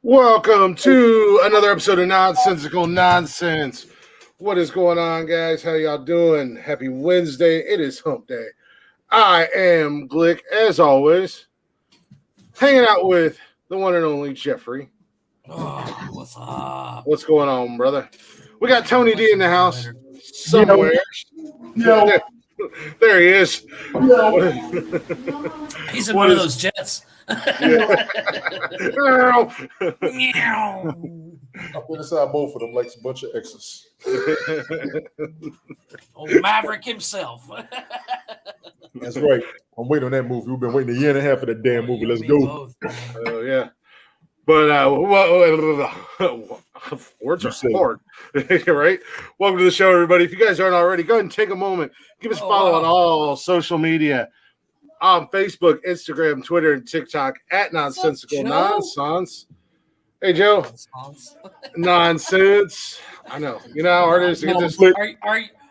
Welcome to another episode of Nonsensical Nonsense. What is going on, guys? How y'all doing? Happy Wednesday. It is Hump Day. I am Glick, as always, hanging out with the one and only Jeffrey. Oh, what's up? What's going on, brother? We got Tony D in the house somewhere. Yo. There he is. He's in one of those jets. I put aside both of them like a bunch of X's. Maverick himself. That's right. I'm waiting on that movie. We've been waiting a year and a half for that damn movie. Let's go. Oh, yeah. But words are hard, right? Welcome to the show, everybody. If you guys aren't already, go ahead and take a moment. Give us a follow on all social media. On Facebook, Instagram, Twitter, and TikTok at Nonsensical Nonsense. Hey, Joe. Nonsense. I know. You know how hard it is to get this.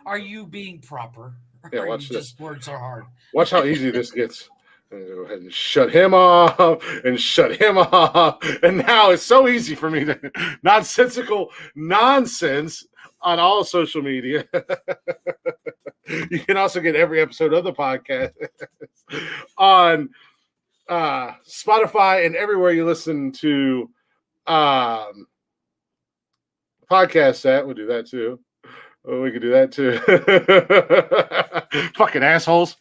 Are you being proper? Yeah, watch this. Just words are hard. Watch how easy this gets. Go ahead and shut him off and shut him off. And now it's so easy for me to Nonsensical Nonsense on all social media. You can also get every episode of the podcast on Spotify and everywhere you listen to podcasts at. We'll do that too. Oh, we can do that too. Fucking assholes.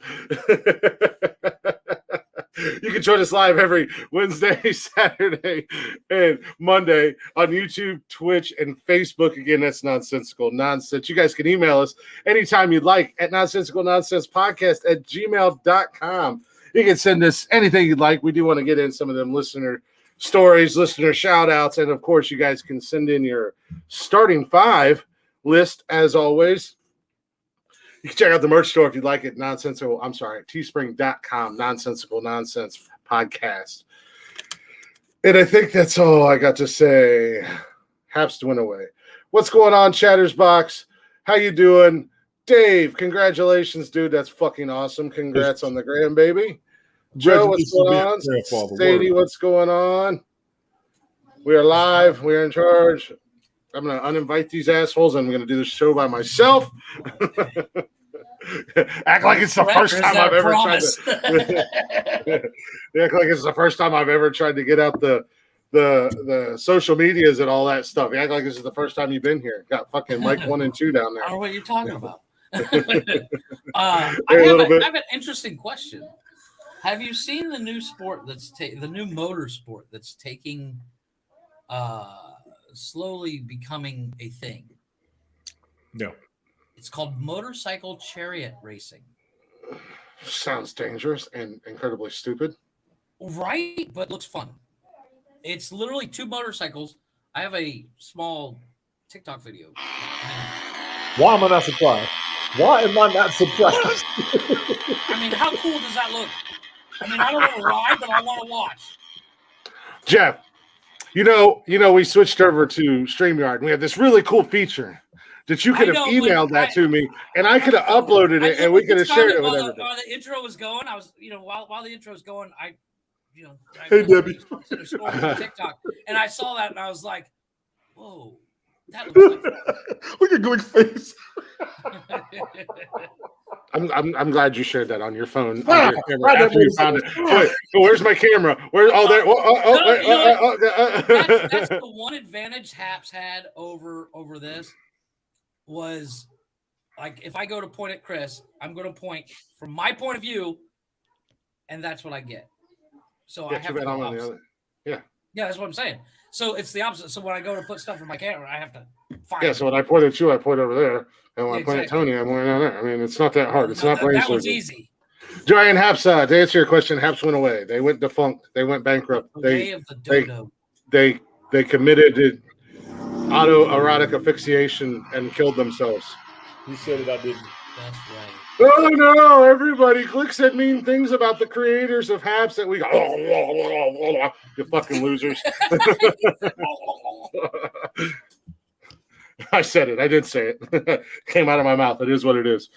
You can join us live every Wednesday, Saturday, and Monday on YouTube, Twitch, and Facebook. Again, that's Nonsensical Nonsense. You guys can email us anytime you'd like at nonsensicalnonsenspodcast@gmail.com. You can send us anything you'd like. We do want to get in some of them listener stories, listener shout-outs, and, of course, you guys can send in your starting five list, as always. You can check out the merch store if you'd like it. Teespring.com, Nonsensical Nonsense Podcast. And I think that's all I got to say. Haps went away. What's going on, Chattersbox? How you doing? Dave, congratulations, dude. That's fucking awesome. Congrats on the grandbaby. Joe, what's going on? Sadie, what's going on? We are live. We are in charge. I'm going to uninvite these assholes, and I'm going to do this show by myself. Act like it's the first time I've ever tried to. Act like it's the first time I've ever tried to get out the social medias and all that stuff. Act like this is the first time you've been here. Got fucking Mike 1 and 2 down there. I don't know what you're talking about. I have an interesting question. Have you seen the new sport the new motor sport that's taking slowly becoming a thing? No. It's called motorcycle chariot racing. Sounds dangerous and incredibly stupid. Right, but looks fun. It's literally two motorcycles. I have a small TikTok video. Why am I not surprised? Why am I not surprised? I mean, how cool does that look? I mean, I don't want to ride, but I want to watch. Jeff, you know, we switched over to StreamYard, and we have this really cool feature that you could have emailed that to me, and I could have uploaded it, and we could have shared it with everybody. While the intro was going, I was, while the intro was going, I hey, Debbie, scrolling TikTok, and I saw that, and I was like, "Whoa, that looks like look at Glick's face." I'm glad you shared that on your phone. On your camera after you found it. Wait, where's my camera? Where? Oh, there. That's the one advantage Haps had over this was, like, if I go to point at Chris, I'm going to point from my point of view, and that's what I get. So I have to go opposite. Yeah, that's what I'm saying. So it's the opposite. So when I go to put stuff in my camera, I have to find. Yeah. So when I point at you, I point over there. And when I point at Tony, I'm going down there. I mean, it's not that hard. It's not brain surgery. That was easy. Joanne Haps, to answer your question, Haps went away. They went defunct. They went bankrupt. They committed autoerotic asphyxiation and killed themselves. He said it. I didn't. That's right. Oh no! Everybody, Glick said mean things about the creators of Haps that we go. You fucking losers. I said it. I did say it. Came out of my mouth. It is what it is.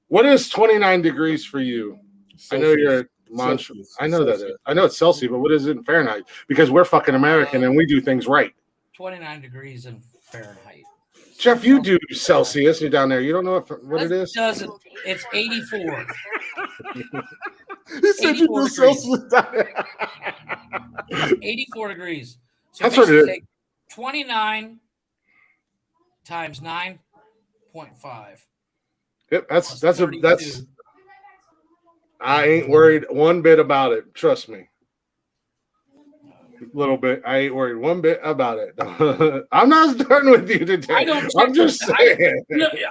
What is 29 degrees for you? Celsius. I know you're Celsius. I know that. I know it's Celsius, but what is it in Fahrenheit? Because we're fucking American and we do things right. 29 degrees in Fahrenheit. Jeff, you do Celsius. You're down there. You don't know what it is? It's 84. He said you do Celsius down there. 84 degrees. So that's what it is. 29 times 9.5. Yep, that's. I ain't worried one bit about it. Trust me. A little bit. I ain't worried one bit about it. I'm not starting with you today. I'm just saying.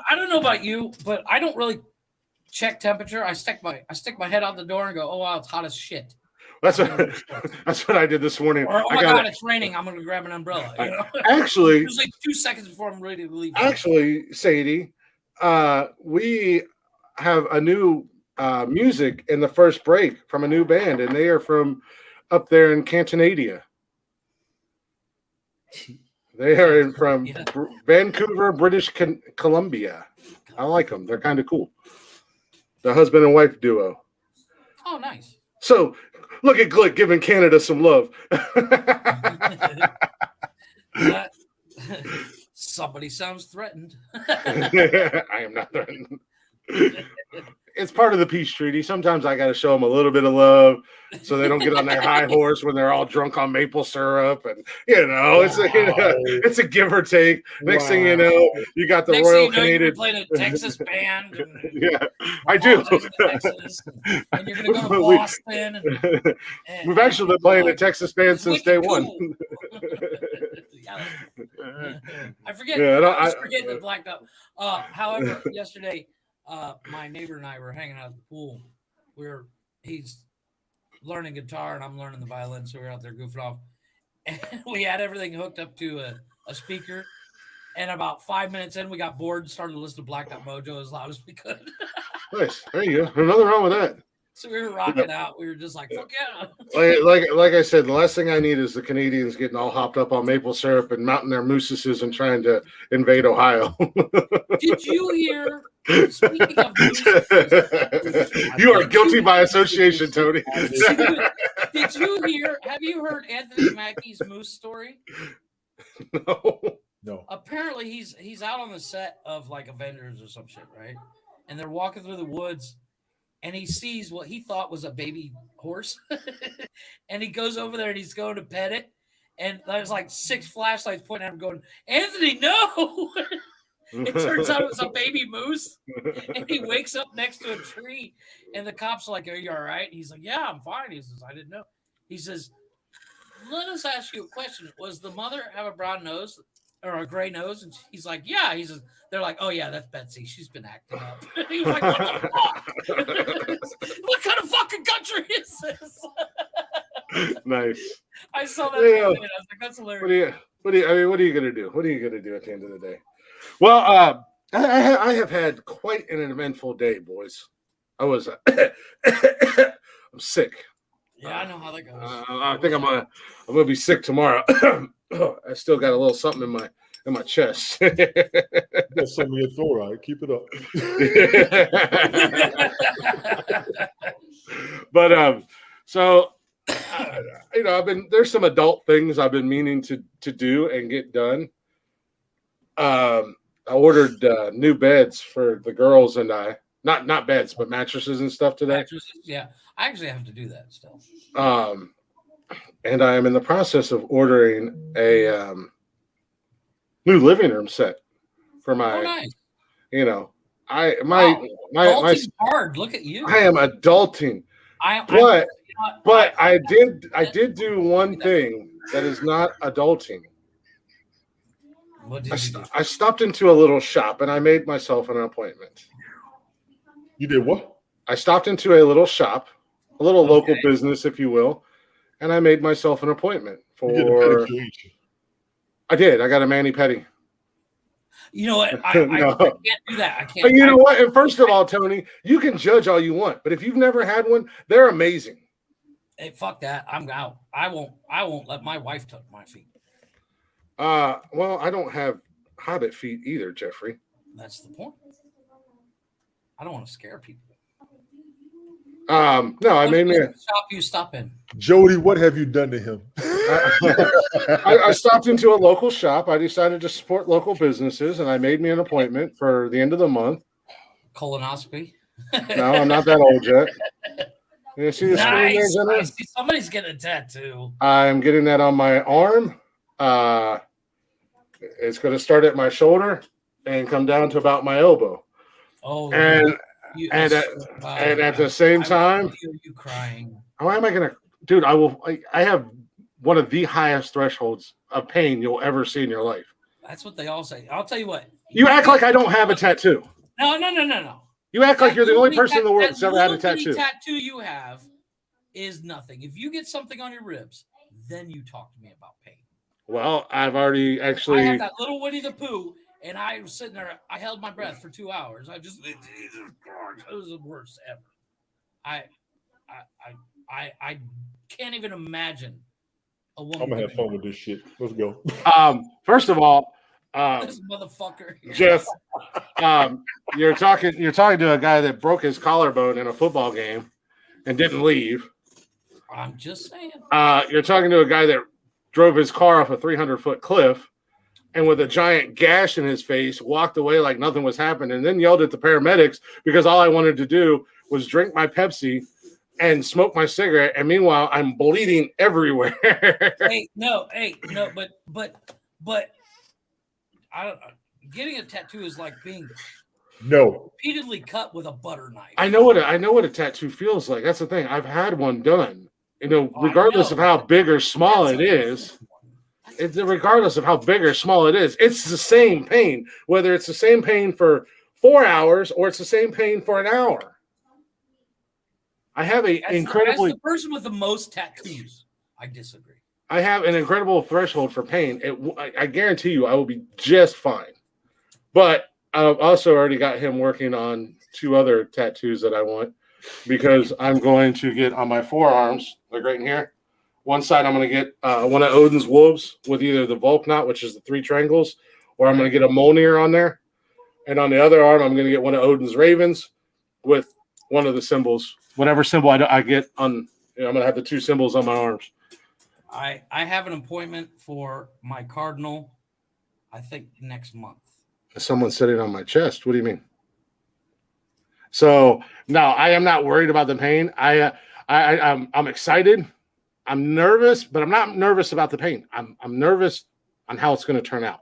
I don't know about you, but I don't really check temperature. I stick my head out the door and go, "Oh wow, it's hot as shit." That's what I did this morning. Or, oh my God, it's raining. I'm going to grab an umbrella. You know? Actually, it was like 2 seconds before I'm ready to leave. Actually, Sadie, we have a new music in the first break from a new band, and they are from up there in Cantonadia. They are from Vancouver, British Columbia. I like them. They're kind of cool. The husband and wife duo. Oh, nice. So, look at Glick giving Canada some love. Somebody sounds threatened. I am not threatened. It's part of the peace treaty. Sometimes I got to show them a little bit of love so they don't get on their high horse when they're all drunk on maple syrup. And, it's a give or take. Next thing you know, you got the Royal Canadian. You're playing a Texas band. Yeah, I do. Texas, and you're going to go to Boston. We've actually been playing a Texas band since day one. I forget. I forget the blacked out. However, yesterday, my neighbor and I were hanging out at the pool. He's learning guitar and I'm learning the violin, so we're out there goofing off. And we had everything hooked up to a speaker. And about 5 minutes in, we got bored and started to listen to Blacked Out Mojo as loud as we could. Nice. There you go. Nothing wrong with that. So we were rocking out. We were just like, fuck yeah. Like I said, the last thing I need is the Canadians getting all hopped up on maple syrup and mounting their mooses and trying to invade Ohio. Did you hear? Speaking of mooses, you are guilty by association, Tony. Did you hear? Have you heard Anthony Mackie's moose story? No. Apparently, he's out on the set of like Avengers or some shit, right? And they're walking through the woods. And he sees what he thought was a baby horse. And he goes over there and he's going to pet it. And there's like 6 flashlights pointing at him going, Anthony, no! It turns out it was a baby moose. And he wakes up next to a tree. And the cops are like, are you all right? He's like, yeah, I'm fine. He says, I didn't know. He says, let us ask you a question. Was the mother have a brown nose or a gray nose? And he's like, yeah. He says, they're like, oh yeah, that's Betsy. She's been acting up. He was like, what the fuck? What kind of fucking country is this? Nice. I saw that. I was like, that's hilarious. What are you gonna do? What are you gonna do at the end of the day? Well, I have had quite an eventful day, boys. I was I'm sick. Yeah, I know how that goes. I think I'm gonna be sick tomorrow. I still got a little something in my chest. That's something in your throat, all right? Keep it up. But so there's some adult things I've been meaning to do and get done. I ordered new beds for the girls and I. Not beds, but mattresses and stuff today. Mattresses, yeah. I actually have to do that still. And I am in the process of ordering a new living room set for my. Oh, nice. My hard. Look at you. I am adulting. But I did do one thing that is not adulting. What did you do? I stopped into a little shop and I made myself an appointment. You did what? I stopped into a little shop, a little local business, if you will, and I made myself an appointment for. I did. I got a mani-pedi. You know what? I can't do that. I can't. But you know what? And first of all, Tony, you can judge all you want, but if you've never had one, they're amazing. Hey, fuck that. I'm out. I won't let my wife touch my feet. Well, I don't have hobbit feet either, Jeffrey. That's the point. I don't want to scare people. No, I made me. Shop you stop in. Jody, what have you done to him? I stopped into a local shop. I decided to support local businesses, and I made me an appointment for the end of the month. Colonoscopy. No, I'm not that old yet. You see the screen there, Nice. I gentlemen? see somebody's getting a tattoo. I'm getting that on my arm. It's going to start at my shoulder and come down to about my elbow. Oh, And you, and at the same time, I feel you crying. how am I going to, dude? I have one of the highest thresholds of pain you'll ever see in your life. That's what they all say. I'll tell you what. You act like I don't have a tattoo. No. You act like you're the only person in the world that's ever had a tattoo. The tattoo you have is nothing. If you get something on your ribs, then you talk to me about pain. Well, I've already actually. I had that little Winnie the Pooh, and I was sitting there. I held my breath for 2 hours. It was the worst ever. I can't even imagine a woman. I'm gonna have fun with this shit. Let's go. First of all, this motherfucker. Jeff, you're talking to a guy that broke his collarbone in a football game and didn't leave. I'm just saying. You're talking to a guy that drove his car off a 300-foot cliff and with a giant gash in his face walked away like nothing was happening, and then yelled at the paramedics because all I wanted to do was drink my Pepsi and smoke my cigarette, and meanwhile I'm bleeding everywhere. No, but I don't. Getting a tattoo is like being repeatedly cut with a butter knife. I know what a tattoo feels like. That's the thing. I've had one done. Regardless of how big or small it is, regardless of how big or small it is, it's the same pain. Whether it's the same pain for 4 hours or it's the same pain for an hour. I have as the person with the most tattoos. I disagree. I have an incredible threshold for pain. I guarantee you, I will be just fine. But I've also already got him working on 2 other tattoos that I want, because I'm going to get on my forearms, like right in here. One side, I'm going to get one of Odin's wolves with either the Volk knot, which is the 3 triangles, or I'm going to get a Mjolnir on there. And on the other arm, I'm going to get one of Odin's ravens with one of the symbols. Whatever symbol I get on, I'm going to have the 2 symbols on my arms. I have an appointment for my cardinal, I think, next month. Someone's sitting on my chest. What do you mean? So no, I am not worried about the pain. I'm excited. I'm nervous, but I'm not nervous about the pain. I'm nervous on how it's going to turn out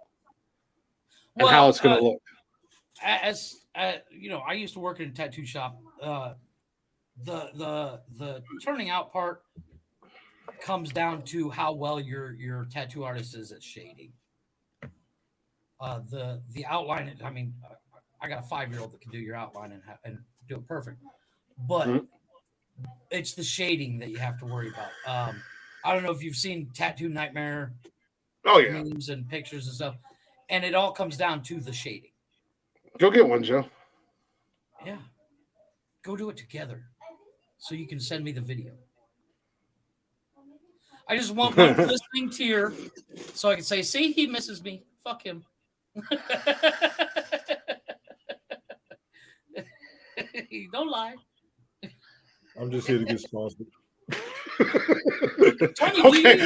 and how it's going to look. As you know, I used to work in a tattoo shop. The turning out part comes down to how well your tattoo artist is at shading. The outline. I mean, I got a 5-year-old that can do your outline and do it perfect, but it's the shading that you have to worry about. I don't know if you've seen Tattoo Nightmare. Oh yeah, memes and pictures and stuff, and it all comes down to the shading. Go get one, Joe. Yeah, go do it together, so you can send me the video. I just want one glistening tear, so I can say, "See, he misses me. Fuck him." Don't lie. I'm just here to get sponsored. Tony, okay,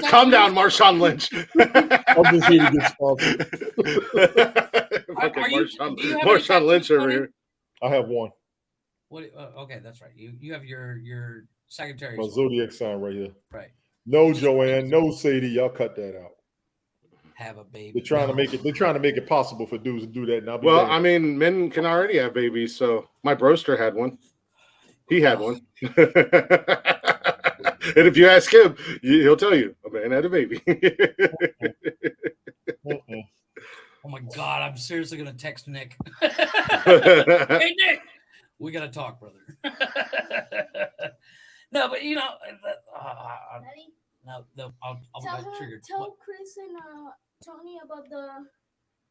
calm down, Marshawn Lynch. I'm just here to get sponsored. Marshawn Lynch over here. I have one. What? Okay, that's right. You have your secretary. My zodiac sign right here. Right. No, Joanne. No, Sadie. Y'all cut that out. Have a baby. They're trying to make it. They're trying to make it possible for dudes to do that. And well, I mean, men can already have babies. So my broster had one. He had one. And if you ask him, he'll tell you a man had a baby. Oh my God, I'm seriously gonna text Nick. Hey Nick, we gotta talk, brother. No, but you know, I'll trigger. Tell Chris and Tony about the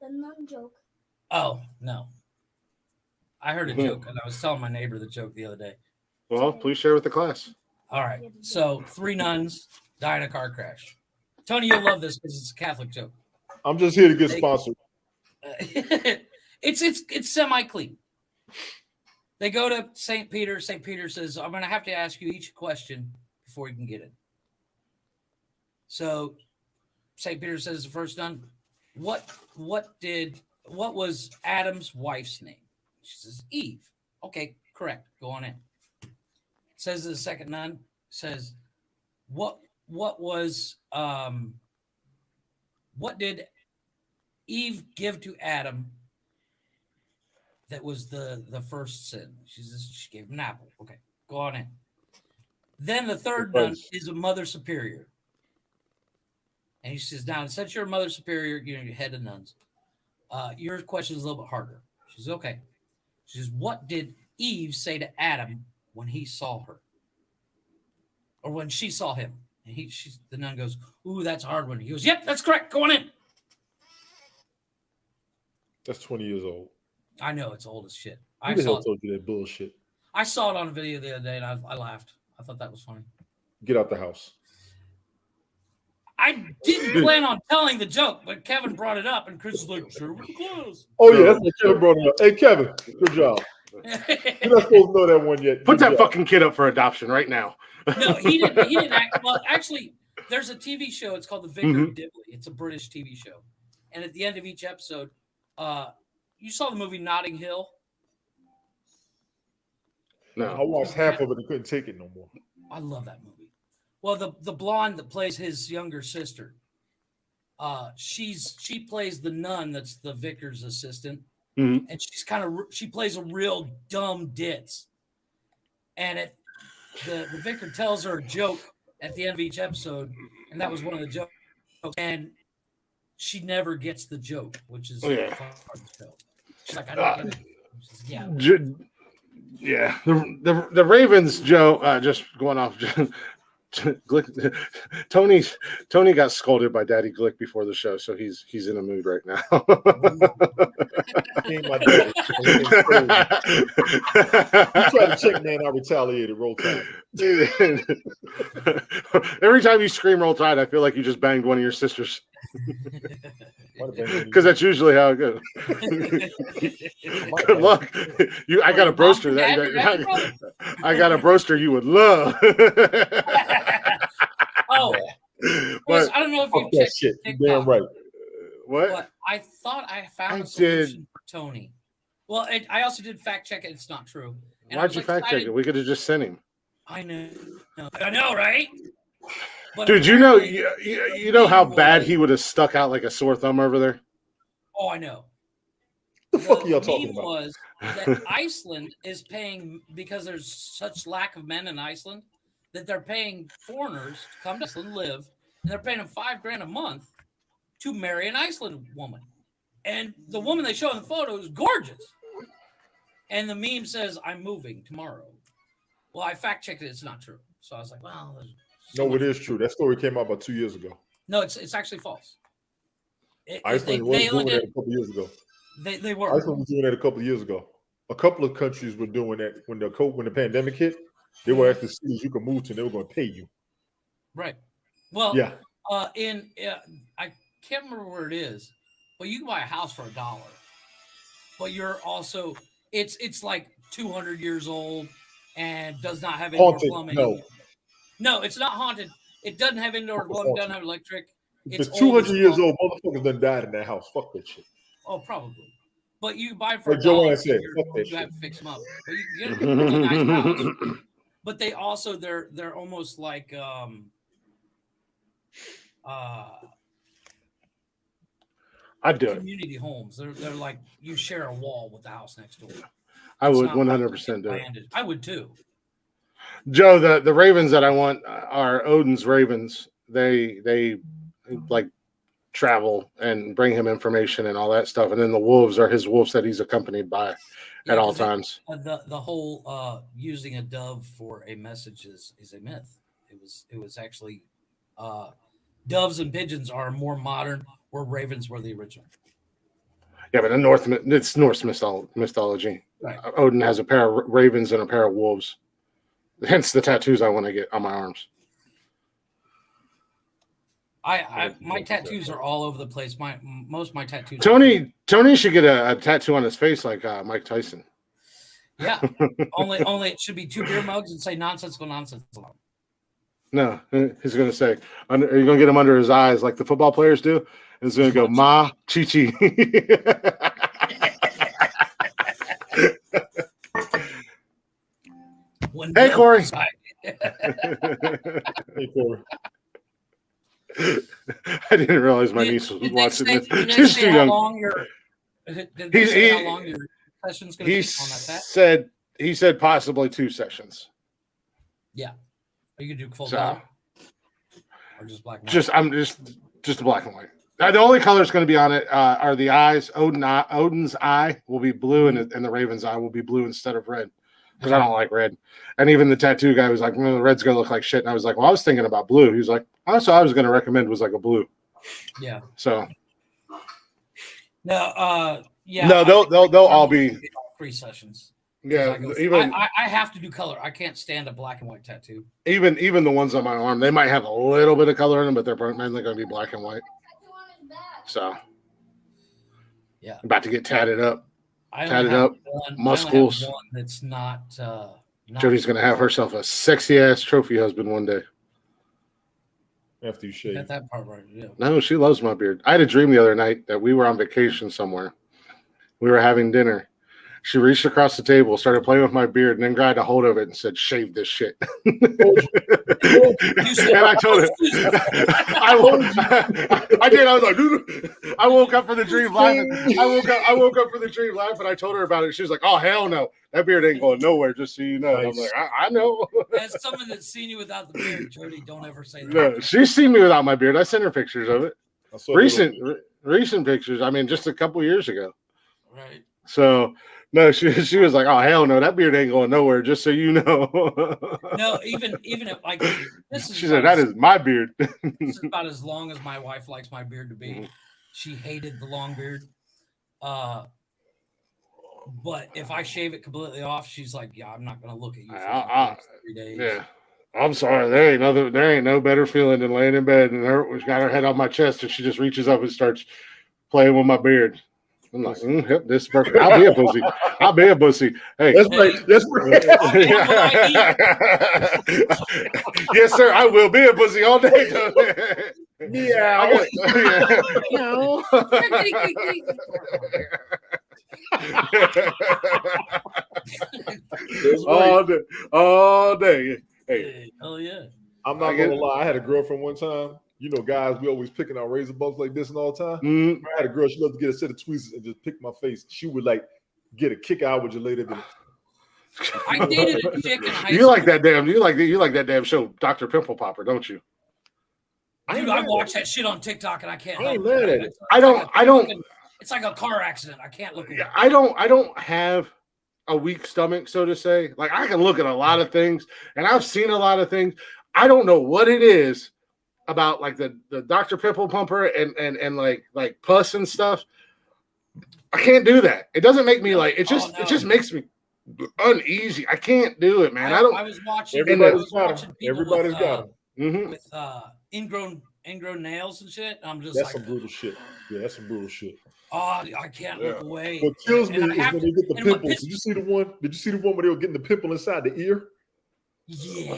nun joke. Oh no, I heard a joke, and I was telling my neighbor the joke the other day. Well, please share with the class. All right. So 3 nuns die in a car crash. Tony, you'll love this because it's a Catholic joke. I'm just here to get sponsored. It's semi-clean. They go to St. Peter. St. Peter says, I'm going to have to ask you each question before you can get it. So St. Peter says the first nun, what was Adam's wife's name? She says, Eve. Okay, correct. Go on in. Says the second nun, says, what did Eve give to Adam that was the first sin? She says she gave him an apple. Okay, go on in. Then the third nun is a mother superior. And he says, now, since you're a mother superior, you're head of nuns, your question is a little bit harder. She says, okay. She says, what did Eve say to Adam when he saw her? Or when she saw him? And the nun goes, ooh, that's a hard one. He goes, yep, that's correct. Go on in. That's 20 years old. I know, it's old as shit. Who the hell told you that bullshit? I saw it on a video the other day, and I laughed. I thought that was funny. Get out the house. I didn't plan on telling the joke, but Kevin brought it up, and Chris was like, sure, we're close. Oh, yeah, that's what Kevin brought it up. Hey, Kevin, good job. You're not supposed to know that one yet. Put that fucking kid up for adoption right now. No, he didn't act. Well, actually, there's a TV show. It's called The Vicar of Dibley. It's a British TV show. And at the end of each episode, you saw the movie Notting Hill? No. I watched half of it and couldn't take it no more. I love that movie. Well, the blonde that plays his younger sister, she plays the nun that's the vicar's assistant, and she plays a real dumb ditz. And the vicar tells her a joke at the end of each episode, and that was one of the jokes. And she never gets the joke, which is hard to tell. She's like, I don't get it. Says, yeah. The Ravens, Joe, just going off. Glick, Tony got scolded by Daddy Glick before the show, so he's in a mood right now. He tried to check me and I retaliated. Roll Tide. Every time you scream Roll Tide, I feel like you just banged one of your sisters. Because that's usually how it goes. Good luck. I got a broaster I got a broaster you would love. Chris, I don't know if you checked shit. TikTok. Damn right. What? But I thought I found a solution for Tony. Well, I also did fact check it. It's not true. And why'd you fact check it? We could have just sent him. I know, right? But dude, you know how bad he would have stuck out like a sore thumb over there? Oh, I know. The fuck are y'all talking about? Was that Iceland is paying, because there's such lack of men in Iceland, that they're paying foreigners to come to Iceland, live, and they're paying them $5,000 a month to marry an Iceland woman. And the woman they show in the photo is gorgeous. And the meme says, I'm moving tomorrow. Well, I fact checked it. It's not true. So I was like, well. No, it is true. That story came out about 2 years ago. No, it's actually false. Iceland was doing that a couple of years ago. They were. Iceland was doing that a couple of years ago. A couple of countries were doing that when the pandemic hit. They were asking cities you could move to, and they were going to pay you. Right. Well, yeah. I can't remember where it is, but you can buy a house for $1. But you're also it's like 200 years old and does not have indoor plumbing. No, it's not haunted. It doesn't have indoor plumbing, doesn't have electric. It's 200 years old. Motherfuckers done died in that house. Fuck that shit. Oh, probably. But you buy it for $1. Said, you have to fix them up. But you get a really nice house. But they also they're almost like I'd do community homes. They're like you share a wall with the house next door. I would 100% do it. I would too. Joe, the Ravens that I want are Odin's Ravens. They like travel and bring him information and all that stuff. And then the wolves are his wolves that he's accompanied by at all times. The whole using a dove for a message is a myth. It was actually doves and pigeons are more modern, where ravens were the original. Yeah, but it's Norse mythology. Right. Odin has a pair of ravens and a pair of wolves. Hence the tattoos I want to get on my arms. My tattoos are all over the place. Most of my tattoos. Tony should get a tattoo on his face like Mike Tyson. Yeah. only it should be 2 beer mugs and say nonsensical nonsense alone. No, he's going to say, are you going to get him under his eyes like the football players do? And he's going to go, Ma, Chi Chi. Hey, Corey. Hey, Corey. I didn't realize my niece was watching this. Did She's they too say young. how long your session's going to be on that set? He said possibly 2 sessions. Yeah. Are you going to do full So, color? Or just black and white? Just black and white. The only colors going to be on it are the eyes. Odin's eye will be blue, and the Raven's eye will be blue instead of red. Because I don't like red. And even the tattoo guy was like, the red's going to look like shit. And I was like, well, I was thinking about blue. He was like, also, I was going to recommend was like a blue. Yeah. So. No, yeah. No, they'll all be 3 sessions. Yeah, I have to do color. I can't stand a black and white tattoo. Even the ones on my arm, they might have a little bit of color in them, but they're mainly going to be black and white. So, yeah, I'm about to get tatted up. One muscles. That's not. Jody's going to have herself a sexy ass trophy husband one day. After you shave. Got that part right. Yeah. No, she loves my beard. I had a dream the other night that we were on vacation somewhere. We were having dinner. She reached across the table, started playing with my beard, and then grabbed a hold of it and said, "Shave this shit." And I told her, I did. I was like, I woke up from the dream laughing. I woke up from the dream laughing. I told her about it. She was like, "Oh hell no, that beard ain't going nowhere." Just so you know, nice. I'm like, I know. As someone that's seen you without the beard, Jody, don't ever say that. No, she's seen me without my beard. I sent her pictures of it. Recent pictures. I mean, just a couple years ago. Right. So. No, she was like, "Oh hell no, that beard ain't going nowhere." Just so you know. No, even if like this is. She said, "That is my beard." This is about as long as my wife likes my beard to be. Mm-hmm. She hated the long beard. But if I shave it completely off, she's like, "Yeah, I'm not gonna look at you for the next 3 days." Yeah, I'm sorry. There ain't no better feeling than laying in bed and she's got her head on my chest and she just reaches up and starts playing with my beard. I'm like, yep, this is perfect. I'll be a pussy. I'll be a pussy. Hey, that's right. That's right. Yes, sir. I will be a pussy all day. Meow. All day. Hey, hell yeah. I'm not gonna lie. I had a girlfriend one time. You know, guys, we always picking our razor bumps like this and all the time. Mm-hmm. I had a girl, she loved to get a set of tweezers and just pick my face. She would like get a kick out with you later than I dated a chick in high school. You like that damn show, Dr. Pimple Popper, don't you? Dude, I watch that shit on TikTok and I can't help it. I don't it's like a car accident. I can't look away. I don't have a weak stomach, so to say. Like I can look at a lot of things and I've seen a lot of things. I don't know what it is about like the Dr. Pimple Pumper and like pus and stuff. I can't do that. It doesn't make me like it just makes me uneasy. I can't do it, man. I was watching everybody's got them with ingrown nails and shit. I'm just that's some brutal shit. Yeah, that's some brutal shit. Oh, I can't look away. What kills me is when they get the pimples. Did you see the one where they were getting the pimple inside the ear? Yeah,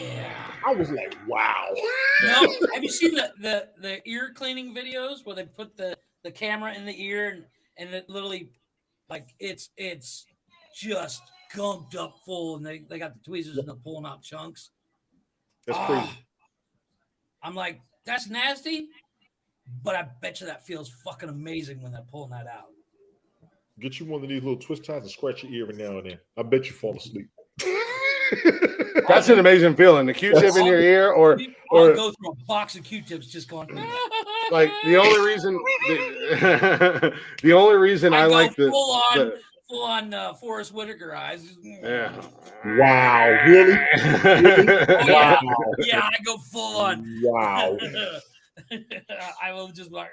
I was like, wow. No, have you seen the ear cleaning videos where they put the camera in the ear and it literally like it's just gunked up full and they got the tweezers and they're pulling out chunks. That's crazy. I'm like, that's nasty, but I bet you that feels fucking amazing when they're pulling that out. Get you one of these little twist ties and scratch your ear every now and then. I bet you fall asleep. That's an amazing feeling. The Q-tip in your ear, or go through a box of Q-tips just going. Like the only reason I like full on Forrest Whitaker eyes. Yeah. Wow. Really? Wow. Yeah, I go full on. Wow. I will just like.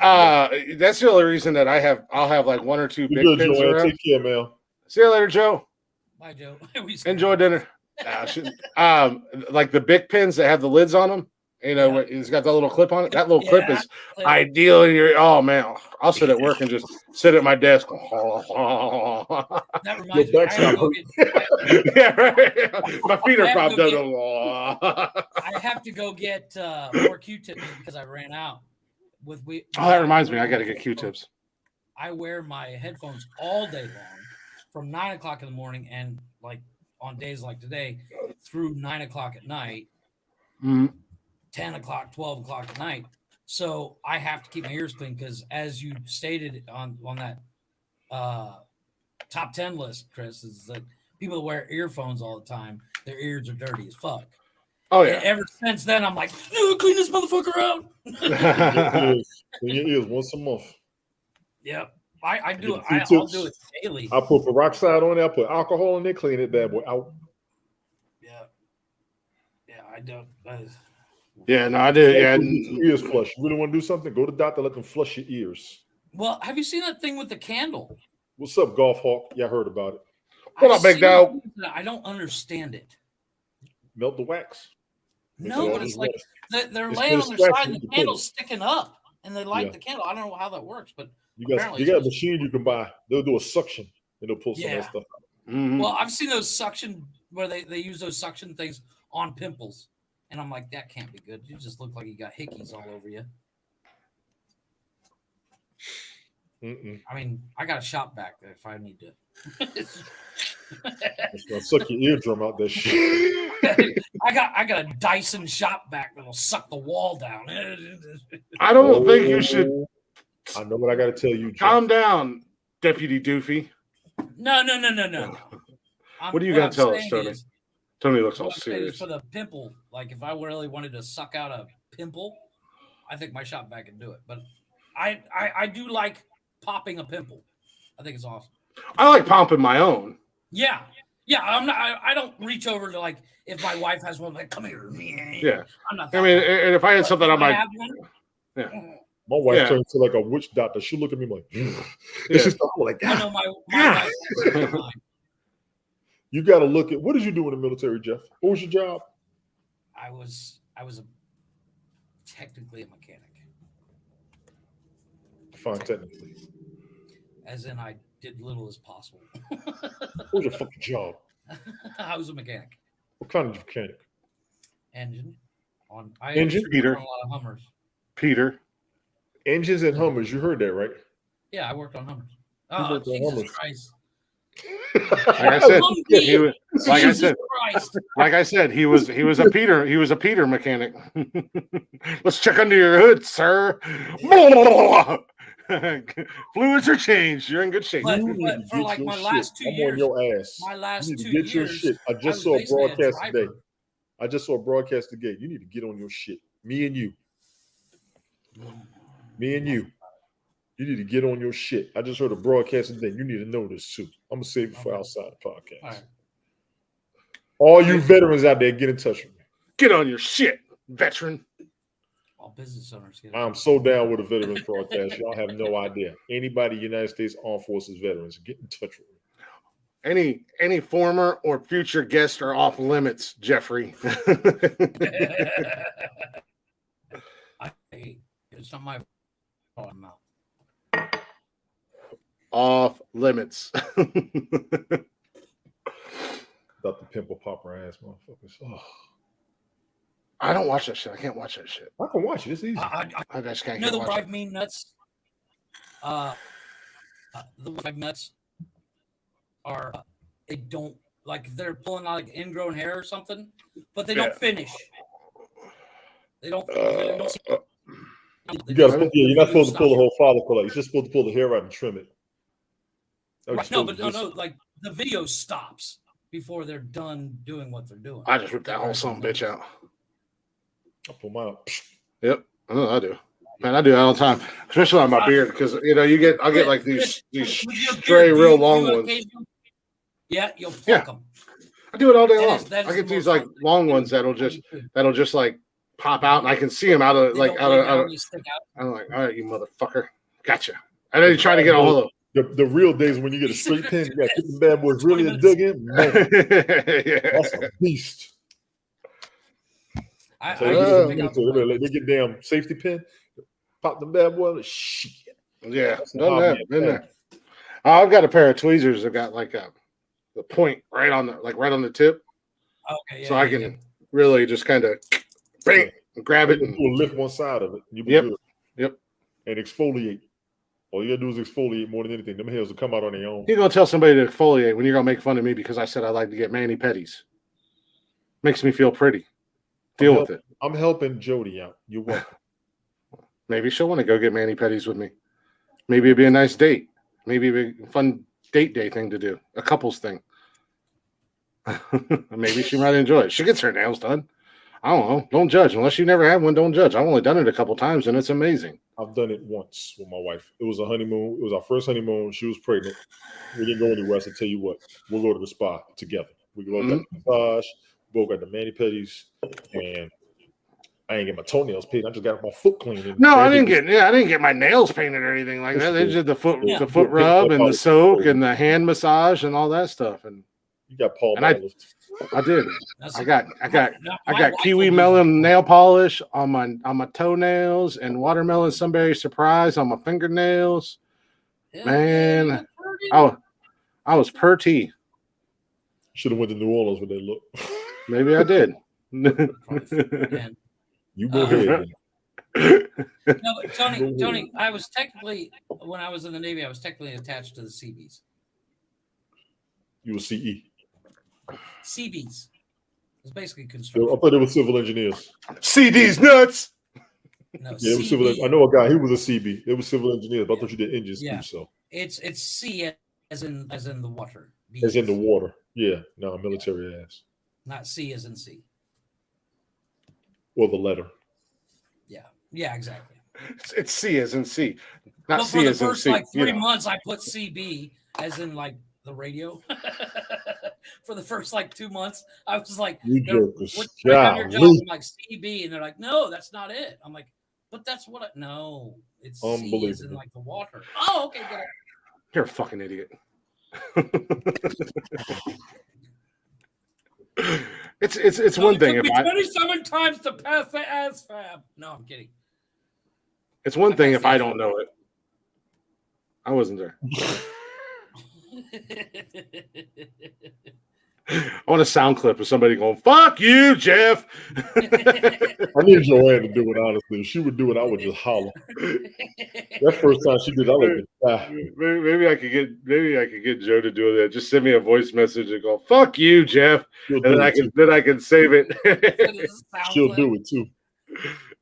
That's the only reason that I'll have like one or two big pins around. Take care, man. See you later, Joe. Bye, Joe. Enjoy dinner. Like the big pins that have the lids on them You know, Yeah. it's got that little clip on it. That little clip Yeah, is clip. ideal. Oh man, I'll sit at work and just sit at my desk. That reminds me. I have to go get. Yeah, right. My feet are I have to propped go up. I have to go get more Q-tips because I ran out. Oh, that reminds me. I got to get Q-tips. I wear my headphones all day long, from 9 o'clock in the morning and like on days like today through 9 o'clock at night, 10 o'clock, 12 o'clock at night. So I have to keep my ears clean because, as you stated on that top 10 list, Chris, is that people that wear earphones all the time, their ears are dirty as fuck. Oh yeah. And ever since then, I'm like, clean this motherfucker out. Clean your ears once a month. Yeah, I do it. I'll do it daily. I put peroxide on there. I put alcohol in there. Clean it bad boy out. Yeah, I don't. Yeah, no, I did. Yeah, ears flush. You really want to do something? Go to the doctor. Let them flush your ears. Well, have you seen that thing with the candle? What's up, Golf Hawk? Yeah, I heard about it. What up, big dog? I don't understand it. Melt the wax. No, but it's like they're laying on their side and the candle's sticking up, and they light the candle. I don't know how that works, but you got a machine you can buy. They'll do a suction and they'll pull some of that stuff out. Well, I've seen those suction where they use those suction things on pimples, and I'm like, that can't be good. You just look like you got hickeys all over you. I mean, I got a shop back there if I need to. It's gonna suck your eardrum out that shit. I got a Dyson shop vac that'll suck the wall down. I don't think you should. I know what I got to tell you, Jeff. Calm down, Deputy Doofy. No. What are you gonna tell us, Tony? Tony looks all serious. For the pimple, like if I really wanted to suck out a pimple, I think my shop vac can do it. But I do like popping a pimple. I think it's awesome. I like pumping my own. Yeah. I'm not. I don't reach over to, like, if my wife has one, like, come here. Yeah. I'm not. I mean, and if I had something on my, yeah. My wife turns to like a witch doctor. She look at me like, it's just like that. I know my wife. You got to look at, what did you do in the military, Jeff? What was your job? I was technically a mechanic. Define technically. As in, I did little as possible. What was your fucking job? I was a mechanic. What kind of mechanic? Engine. Engine? Peter. On a lot of Hummers. Peter. Engines and Hummers. You heard that, right? Yeah, I worked on Hummers. Oh, Jesus Christ. Like I said, he was a Peter mechanic. Let's check under your hood, sir. Fluids are changed. You're in good shape. But for like my last 2 years, on your ass. My last you need 2 to get years, your shit. I just saw a broadcast today. You need to get on your shit. Me and you. You need to get on your shit. I just heard a broadcast today. You need to know this too. I'm gonna save it for outside the podcast. All you veterans out there, get in touch with me. Get on your shit, veteran. All business owners. I'm so down with a veterans broadcast. Y'all have no idea. Anybody, United States Armed Forces veterans, get in touch with me. Any former or future guests are off limits, Jeffrey. It's not my fault. I'm out. Off limits. About the pimple popper ass motherfuckers. Oh. I don't watch that shit. I can't watch that shit. I can watch it. It's easy. I just can't. You know the drive me nuts. The drive nuts are they don't like they're pulling out like ingrown hair or something, but they don't finish. They don't. You gotta. You're not supposed to pull the whole follicle out. You're just supposed to pull the hair out and trim it. Right, no. Like the video stops before they're done doing what they're doing. I just ripped that whole son of a bitch out. I pull mine out. Yep, I do. Man, I do that all the time, especially on my beard, because I'll get like these stray, real long ones. Yeah, you'll pluck them. I do it all day long. I get these like long ones that'll just like pop out, and I can see them out of. I'm like, all right, you motherfucker, gotcha. And then you try to get a hold of. The real days when you get a straight pin, you got to get the bad boys really dug in. Man, that's a beast. I So used to pick out they get damn safety pin, pop them bad boy. Shit. Yeah, That's a done hobby that. at Been that. there. I've got a pair of tweezers that got like the point right on the tip, Okay, yeah, so I can really just kind of bang, grab it and lift one side of it. You be Yep. good. Yep. And exfoliate. All you gotta do is exfoliate more than anything. Them hairs will come out on their own. you're gonna tell somebody to exfoliate when you're gonna make fun of me because I said I like to get mani-pedis. Makes me feel pretty. Deal with it. I'm helping Jody out. You're welcome. Maybe she'll want to go get mani-pedis with me. Maybe it'd be a nice date. Maybe it'd be a fun date day thing to do. A couples thing. Maybe she might enjoy it. She gets her nails done. I don't know. Don't judge. Unless you never had one, don't judge. I've only done it a couple times, and it's amazing. I've done it once with my wife. It was a honeymoon. It was our first honeymoon. She was pregnant. We didn't go anywhere. I said, tell you what, we'll go to the spa together. We go got the massage, both got the mani-pedis, and I ain't get my toenails painted. I just got my foot cleaned. No, I didn't get my nails painted or anything like that. They did the foot rub and the soak and the hand massage and all that stuff. And you got Paul. And I did. I got kiwi melon nail polish on my toenails and watermelon sunberry surprise on my fingernails. Man, I was pretty. Should have went to New Orleans with that look. Maybe I did. You go ahead. No, but Tony, I was technically, when I was in the Navy, I was technically attached to the Seabees. You were CE. Seabees. It's basically construction. I thought it was civil engineers. CD's nuts. No, yeah, it was civil. I know a guy. He was a CB. It was civil engineers. But I thought you did engines too. So it's C as in the water. Bees. As in the water. Yeah. No, military ass. Not C as in C. Or the letter. Yeah, exactly. It's C as in C. Not But C for the as in first C. like 3 months, I put CB as in like the radio. For the first like 2 months, I was like, you jokers. I'm like CB, and they're like, no, that's not it. I'm like, but that's what no, it's C as in like the water. Oh, okay, good. You're a fucking idiot. It's one thing if if I 27 times to pass the ASFAB. No, I'm kidding. It's one thing if I don't know it. I wasn't there. I want a sound clip of somebody going, "Fuck you, Jeff." I need Joanne to do it, honestly. If she would do it, I would just holler. That first time she did, I like die. Maybe I could get Joe to do that. Just send me a voice message and go, "Fuck you, Jeff," and then I can save it. She'll do it too.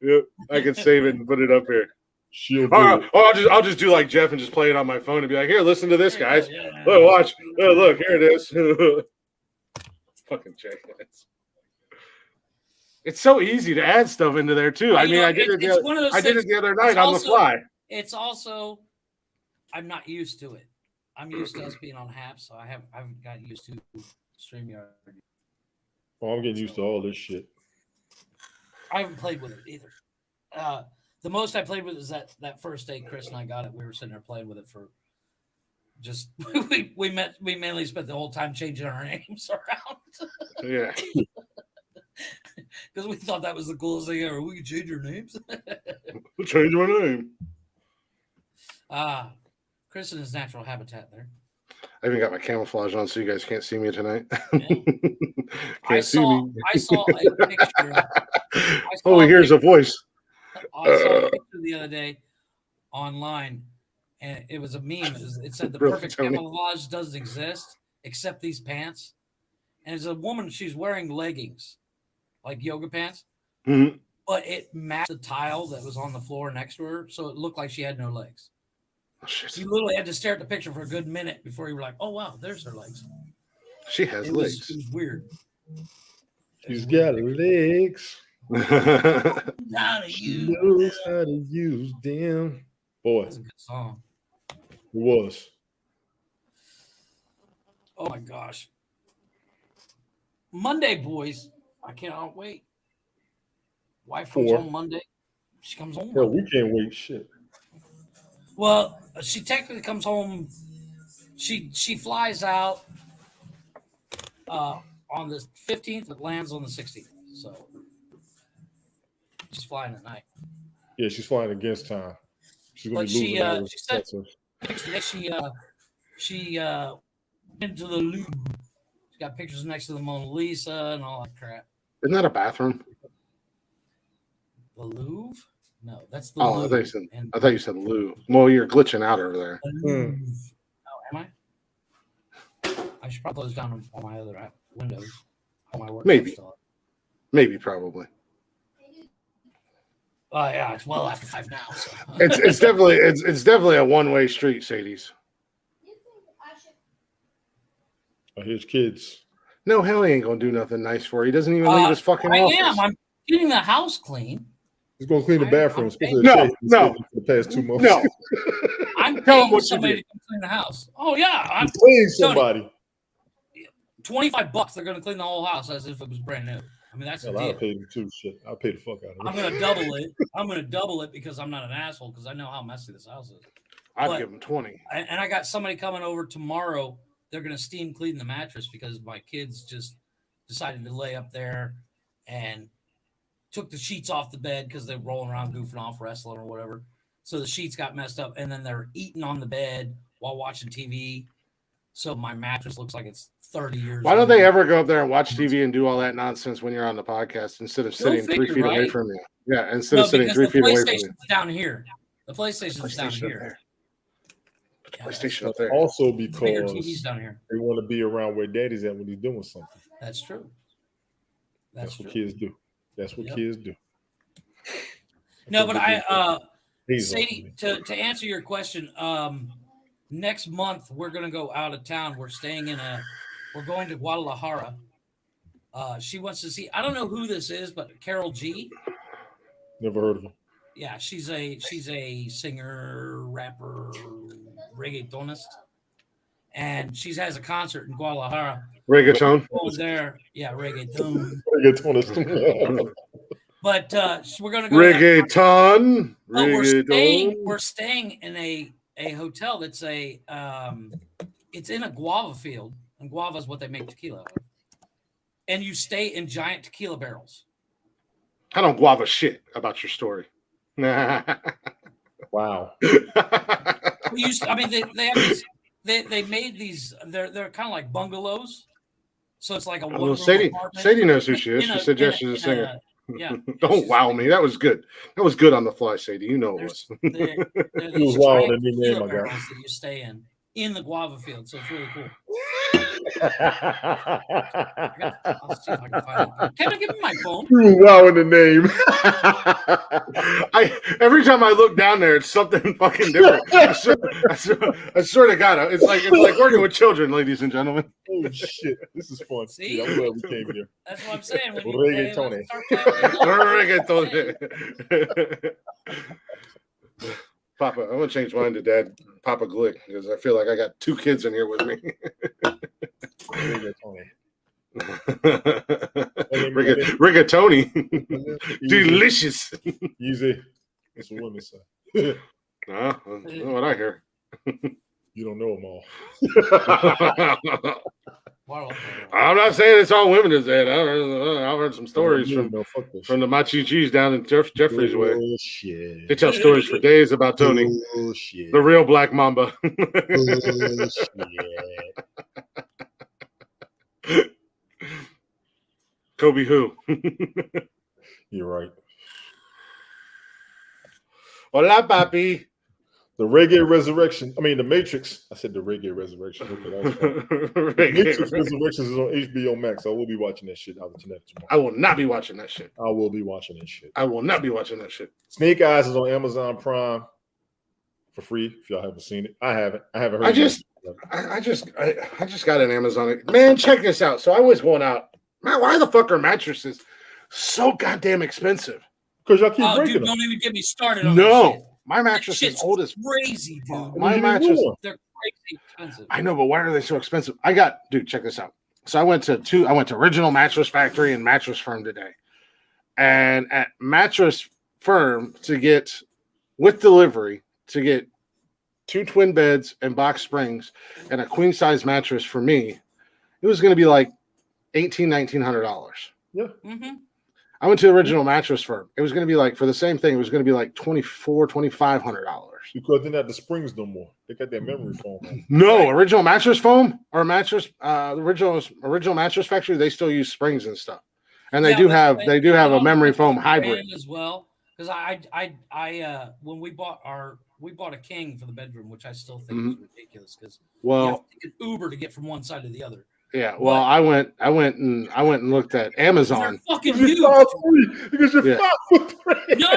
Yep, I can save it and put it up here. She'll do it. I'll just do like Jeff and just play it on my phone and be like, "Here, listen to this, guys. Look, watch. Look, here it is." Fucking jackass. It's so easy to add stuff into there too. I mean, I did it the other night on the fly. It's also, I'm not used to it. I'm used to us being on HAP, so I haven't gotten used to StreamYard. Oh, I'm getting used to all this shit. I haven't played with it either. The most I played with is that first day Chris and I got it. We were sitting there playing with it for just we mainly spent the whole time changing our names around. Yeah. Because we thought that was the coolest thing ever. We could change our names. We'll change my name. Chris in his natural habitat there. I even got my camouflage on so you guys can't see me tonight. Yeah. I saw a picture. Here's a voice. I saw a picture the other day online, and it was a meme. It said the perfect camouflage doesn't exist except these pants. And it's a woman, she's wearing leggings, like yoga pants, but it matched the tile that was on the floor next to her, so it looked like she had no legs. Oh, shit. You literally had to stare at the picture for a good minute before you were like, "Oh wow, there's her legs." She has legs. It was weird. She's got legs. She knows how to use them. Boy, that's a good song. It was. Oh my gosh. Monday, boys. I cannot wait. Wife comes home Monday. She comes home. Hell, we can't wait. Shit. Well, she technically comes home. She flies out on the 15th, but lands on the 16th. So She's flying at night. Yeah, she's flying against time. She's gonna But be losing all she said this. she went to the Louvre. She got pictures next to the Mona Lisa and all that crap. Isn't that a bathroom? The Louvre? No, that's the Oh, Louvre. I thought you said Lou. Well, you're glitching out over there. The Louvre. Oh, am I? I should probably close down on my other windows. On my work Maybe. stuff. Maybe, probably. Yeah, it's well after 5 now. So. It's definitely a one-way street, Sadie's. Oh, here's kids. No, hell, he ain't gonna do nothing nice for you. He doesn't even leave his fucking office. I'm getting the house clean. He's gonna clean the bathroom. No. For the past 2 months. No. I'm Tell him paying what you somebody did. to come clean the house. Oh yeah, I'm Paying somebody. $25. They're gonna clean the whole house as if it was brand new. I mean, that's the Hell, I'll deal. pay them too. Shit, I'll pay the fuck out of it. I'm gonna double it. I'm gonna double it because I'm not an asshole because I know how messy this house is. I'd give him 20. And I got somebody coming over tomorrow. They're gonna steam clean the mattress because my kids just decided to lay up there and took the sheets off the bed because they're rolling around, goofing off, wrestling or whatever. So the sheets got messed up, and then they're eating on the bed while watching TV. So my mattress looks like it's 30 years. Why don't they ever go up there and watch TV and do all that nonsense when you're on the podcast instead of sitting 3 feet away from you? Yeah, instead of sitting 3 feet away from you. Down here. The PlayStation's down here. PlayStation up there. Also Bigger because TVs down here. they want to be around where daddy's at when he's doing something. That's true. That's what kids do. That's what kids do. No, but Sadie, to answer your question, next month we're gonna go out of town. We're going to Guadalajara. She wants to see. I don't know who this is, but Carol G. Never heard of her. Yeah, she's a singer, rapper, reggaetonist, and she has a concert in Guadalajara. Reggaeton. There, yeah, reggaeton. Reggaetonist. But we're gonna go. Reggaeton. But we're staying in a hotel that's it's in a guava field, and guava is what they make tequila out of. And you stay in giant tequila barrels. I don't guava shit about your story. Wow. They have these. They made these. They're kind of like bungalows. So it's like a one-room apartment. Sadie knows who she is. She said yes, she's a singer. Yeah. Don't wow me. That was good. That was good on the fly, Sadie. You know it was. They're these giant tequila barrels that you stay in the guava field. So it's really cool. I'll see if I can find it. Can I give me my phone? Wow in the name. Every time I look down there, it's something fucking different. I swear to God, it's like working with children, ladies and gentlemen. Oh shit, this is fun. See? Yeah, I'm glad we came here. That's what I'm saying. Reggaeton. Reggaeton. Papa, I'm gonna change mine to Dad Papa Glick because I feel like I got 2 kids in here with me. Rigatoni. Delicious. Easy. That's what women say. That's what I hear. You don't know them all. I'm not saying it's all women is that. I've heard some stories from the Machichis down in Jeffrey's way. Shit. They tell stories for days about Tony, the real Black Mamba. Kobe who? You're right. Hola, papi. The Reggae Resurrection. I mean, The Matrix. I said The Reggae Resurrection. Okay, that was fun. Matrix Resurrections is on HBO Max. I will be watching that shit out tonight tomorrow. I will not be watching that shit. I will be watching that shit. I will not be watching that shit. Snake Eyes is on Amazon Prime for free. If y'all haven't seen it, I haven't heard. I just got an Amazon. Man, check this out. So I was going out. Man, why the fuck are mattresses so goddamn expensive? Because y'all keep breaking dude, them. don't even get me started on that shit. My mattress is old as crazy, dude. My mattress, they're crazy expensive. I know, but why are they so expensive? Dude, check this out. So I went to Original Mattress Factory and Mattress Firm today. And at Mattress Firm with delivery to get 2 twin beds and box springs and a queen size mattress for me, it was going to be like $1,900. Yeah. Mm-hmm. I went to the original mattress firm. It was going to be like, for the same thing, it was going to be like $2,500. Because they're not the springs no more. They got that memory foam. No, original mattress foam or mattress, original mattress factory, they still use springs and stuff. And they do have a memory foam hybrid as well. Because when we bought a king for the bedroom, which I still think is ridiculous because you have to take an Uber to get from one side to the other. Yeah, well, I went and looked at Amazon. They're fucking huge. Because you're 5'3". No.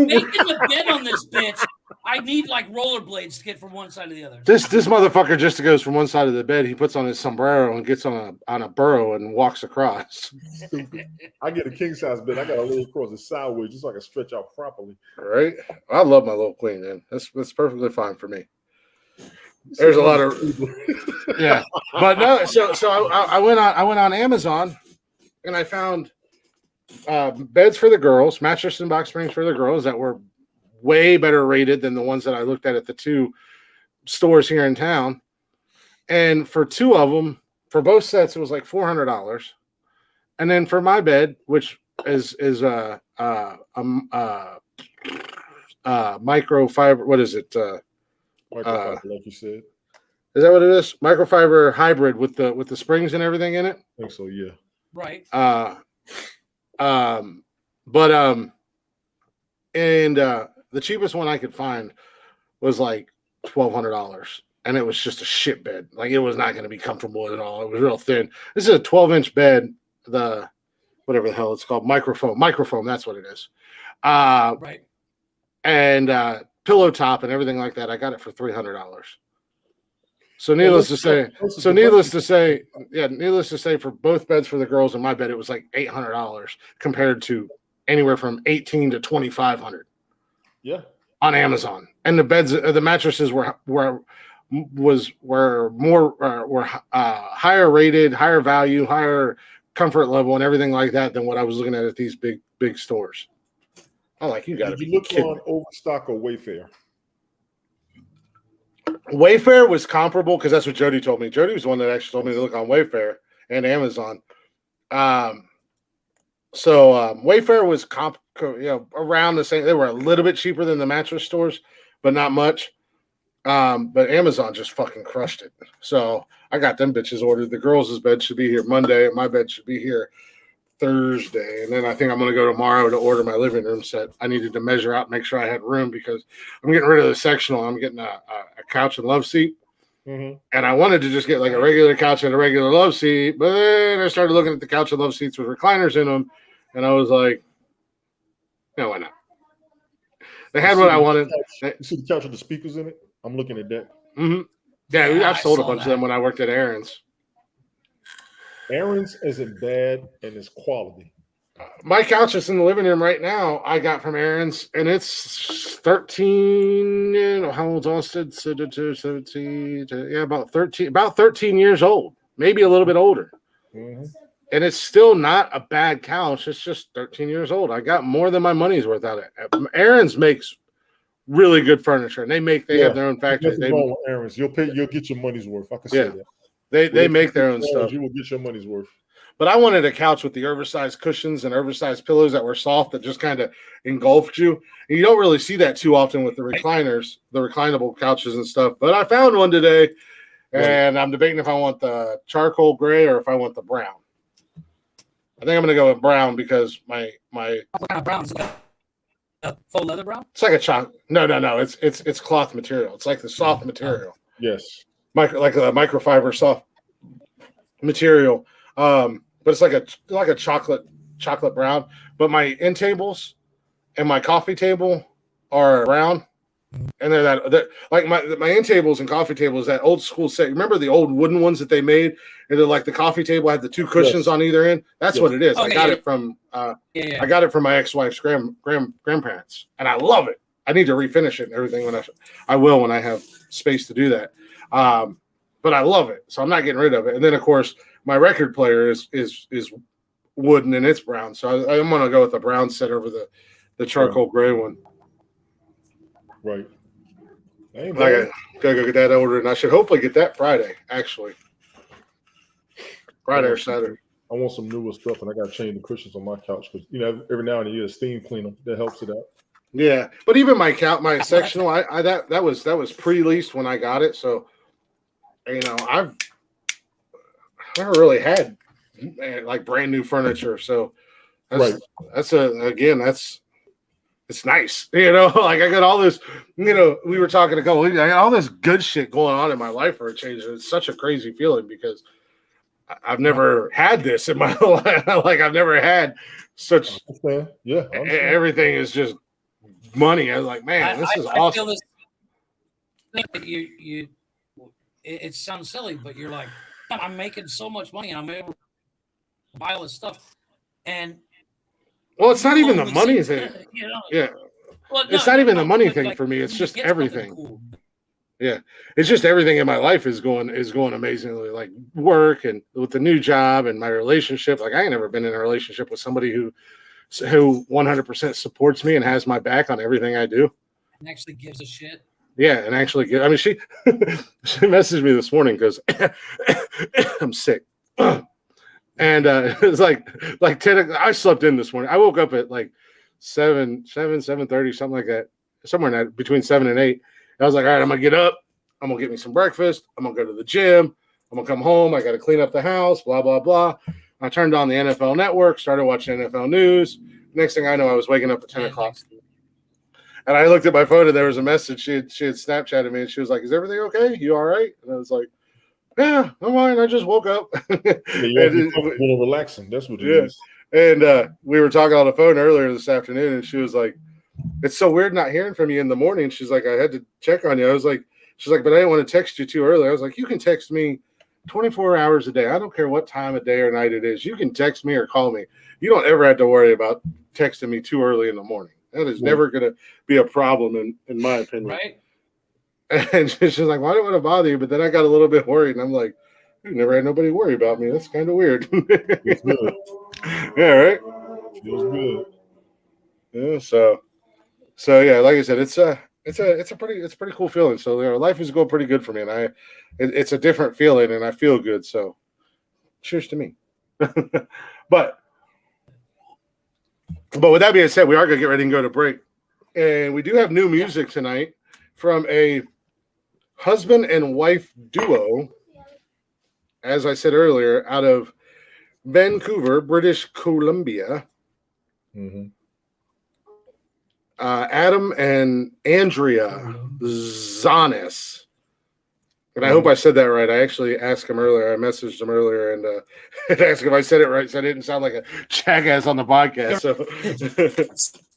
Making the bed on this bitch, I need like rollerblades to get from one side to the other. This motherfucker just goes from one side of the bed. He puts on his sombrero and gets on a burro and walks across. I get a king size bed. I got to lay across the sideways just so I can stretch out properly. All right, I love my little queen, man. That's perfectly fine for me. There's a lot of yeah, but no. So I went on Amazon, and I found beds for the girls, mattress and box springs for the girls that were way better rated than the ones that I looked at the two stores here in town. And for two of them, for both sets, it was like $400. And then for my bed, which is microfiber, what is it? Microfiber, like you said. Is that what it is? Microfiber hybrid with the springs and everything in it? I think so, yeah. Right. The cheapest one I could find was like $1,200, and it was just a shit bed. Like, it was not going to be comfortable at all. It was real thin. This is a 12-inch bed. The whatever the hell it's called, microfoam. That's what it is. Right. And pillow top and everything like that. I got it for $300. So needless to say, for both beds for the girls and my bed, it was like $800 compared to anywhere from $1,800 to $2,500. Yeah, on Amazon. And the beds, the mattresses were higher rated, higher value, higher comfort level, and everything like that than what I was looking at these big stores. I'm like, you got to be Did you look kidding on me. Overstock or Wayfair? Wayfair was comparable because that's what Jody told me. Jody was the one that actually told me to look on Wayfair and Amazon. So Wayfair was around the same. They were a little bit cheaper than the mattress stores, but not much. But Amazon just fucking crushed it. So I got them bitches ordered. The girls' bed should be here Monday. My bed should be here Thursday. And then I think I'm going to go tomorrow to order my living room set. I needed to measure out and make sure I had room because I'm getting rid of the sectional. I'm getting a couch and love seat. Mm-hmm. And I wanted to just get like a regular couch and a regular love seat. But then I started looking at the couch and love seats with recliners in them. And I was like, no, why not? They had what I wanted. You see the couch with the speakers in it? I'm looking at that. Mm-hmm. Yeah, I've sold a bunch of them when I worked at Aaron's. Aaron's isn't bad, and it's quality. My couch is in the living room right now. I got from Aaron's, and it's 13. How old's Austin? 17. Yeah, about 13 years old, maybe a little bit older. Mm-hmm. And it's still not a bad couch. It's just 13 years old. I got more than my money's worth out of it. Aaron's makes really good furniture, and they have their own factory. Nothing wrong with Aaron's. You'll get your money's worth. I can say that. They make their own stuff. You will get your money's worth. But I wanted a couch with the oversized cushions and oversized pillows that were soft that just kind of engulfed you. And you don't really see that too often with the recliners, the reclinable couches and stuff. But I found one today, and I'm debating if I want the charcoal gray or if I want the brown. I think I'm going to go with brown because my what kind of brown? Is it a faux leather brown? It's like a chalk. No. It's cloth material. It's like the soft material. Yes. Like a microfiber soft material. But it's like a chocolate brown. But my end tables and my coffee table are brown. And they're like my end tables and coffee tables, that old school set. Remember the old wooden ones that they made? And they're like the coffee table had the two cushions on either end. That's what it is. I got it from I got it from my ex-wife's grandparents, and I love it. I need to refinish it and everything when I will when I have space to do that. But I love it, so I'm not getting rid of it. And then of course my record player is wooden and it's brown, so I'm gonna go with the brown set over the charcoal gray one. Right. I gotta go get that ordered, and I should hopefully get that Friday, actually. Friday or Saturday. I want some newer stuff, and I got to change the cushions on my couch because every now and then you get a steam cleaner that helps it out. Yeah, but even my sectional, I that was pre-leased when I got it, so I've never really had like brand new furniture, so it's nice, like I got all this, we were talking I got all this good shit going on in my life for a change. It's such a crazy feeling because I've never had this in my life. Like I've never had such. Yeah, everything is just money. I was like, man, this is awesome. I feel this thing that it sounds silly, but you're like, I'm making so much money and I'm able to buy all this stuff. And well, it's not even the money thing. Yeah. Well, it's not even the money thing for me. It's just everything. Cool. Yeah. It's just everything in my life is going amazingly, like work and with the new job and my relationship. Like I ain't never been in a relationship with somebody who 100% supports me and has my back on everything I do. And actually gives a shit. Yeah, and actually, she messaged me this morning because I'm sick, and it's like 10. I slept in this morning. I woke up at like 7:30, something like that, somewhere in that between 7 and 8. And I was like, all right, I'm gonna get up. I'm gonna get me some breakfast. I'm gonna go to the gym. I'm gonna come home. I got to clean up the house. Blah blah blah. I turned on the NFL Network, started watching NFL news. Next thing I know, I was waking up at 10 o'clock. And I looked at my phone and there was a message. She had Snapchatted me and she was like, is everything okay? You all right? And I was like, yeah, I'm fine. I just woke up. You're relaxing. That's what it is. And we were talking on the phone earlier this afternoon and she was like, it's so weird not hearing from you in the morning. She's like, I had to check on you. She's like, but I didn't want to text you too early. I was like, you can text me 24 hours a day. I don't care what time of day or night it is. You can text me or call me. You don't ever have to worry about texting me too early in the morning. That is never going to be a problem in my opinion. Right. And she's like, well, I don't want to bother you. But then I got a little bit worried. And I'm like, I've never had nobody worry about me. That's kind of weird. It's good. Yeah, right? Feels good. Yeah, so yeah, like I said, it's a pretty cool feeling. So life is going pretty good for me. And it's a different feeling and I feel good. So cheers to me. But with that being said, we are going to get ready and go to break. And we do have new music tonight from a husband and wife duo, as I said earlier, out of Vancouver, British Columbia. Mm-hmm. Adam and Andrea Zanis. And I hope I said that right. I actually asked him earlier. I messaged him earlier and asked him if I said it right, so I didn't sound like a jackass on the podcast. So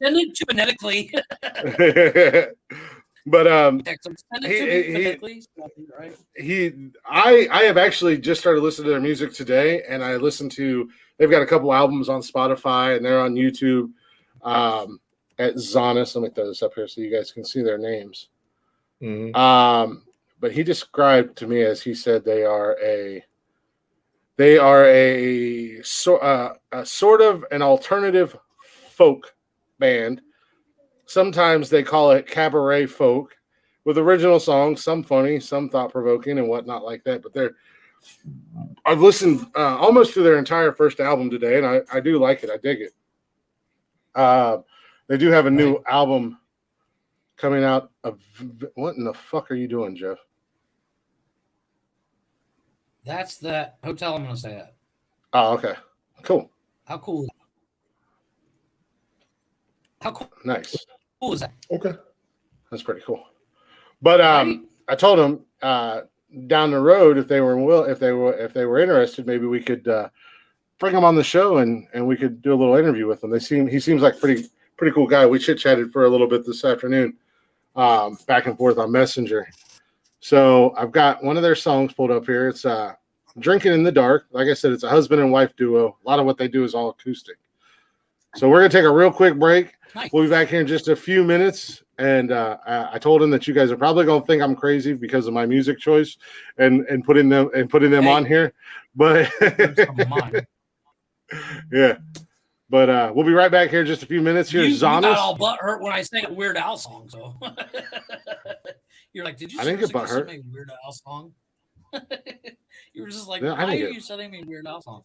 send it phonetically. But I have actually just started listening to their music today, and I listened to. They've got a couple albums on Spotify, and they're on YouTube at Zanis. Let me throw this up here so you guys can see their names. Mm-hmm. But he described to me, as he said, they are a sort of an alternative folk band. Sometimes they call it cabaret folk, with original songs, some funny, some thought-provoking, and whatnot like that. But I've listened almost to their entire first album today, and I do like it. I dig it. They do have a new album coming out. What in the fuck are you doing, Jeff? That's the hotel I'm going to stay at. Oh, okay. Cool. How cool? How cool? Nice. Cool is that? Okay. That's pretty cool. But I told them down the road if they were interested, maybe we could bring them on the show and we could do a little interview with them. He seems like pretty cool guy. We chit-chatted for a little bit this afternoon, back and forth on Messenger. So I've got one of their songs pulled up here. It's Drinking in the Dark. Like I said, it's a husband and wife duo. A lot of what they do is all acoustic. So we're going to take a real quick break. Nice. We'll be back here in just a few minutes. And I told him that you guys are probably going to think I'm crazy because of my music choice and putting them on here. But yeah. But we'll be right back here in just a few minutes. Here's Zanis. You got all butthurt when I sang a Weird Al song, so you're like, did you? I didn't get butthurt. A Weird Al song. You were just like, why are you sending me Weird Al song?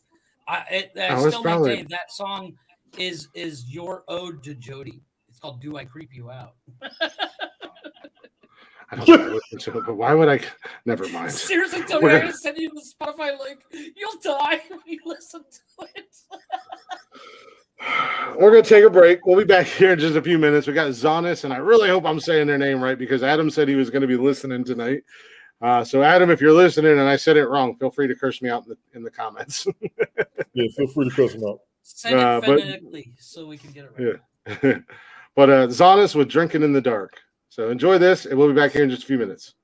I it's still probably- maintain that song is your ode to Jody. It's called "Do I Creep You Out." I don't think I listened to it, but why would I? Never mind. Seriously, Tony, We're I'm gonna- gonna send you the Spotify link. You'll die when you listen to it. We're going to take a break. We'll be back here in just a few minutes. We got Zonis, and I really hope I'm saying their name right because Adam said he was going to be listening tonight. So, Adam, if you're listening and I said it wrong, feel free to curse me out in the comments. Yeah, feel free to curse them out. Send it but- phonetically so we can get it right. Yeah. But Zonis with Drinking in the Dark. So enjoy this, and we'll be back here in just a few minutes.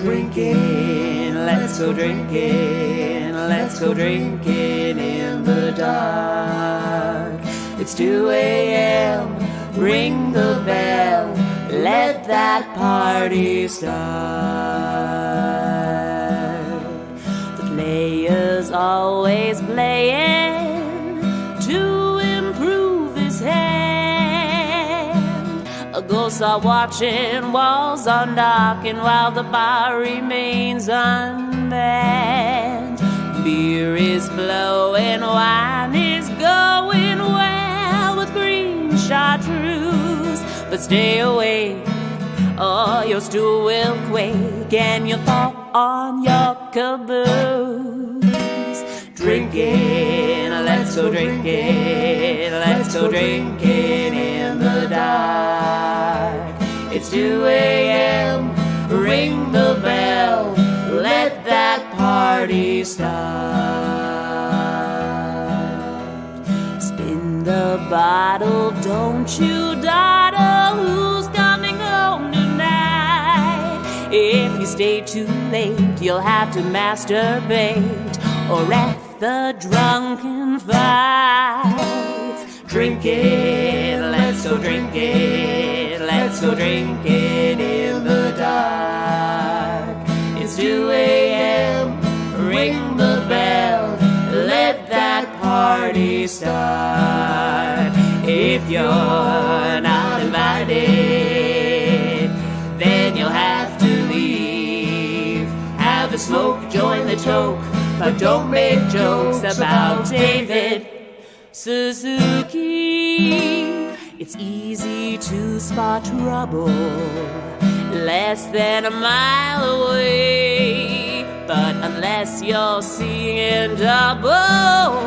Drinking, let's go drinking, let's go drinking in the dark. It's 2 a.m., ring the bell, let that party start. The player's always playing to improve his hand. Ghosts are watching, walls undarkened while the bar remains unmanned. Beer is flowing, wine is going well with green chartreuse. But stay away, or your stool will quake and you'll fall on your caboose. Drinking, let's go drinking, let's go drinking in the dark. It's 2 a.m., ring the bell, let that party start. Spin the bottle, don't you dawdle, who's coming home tonight? If you stay too late, you'll have to masturbate or at the drunken fight. Drinking, let's go drinking, let's go drinking in the dark. It's 2 a.m., ring the bell, let that party start. If you're not invited, then you'll have to leave. Have a smoke, join the toke, but don't make jokes about David Suzuki. It's easy to spot trouble less than a mile away, but unless you're seeing double,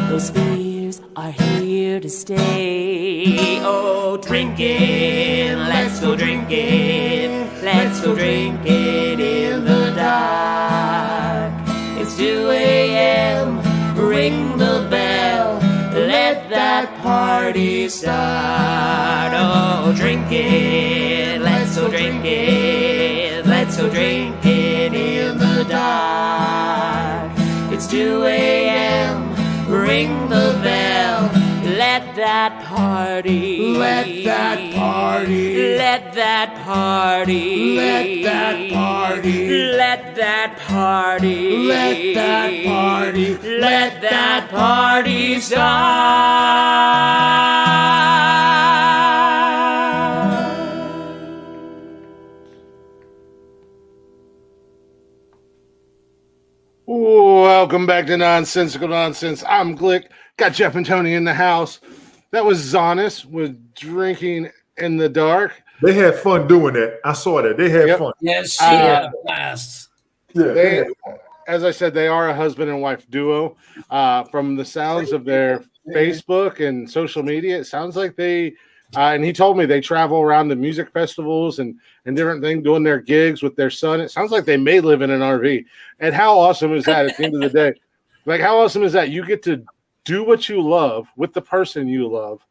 those fears are here to stay. Oh, drinking, let's go drinking, let's go drinking in the dark. It's 2 a.m., ring the bell, let that party start. Oh, drinking, let's go drinking, let's go drinking in the dark. It's 2 a.m., ring the bell, let that party, let that party, let that party, let that party, let that party, let that party, let that party start. Welcome back to Nonsensical Nonsense. I'm Glick. Got Jeff and Tony in the house. That was Zonis with Drinking in the Dark. They had fun doing that. I saw that. They had Yep. fun. Yes, she had a blast. Yeah, They, as I said, they are a husband and wife duo. From the sounds of their Facebook and social media, it sounds like they, and he told me they travel around to music festivals and different things, doing their gigs with their son. It sounds like they may live in an RV. And how awesome is that at the end of the day? Like, how awesome is that? You get to do what you love with the person you love,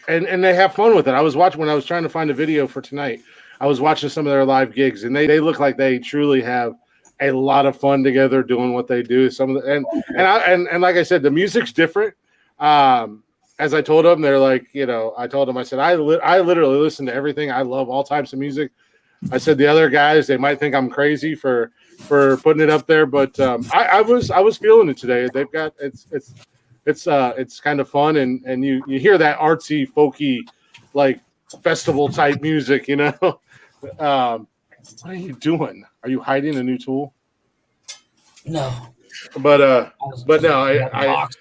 and they have fun with it. I was watching when I was trying to find a video for tonight. I was watching some of their live gigs, and they look like they truly have a lot of fun together doing what they do. Some of the, and like I said, the music's different. As I told them, they're like, you know, I told them, I said, I literally listen to everything. I love all types of music. I said the other guys, they might think I'm crazy for putting it up there, but I was feeling it today. They've got it's kind of fun, and you hear that artsy folky like festival type music, you know. What are you doing? Are you hiding a new tool? No. But no, Box.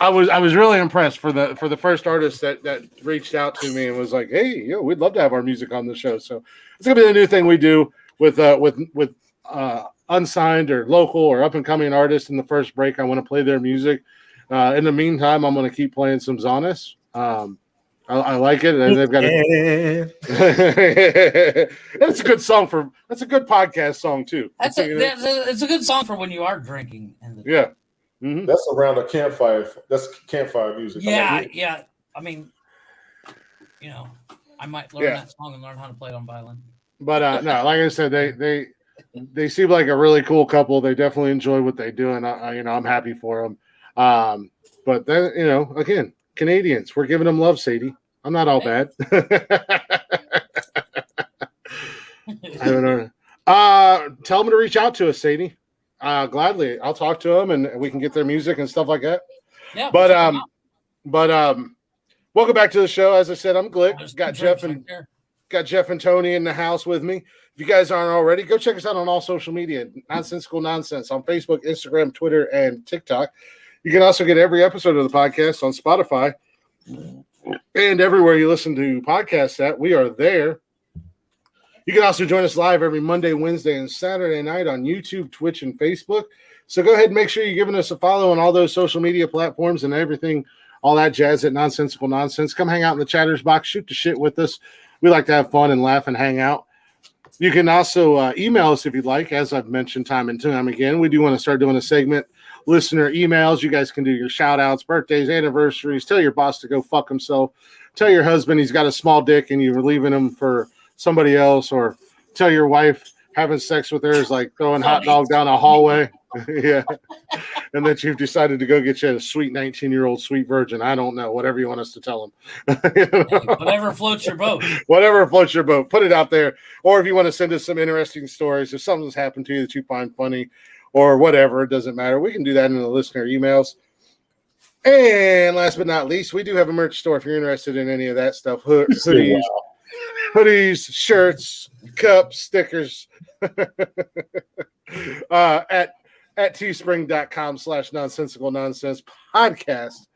I was really impressed for the first artist that reached out to me and was like, "Hey, we'd love to have our music on the show." So it's gonna be the new thing we do with unsigned or local or up and coming artists. In the first break, I want to play their music. In the meantime, I'm going to keep playing some Zonis. I like it, and they've got That's a good song that's a good podcast song too. It's a good song for when you are drinking. Yeah. Mm-hmm. That's around a campfire. That's campfire music. Yeah, yeah. I mean, I might learn that song and learn how to play it on violin. But no, like I said, they seem like a really cool couple. They definitely enjoy what they do, and I'm happy for them. But then again, Canadians, we're giving them love, Sadie. I'm not all bad. I don't know. Tell them to reach out to us, Sadie. Gladly, I'll talk to them and we can get their music and stuff like that. Yeah. But welcome back to the show. As I said, I'm Glick. Got Jeff and Tony in the house with me. If you guys aren't already, go check us out on all social media. Nonsensical Nonsense on Facebook, Instagram, Twitter, and TikTok. You can also get every episode of the podcast on Spotify and everywhere you listen to podcasts at. We are there. You can also join us live every Monday, Wednesday, and Saturday night on YouTube, Twitch, and Facebook. So go ahead and make sure you're giving us a follow on all those social media platforms and everything, all that jazz at Nonsensical Nonsense. Come hang out in the chatters box, shoot the shit with us. We like to have fun and laugh and hang out. You can also email us if you'd like. As I've mentioned time and time again, we do want to start doing a segment, listener emails. You guys can do your shout outs, birthdays, anniversaries. Tell your boss to go fuck himself. Tell your husband he's got a small dick and you're leaving him for somebody else, or tell your wife having sex with her is like throwing hot dog down a hallway. Yeah. And that you've decided to go get you a sweet 19-year-old sweet virgin. I don't know. Whatever you want us to tell them. Whatever floats your boat. Whatever floats your boat. Put it out there. Or if you want to send us some interesting stories, if something's happened to you that you find funny or whatever, it doesn't matter. We can do that in the listener emails. And last but not least, we do have a merch store if you're interested in any of that stuff. Hoodies, shirts, cups, stickers at teespring.com/nonsensical nonsense podcast.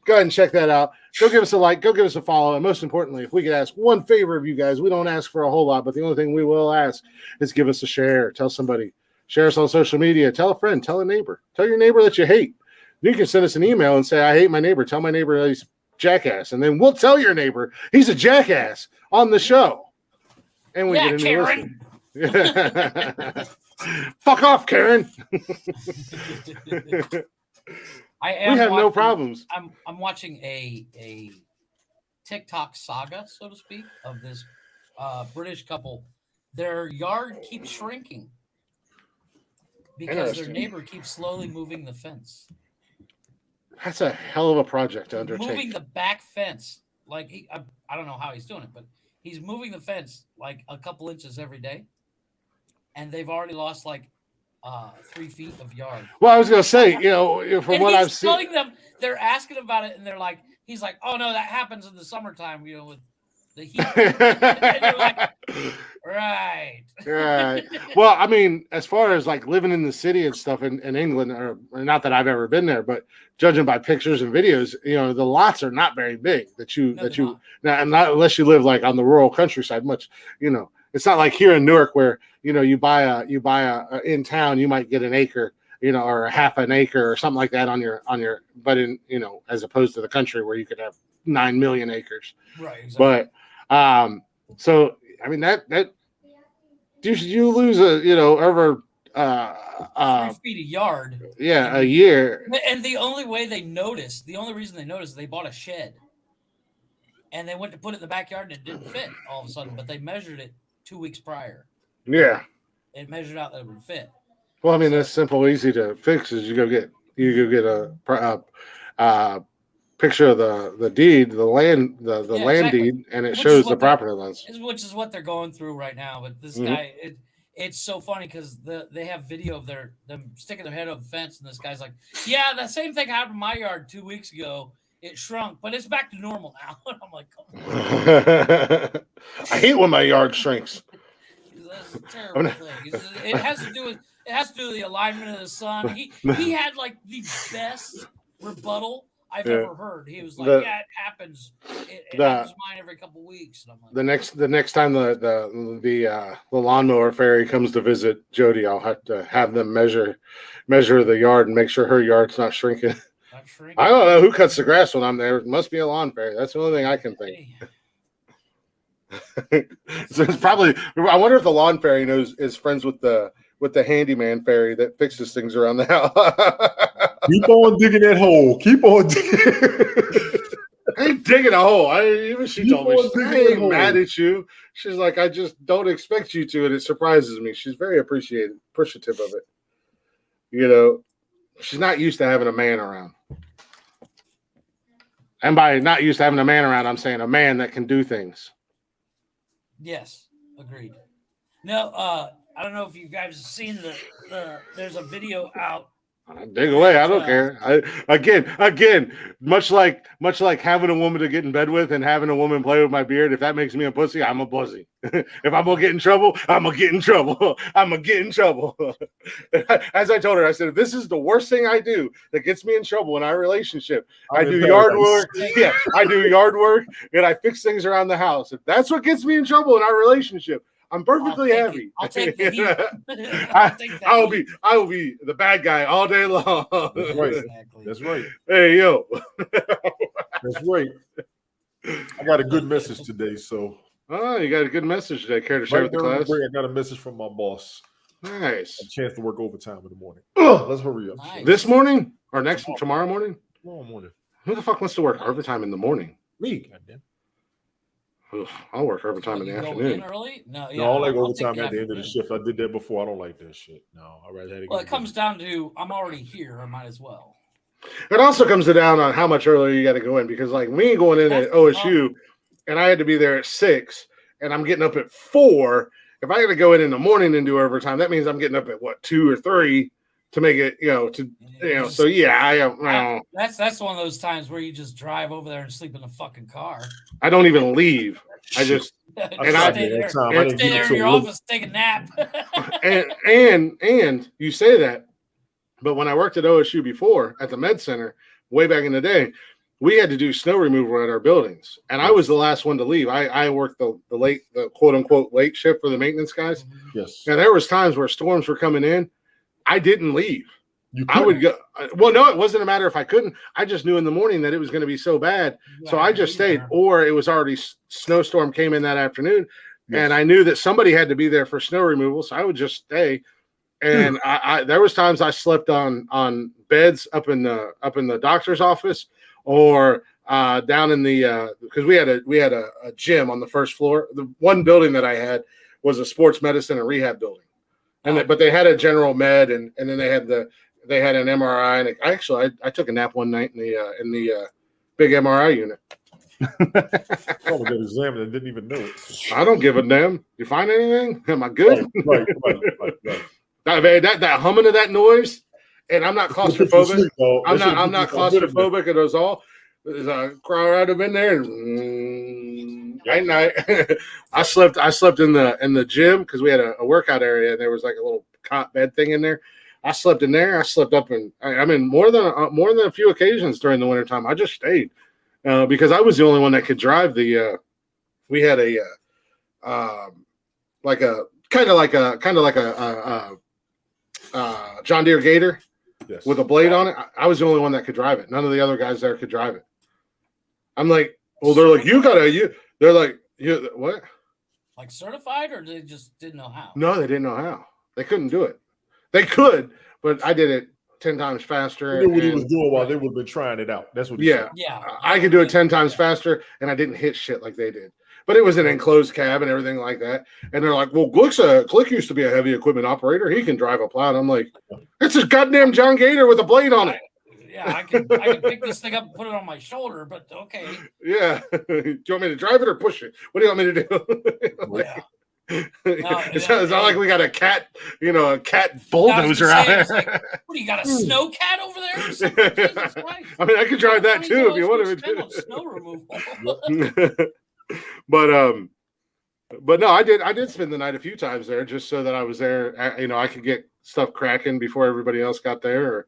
Go ahead and check that out. Go give us a like, go give us a follow. And most importantly, if we could ask one favor of you guys, we don't ask for a whole lot, but the only thing we will ask is give us a share. Tell somebody, share us on social media, tell a friend, tell a neighbor, tell your neighbor that you hate. You can send us an email and say, I hate my neighbor. Tell my neighbor that he's jackass, and then we'll tell your neighbor he's a jackass on the show, and we get a new listen. Fuck off, Karen. We have no problems. I'm watching a TikTok saga, so to speak, of this British couple. Their yard keeps shrinking because their neighbor keeps slowly moving the fence. That's a hell of a project to undertake. Moving the back fence. Like, I don't know how he's doing it, but he's moving the fence like a couple inches every day. And they've already lost like 3 feet of yard. Well, I was going to say, from what I've seen. Telling them, they're asking about it, and he's like, oh, no, that happens in the summertime, with the heat. And you're like, right. Right. Well, I mean, as far as like living in the city and stuff in England, or not that I've ever been there, but judging by pictures and videos, the lots are not very big not unless you live like on the rural countryside, much, it's not like here in Newark where, you buy a in town, you might get an acre, or a half an acre or something like that on your, but in, as opposed to the country where you could have 9 million acres. Right. Exactly. But, so, I mean, that you lose over 3 feet a yard. Yeah, a year. And the only reason they noticed, they bought a shed. And they went to put it in the backyard and it didn't fit all of a sudden, but they measured it 2 weeks prior. Yeah. It measured out that it would fit. Well, I mean, that's simple, easy to fix. Is you go get a picture of the deed, the land deed, and it shows the property lines. Which is what they're going through right now. But this guy, it's so funny because they have video of them sticking their head over the fence, and this guy's like, "Yeah, the same thing happened in my yard 2 weeks ago. it shrunk, but it's back to normal now. I'm like, come on. I hate when my yard shrinks. That's a terrible thing. It has to do with the alignment of the sun. He had like the best rebuttal I've ever heard. He was like, "Yeah, it happens. It happens to mine every couple of weeks." And I'm like, the next time the lawnmower fairy comes to visit Jody, I'll have to have them measure the yard and make sure her yard's not shrinking. I don't know who cuts the grass when I'm there. It must be a lawn fairy. That's the only thing I can think. So it's probably. I wonder if the lawn fairy is friends with the handyman fairy that fixes things around the house. Keep on digging that hole. Keep on digging. I ain't digging a hole. She told me, I ain't mad at you. She's like, I just don't expect you to, and it surprises me. She's very appreciative of it. You know, she's not used to having a man around. And by not used to having a man around, I'm saying a man that can do things. Yes, agreed. No, I don't know if you guys have seen there's a video out. Dig away, I don't care. Again, much like having a woman to get in bed with and having a woman play with my beard. If that makes me a pussy, I'm a pussy. If I'm gonna get in trouble, I'm gonna get in trouble. I'm gonna get in trouble. As I told her, I said, if this is the worst thing I do that gets me in trouble in our relationship, I do yard work. Yeah, I do yard work and I fix things around the house. If that's what gets me in trouble in our relationship, I'm perfectly happy. I'll take the heat. I will be the bad guy all day long. That's right. Exactly. That's right. Hey, yo. That's right. I got a good message today, so. Oh, you got a good message today. Care to share with the class? I got a message from my boss. Nice. A chance to work overtime in the morning. Let's hurry up. Nice. This morning or tomorrow morning? Tomorrow morning. Who the fuck wants to work overtime in the morning? Me, goddamn. I'll work overtime in the afternoon. Early? No, I like overtime at the end of the shift. I did that before. I don't like that shit. No, I rather have it. Well, it comes down to I'm already here. I might as well. It also comes down on how much earlier you got to go in, because like me going in at OSU, and I had to be there at 6, and I'm getting up at 4. If I got to go in the morning and do overtime, that means I'm getting up at 2 or 3 to make it, So yeah, I am. That's one of those times where you just drive over there and sleep in the fucking car. I don't even leave. I just stay there in your office, take a nap. and you say that, but when I worked at OSU before at the Med Center way back in the day, we had to do snow removal at our buildings, and I was the last one to leave. I worked the quote unquote late shift for the maintenance guys. Yes. Now there was times where storms were coming in. I didn't leave. I would go. Well, no, it wasn't a matter if I couldn't. I just knew in the morning that it was going to be so bad. So I just stayed, or it was already snowstorm came in that afternoon. Yes. And I knew that somebody had to be there for snow removal. So I would just stay. And there was times I slept on beds up in the doctor's office, or down in the, because we had a gym on the first floor. The one building that I had was a sports medicine and rehab building. But they had a general med, and then they had an MRI, and I took a nap one night in the big MRI unit. Oh, got examined and didn't even know it. I don't give a damn. You find anything? Am I good? Right. That humming of that noise, and I'm not claustrophobic. I'm not claustrophobic at all. There's a crowd up in there. Night. I slept in the gym because we had a workout area, and there was like a little cot bed thing in there. I slept in there. I slept up in. I mean, more than a few occasions during the wintertime. I just stayed because I was the only one that could drive the. We had a John Deere Gator, yes, with a blade on it. I was the only one that could drive it. None of the other guys there could drive it. I'm like, well, they're like, they're like, what? Like certified, or they just didn't know how? No, they didn't know how. They couldn't do it. They could, but I did it 10 times faster. He knew what he was doing while they would have been trying it out. That's what he said. Yeah. I could do it 10 times faster, and I didn't hit shit like they did. But it was an enclosed cab and everything like that. And they're like, well, Glick used to be a heavy equipment operator. He can drive a plow. And I'm like, it's a goddamn John Gator with a blade on it. Yeah, I can pick this thing up and put it on my shoulder, but okay. Yeah. Do you want me to drive it or push it? What do you want me to do? Yeah. It's not like we got a cat, a cat I was bulldozer gonna out say, there. it's like, what do you got, a snow cat over there or something? Jesus Christ. I mean, I could drive that Money's too if always you gonna wanted spend me on snow removal. but no, I did spend the night a few times there just so that I was there. I could get stuff cracking before everybody else got there,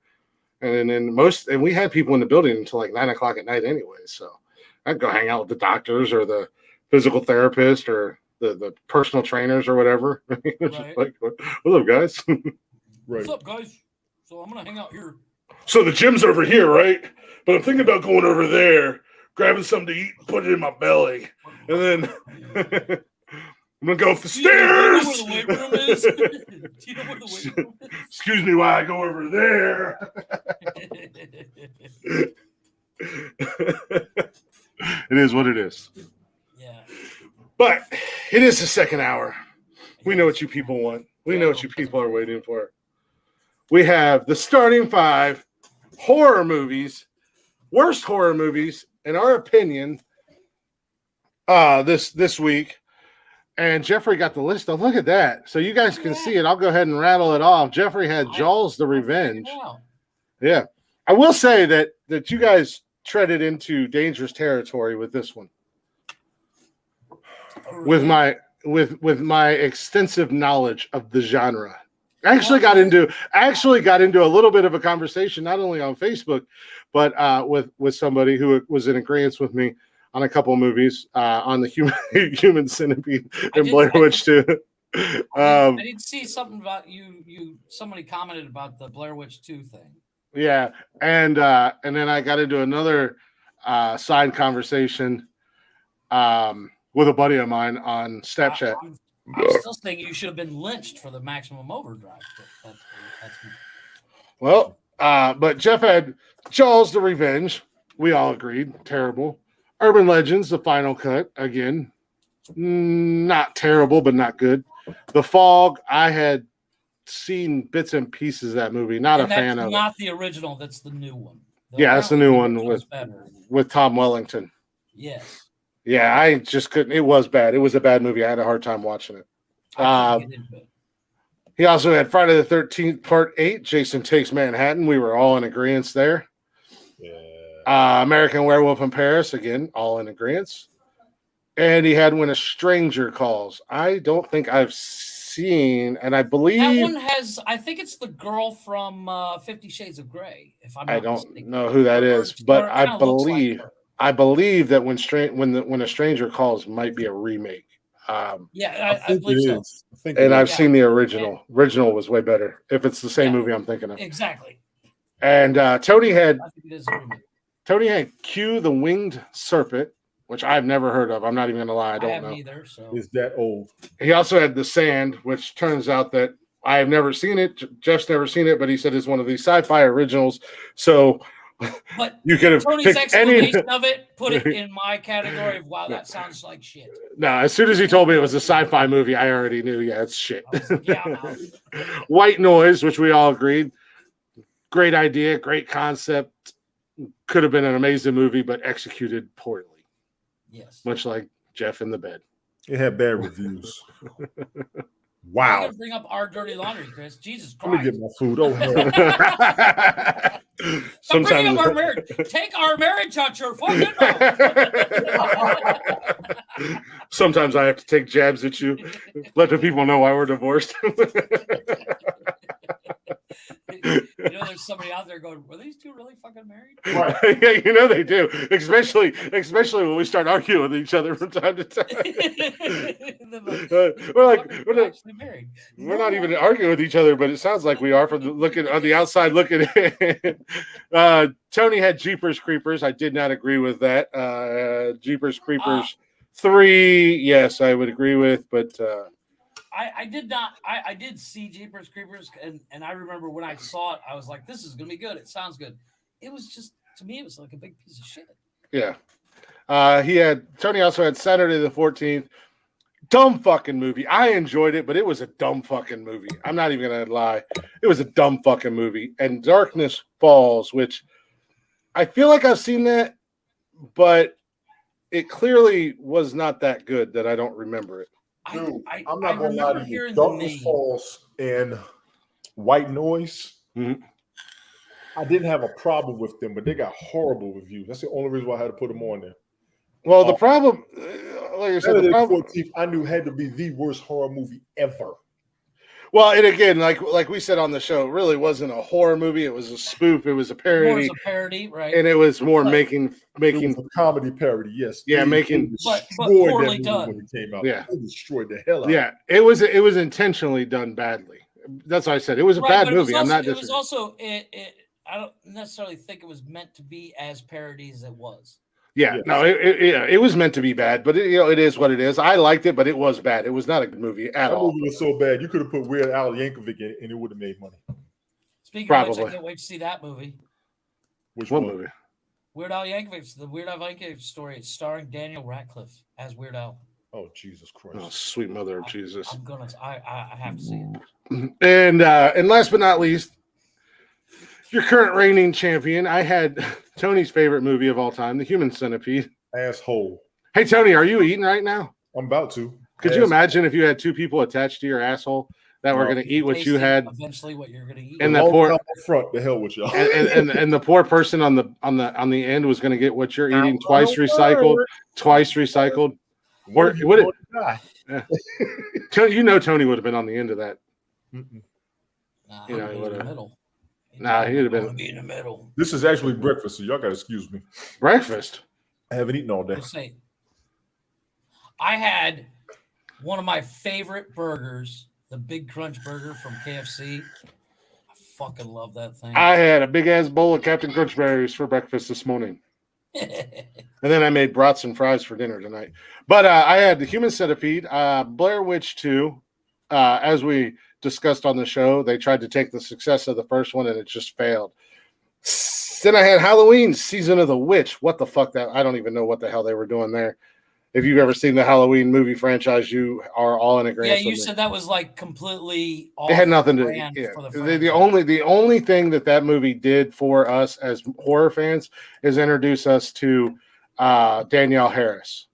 and we had people in the building until like 9 o'clock at night anyway. So I'd go hang out with the doctors or the physical therapist or the personal trainers or whatever. Right. Like, what's up, guys? What's up, guys? So I'm gonna hang out here. So the gym's over here, right? But I'm thinking about going over there, grabbing something to eat, put it in my belly, and then I'm gonna go up the stairs. Do you know where the weight room is? Do you know where the weight room is? Excuse me while I go over there. It is what it is. Yeah. But it is the second hour. We know what you people want. We know what you people are waiting for. We have the starting 5 horror movies, worst horror movies, in our opinion, this week. And Jeffrey got the list. Oh, look at that. So you guys can see it. I'll go ahead and rattle it off. Jeffrey had Jaws the Revenge. Yeah. I will say that you guys treaded into dangerous territory with this one. With my extensive knowledge of the genre. I actually got into a little bit of a conversation, not only on Facebook, but with somebody who was in agreement with me on a couple of movies, on the human centipede and Blair Witch 2. I did see something about you. Somebody commented about the Blair Witch 2 thing. Yeah, and then I got into another side conversation with a buddy of mine on Snapchat. I'm still saying you should have been lynched for the Maximum Overdrive. But Jeff had Jaws the Revenge. We all agreed. Terrible. Urban Legends, the final cut. Again, not terrible, but not good. The Fog, I had seen bits and pieces of that movie. Not a fan of it. Not the original. That's the new one. That's the new one with Tom Wellington. Yes. Yeah, I just couldn't. It was bad. It was a bad movie. I had a hard time watching it. He also had Friday the 13th, Part 8, Jason Takes Manhattan. We were all in agreement there. Yeah. American Werewolf in Paris, again, all in agreement. And he had When a Stranger Calls. I don't think I've seen, and I believe that one has. I think it's the girl from 50 Shades of Grey. If I'm not mistaken. Know who that is, but I believe that When a Stranger Calls might be a remake. I believe so. And I've seen the original. Yeah. Original was way better. If it's the same movie I'm thinking of. Exactly. And Tony had Q the Winged Serpent, which I've never heard of. I'm not even going to lie. I don't know. Either, so. It's that old. He also had The Sand, which turns out that I have never seen it. Jeff's never seen it, but he said it's one of these sci-fi originals. So but you could have Tony's picked any of it, put it in my category of wow, that sounds like shit. No, as soon as he told me it was a sci-fi movie, I already knew. Yeah, it's shit. White Noise, which we all agreed. Great idea, great concept. Could have been an amazing movie, but executed poorly. Yes. Much like Jeff in the Bed. It had bad reviews. Wow. I'm gonna bring up Our Dirty Laundry, Chris. Jesus Christ. Let me get my food over here. Sometimes our marriage. Take our marriage out your fucking mouth. Sometimes I have to take jabs at you. Let the people know why we're divorced. There's somebody out there going, were these two really fucking married? Right. Yeah, they do. Especially when we start arguing with each other from time to time. We're not even arguing with each other, but it sounds like we are from looking on the outside looking in. Tony had Jeepers Creepers. I did not agree with that. Jeepers Creepers 3, yes, I would agree with, but I did not. I did see Jeepers Creepers, and I remember when I saw it, I was like, "This is gonna be good. It sounds good." It was just, to me, it was like a big piece of shit. Yeah. Tony also had Saturday the 14th. Dumb fucking movie. I enjoyed it, but it was a dumb fucking movie. I'm not even gonna lie. It was a dumb fucking movie. And Darkness Falls, which I feel like I've seen that, but it clearly was not that good that I don't remember it. Dude, I I'm not gonna lie remember to you. hearing the Darkness name. Falls and White Noise. Mhm. I didn't have a problem with them, but they got horrible reviews. That's the only reason why I had to put them on there. Well, the problem, like I said, the Saturday problem. 14th, I knew had to be the worst horror movie ever. Well, and again, like we said on the show, it really wasn't a horror movie. It was a spoof. It was a More parody, as a parody, right? and it was more But- making. It was a comedy parody, yes. Yeah, They making- but destroyed poorly that movie done. when it came out. Yeah. They destroyed the hell out. Yeah, it was intentionally done badly. That's why I said it was a Right, bad but it was movie. I'm also- not It was disagreeing. also I don't necessarily think it was meant to be as parody as it was. Yeah, Yeah. no, it was meant to be bad, but it is what it is. I liked it, but it was bad. It was not a good movie at That all. movie was so bad, you could have put Weird Al Yankovic in it and it would have made money. Speaking of which, Probably. I can't wait to see that movie. Which What one? movie? Weird Al Yankovic, the Weird Al Yankovic story. It's starring Daniel Radcliffe as Weird Al. Oh, Jesus Christ. Oh, sweet mother of Jesus! I'm gonna. I have to see it. And last but not least, your current reigning champion. I had Tony's favorite movie of all time, The Human Centipede. Asshole. Hey, Tony, are you eating right now? I'm about to. Could you imagine if you had two people attached to your asshole that were No. going to eat what you Tasting had, eventually what you're gonna eat. and that Long poor time up front, the hell with y'all. and the poor person on the end was going to get what you're eating twice recycled. One of you gonna die. Tony would have been on the end of that. Mm-mm. Nah, You know, I'd he be in would've- the middle. Nah, he'd have I been- wanna be in the middle. This is actually breakfast, so y'all gotta excuse me. Breakfast. I haven't eaten all day. Just say, I had one of my favorite burgers, the Big Crunch Burger from KFC. I fucking love that thing. I had a big ass bowl of Captain Crunch berries for breakfast this morning, and then I made brats and fries for dinner tonight. But I had The Human Centipede, Blair Witch 2. As we discussed on the show, they tried to take the success of the first one, and it just failed. Then I had Halloween, Season of the Witch. What the fuck that? I don't even know what the hell they were doing there. If you've ever seen the Halloween movie franchise, you are all in yeah, agreement. you with me. said that was like completely off It had nothing to. brand Yeah. for the The franchise. the only thing that movie did for us as horror fans is introduce us to Danielle Harris,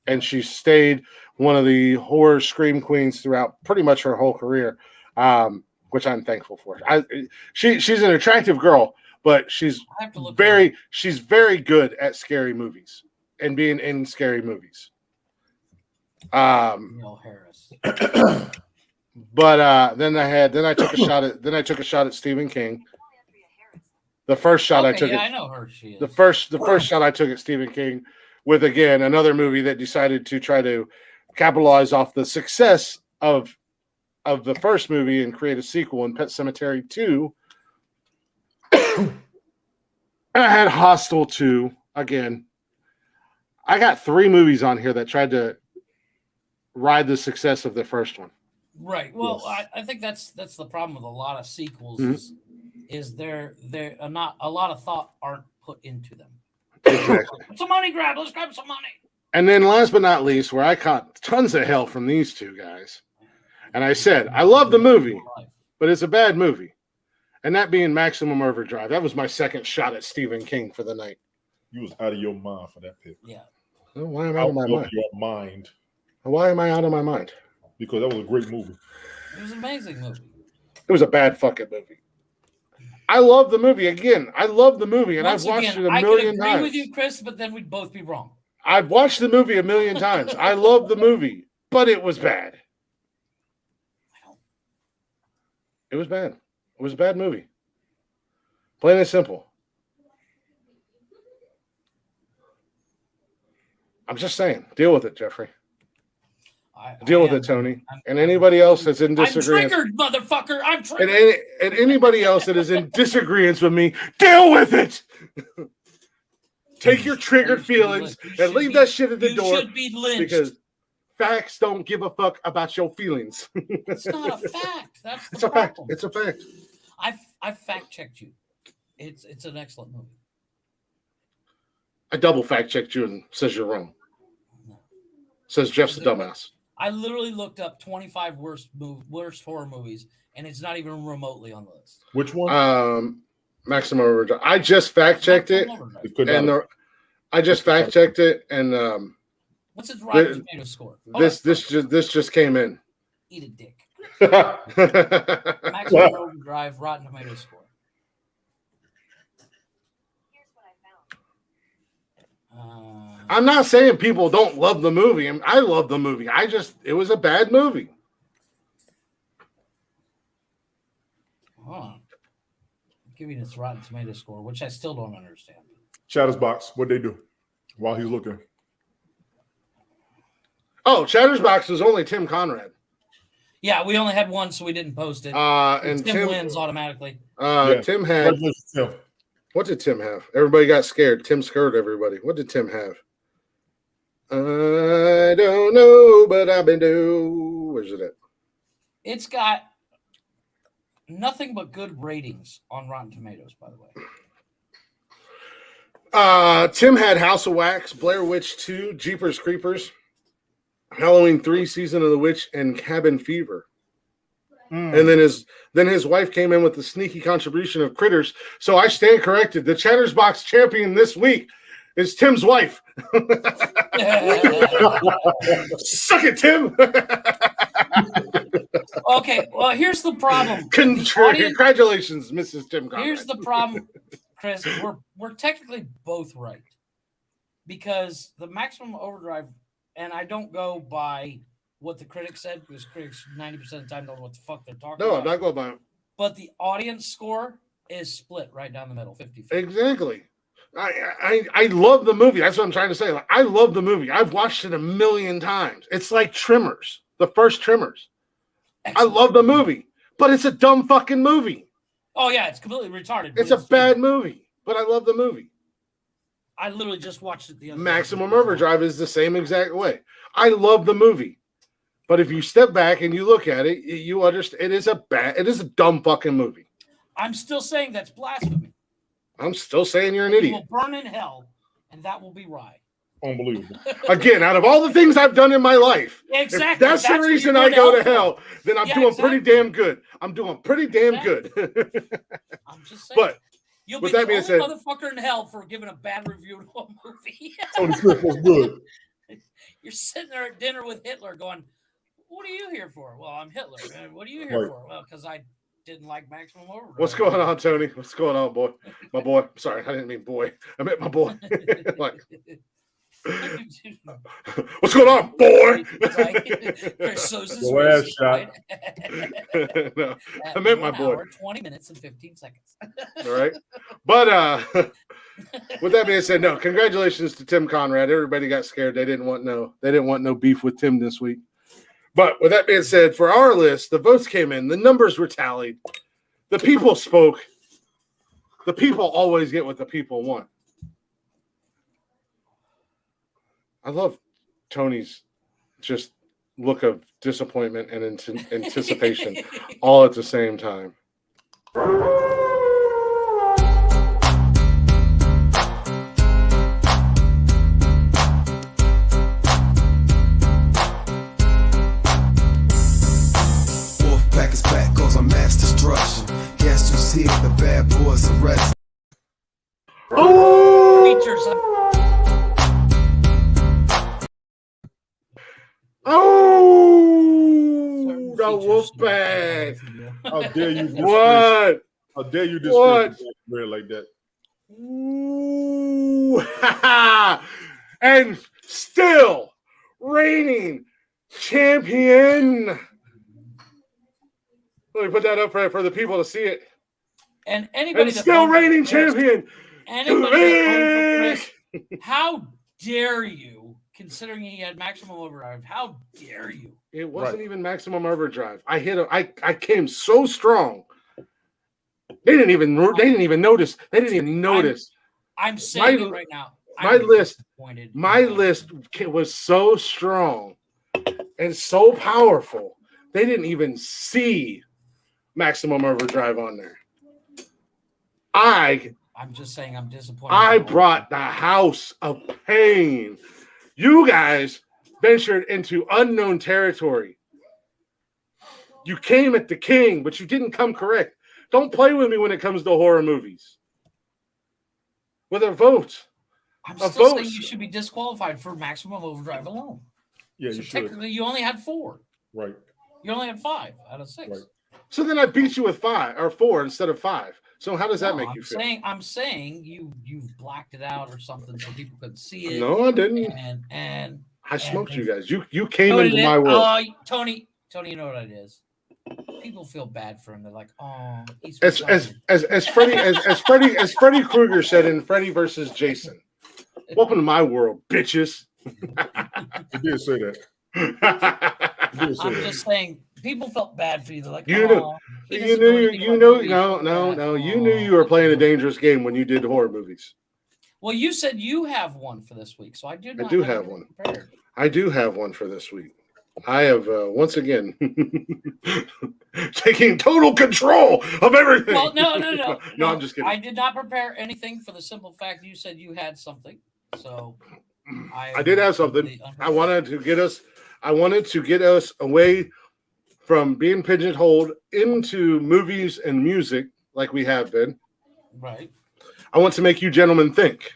and she stayed one of the horror scream queens throughout pretty much her whole career, which I'm thankful for. She's an attractive girl, but she's I have to look she's very good at scary movies and being in scary movies. Neil Harris. But then I took a shot at Stephen King. The first shot I Okay, took yeah, at I know her. She is the first shot I took at Stephen King with, again, another movie that decided to try to capitalize off the success of the first movie and create a sequel in Pet Sematary 2. I had Hostel 2 again. I got 3 movies on here that tried to ride the success of the first one. right. Well, Yes. I think that's the problem with a lot of sequels Mhm. is they're not a lot of thought aren't put into them. Exactly. It's a money grab. Let's grab some money. And then last but not least, where I caught tons of hell from these two guys. And I said, I love the movie, but it's a bad movie. And that being Maximum Overdrive. That was my second shot at Stephen King for the night. You was out of your mind for that pick. Yeah. Well, why am I out of my mind? Your mind. Why am I out of my mind? Because that was a great movie. It was an amazing movie. It was a bad fucking movie. I love the movie. Again, I love the movie, and Once I've watched again, it a I could million agree times. with you, Chris, but then we'd both be wrong. I've watched the movie a million times. I love the movie, but it was bad. It was bad. It was a bad movie. Plain and simple. I'm just saying. Deal with it, Jeffrey. Deal with it, Tony. And anybody else that's in I'm disagreement. triggered, motherfucker. I'm And, triggered. and anybody else that is in disagreement with me, deal with it. Take your triggered feelings and leave that shit at the door, You should be lynched. because facts don't give a fuck about your feelings. It's not a fact. That's the It's a fact. problem. It's a fact. I fact checked you. It's an excellent movie. I double fact checked you and says you're wrong. Says Jeff's a dumbass. I literally looked up 25 worst horror movies, and it's not even remotely on the list. Which one? Maximum Overdrive. I just fact checked it, It could and not- I just fact checked it, and What's his Rotten Tomatoes score? This just came in. Eat a dick. I'm Maximum Overdrive Rotten Tomatoes score. not saying people don't love the movie. I love the movie. It was a bad movie. Giving its Rotten Tomatoes score, which I still don't understand. Chattersbox, what'd they do while he's looking? Oh, Chattersbox was only Tim Conrad. Yeah, we only had one, so we didn't post it. And Tim wins automatically. Tim had. What did Tim have? Everybody got scared. Tim scared everybody. What did Tim have? I don't know, but I've been doing. Where's it at? It's got nothing but good ratings on Rotten Tomatoes, by the way. Tim had House of Wax, Blair Witch 2, Jeepers Creepers, Halloween 3, Season of the Witch, and Cabin Fever. And then his wife came in with the sneaky contribution of Critters. So I stand corrected. The Chattersbox champion this week is Tim's wife. Suck it, Tim. Okay, well, here's the problem. Congratulations, Mrs. Tim Conrad. Here's the problem, Chris. We're technically both right. Because the Maximum Overdrive, and I don't go by what the critics said, because critics 90% of the time don't know what the fuck they're talking about. No, I'm not going by them. But the audience score is split right down the middle, 50-50. Exactly. I love the movie. That's what I'm trying to say. Like, I love the movie. I've watched it 1,000,000 times. It's like Tremors, the first Tremors. Excellent. I love the movie, but it's a dumb fucking movie. Oh, yeah, it's completely retarded. It's a bad movie, but I love the movie. I literally just watched it the other day. Maximum Overdrive is the same exact way. I love the movie. But if you step back and you look at it, you understand it is a dumb fucking movie. I'm still saying that's blasphemy. I'm still saying you're an idiot. You will burn in hell, and that will be right. Unbelievable. Again, out of all the things I've done in my life, exactly. If that's the reason I go to hell, then I'm doing pretty damn good. I'm doing pretty damn good. I'm just saying. But you'll be the only motherfucker in hell for giving a bad review to a movie. Tony Smith was good. You're sitting there at dinner with Hitler going, what are you here for? Well, I'm Hitler. What are you here for? Well, because I didn't like Maximum Overdrive. What's going on, Tony? What's going on, boy? My boy. Sorry, I didn't mean boy. I meant my boy. Like, what's going on, boy? Last shot. No, I meant my boy. 20 minutes and 15 seconds. All right. But with that being said, no, congratulations to Tim Conrad. Everybody got scared. They didn't want no beef with Tim this week. But with that being said, for our list, the votes came in, the numbers were tallied, the people spoke. The people always get what the people want. I love Tony's just look of disappointment and anticipation all at the same time. Wolfpack is back, cause I'm mass destruction. Guess who's here? The bad boys arrested. Oh, the Wolfpack! How dare you? What? How dare you disrespect like that? Ooh, and still reigning champion. Let me put that up for the people to see it. And anybody and still reigning champion. How dare you? Considering he had Maximum Overdrive, how dare you? It wasn't even Maximum Overdrive. I hit him. I came so strong. They didn't even notice. They didn't even notice. I'm saying it right now. My list was so strong and so powerful. They didn't even see Maximum Overdrive on there. I'm just saying I'm disappointed. I brought the house of pain. You guys ventured into unknown territory. You came at the king, but you didn't come correct. Don't play with me when it comes to horror movies. With a vote, I'm Of still saying votes. you should be disqualified for maximum overdrive alone. Yeah, So you should. technically, you only had 4. Right. You only had 5 out of 6. Right. So then I beat you with 5 or 4 instead of 5. So how does that make you feel? I'm saying you've blacked it out or something so people couldn't see it. No, I didn't. And I smoked you guys. You came into my my world. Tony, you know what it is. People feel bad for him. They're like, oh, he's As Freddy Krueger said in Freddy versus Jason. Welcome to my world, bitches. He did say that. I'm just saying, people felt bad for you. They're like, You knew you were playing a dangerous game when you did horror movies. Well, you said you have one for this week, so I do have one. Prepared. I do have one for this week. I have once again taking total control of everything. Well, no. No, I'm just kidding. I did not prepare anything for the simple fact you said you had something. So I did have something. I wanted to get us away from being pigeonholed into movies and music like we have been. Right. I want to make you gentlemen think.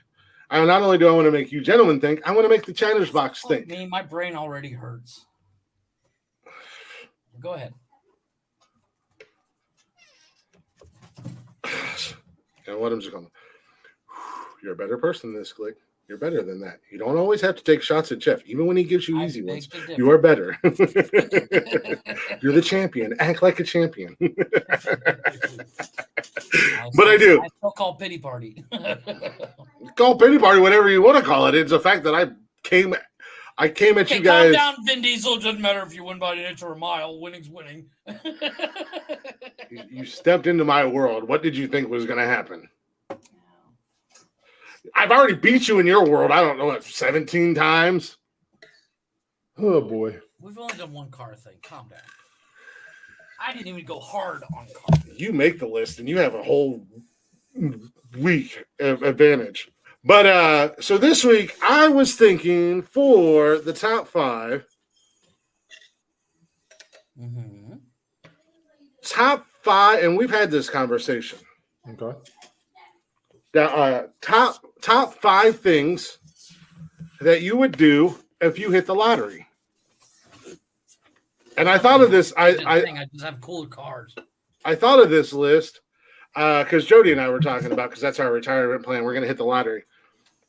Not only do I want to make you gentlemen think, I want to make the Chatter's Box think. Me, my brain already hurts. Go ahead. You know what? I'm just going. You're a better person than this, Glick. You're better than that. You don't always have to take shots at Jeff, even when he gives you easy ones. You are better. You're the champion. Act like a champion. But I do. I still call pity party. Call pity party, whatever you want to call it. It's the fact that I came at you guys. Calm down, Vin Diesel. It doesn't matter if you win by an inch or a mile. Winning's winning. You stepped into my world. What did you think was going to happen? I've already beat you in your world. I don't know, 17 times. Oh boy. We've only done one car thing. Calm down. I didn't even go hard on car. You make the list, and you have a whole week of advantage. But so this week, I was thinking for the top 5. Mm-hmm. Top 5, and we've had this conversation. Okay. Top 5 things that you would do if you hit the lottery. And I thought of this. I just have cool cars. I thought of this list because Jody and I were talking about, because that's our retirement plan. We're gonna hit the lottery,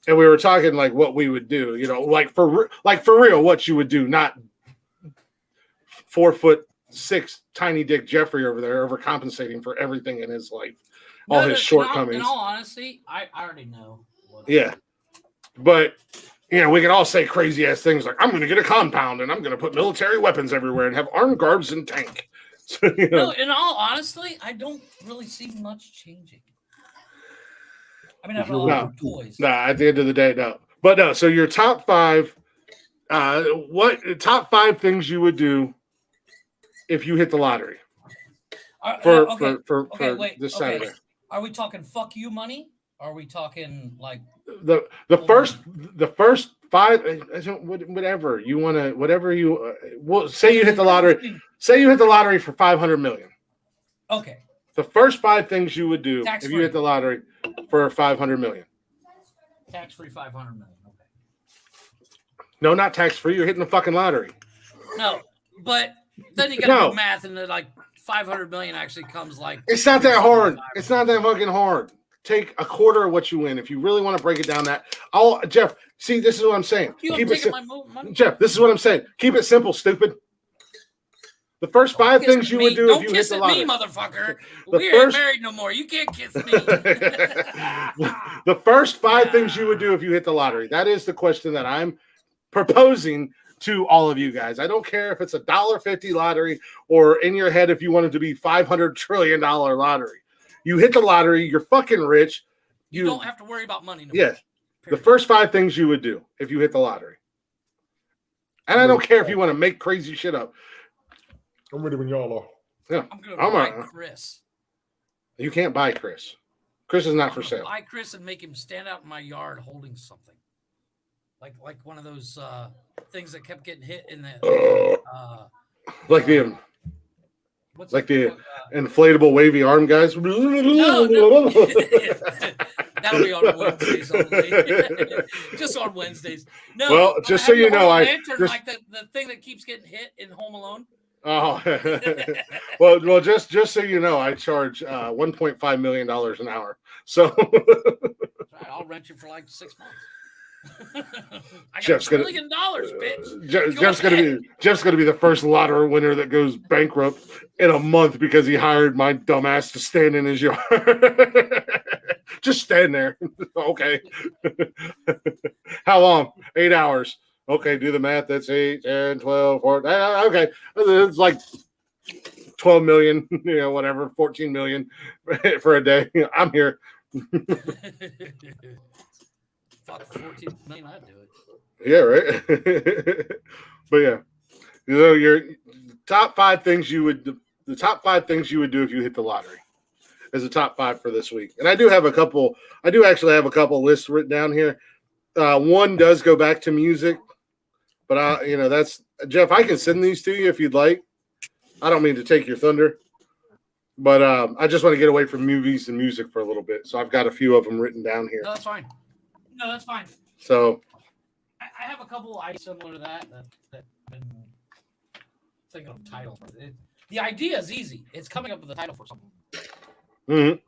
and we were talking like what we would do. You know, like for real, what you would do, not 4'6" tiny dick Jeffrey over there overcompensating for everything in his life, all his shortcomings. In all honesty, I already know. Yeah, but you know, we can all say crazy ass things like, I'm going to get a compound and I'm going to put military weapons everywhere and have armed guards and tank. So, you know. No, in all honesty, I don't really see much changing. I mean, I have a lot of toys. At the end of the day, no. But no, so your top 5, top 5 things you would do if you hit the lottery for this Saturday. Are we talking fuck you money? Are we talking like the first 5? Whatever you want to, whatever you say you hit the lottery. Say you hit the lottery for $500 million. Okay. The first 5 things you would do Tax-free. if you hit the lottery for $500 million. Tax-free $500 million. Okay. No, not tax-free. You're hitting the fucking lottery. No, but then you got to do math, and like $500 million actually comes like. It's not that hard. It's not that fucking hard. Take a quarter of what you win. If you really want to break it down, Jeff. See, this is what I'm saying. Keep it simple, Jeff. This is what I'm saying. Keep it simple, stupid. The first 5 things you would do if you hit the lottery. Don't kiss me, motherfucker. We ain't married no more. You can't kiss me. The first 5 things you would do if you hit the lottery. That is the question that I'm proposing to all of you guys. I don't care if it's a $1.50 lottery or in your head if you want it to be $500 trillion lottery. You hit the lottery, you're fucking rich. You don't have to worry about money no more. Yes. The first 5 things you would do if you hit the lottery. And I don't care if you want to make crazy shit up. I'm ready when y'all are. Yeah. I'm going to buy Chris. You can't buy Chris. Chris is not for sale. Buy Chris and make him stand out in my yard holding something. Like one of those things that kept getting hit in the inflatable wavy arm guys. No. That'll be on Wednesdays only. Just on Wednesdays. No. Well, I'm just gonna so you have know, hold a I lantern just- like the thing that keeps getting hit in Home Alone. Oh, well, just so you know, I charge $1.5 million an hour. So Right, I'll rent you for like 6 months. I got Jeff's $1 gonna- million, bitch. Jeff's gonna be the first lottery winner that goes bankrupt in a month because he hired my dumbass to stand in his yard. Just stand there. Okay. How long? 8 hours. Okay, do the math. That's 8, 10, 12, 14. Okay. It's like 12 million, whatever, 14 million for a day. I'm here. Fuck, 14 million, I'd do it. Yeah, right. But yeah, your top 5 things you would, the top 5 things you would do if you hit the lottery, is the top 5 for this week. And I do actually have a couple lists written down here. One does go back to music, but that's Jeff. I can send these to you if you'd like. I don't mean to take your thunder, but I just want to get away from movies and music for a little bit. So I've got a few of them written down here. No, that's fine. So I have a couple ideas similar to that I've been thinking of titles. The idea is easy. It's coming up with a title for something. Mm-hmm.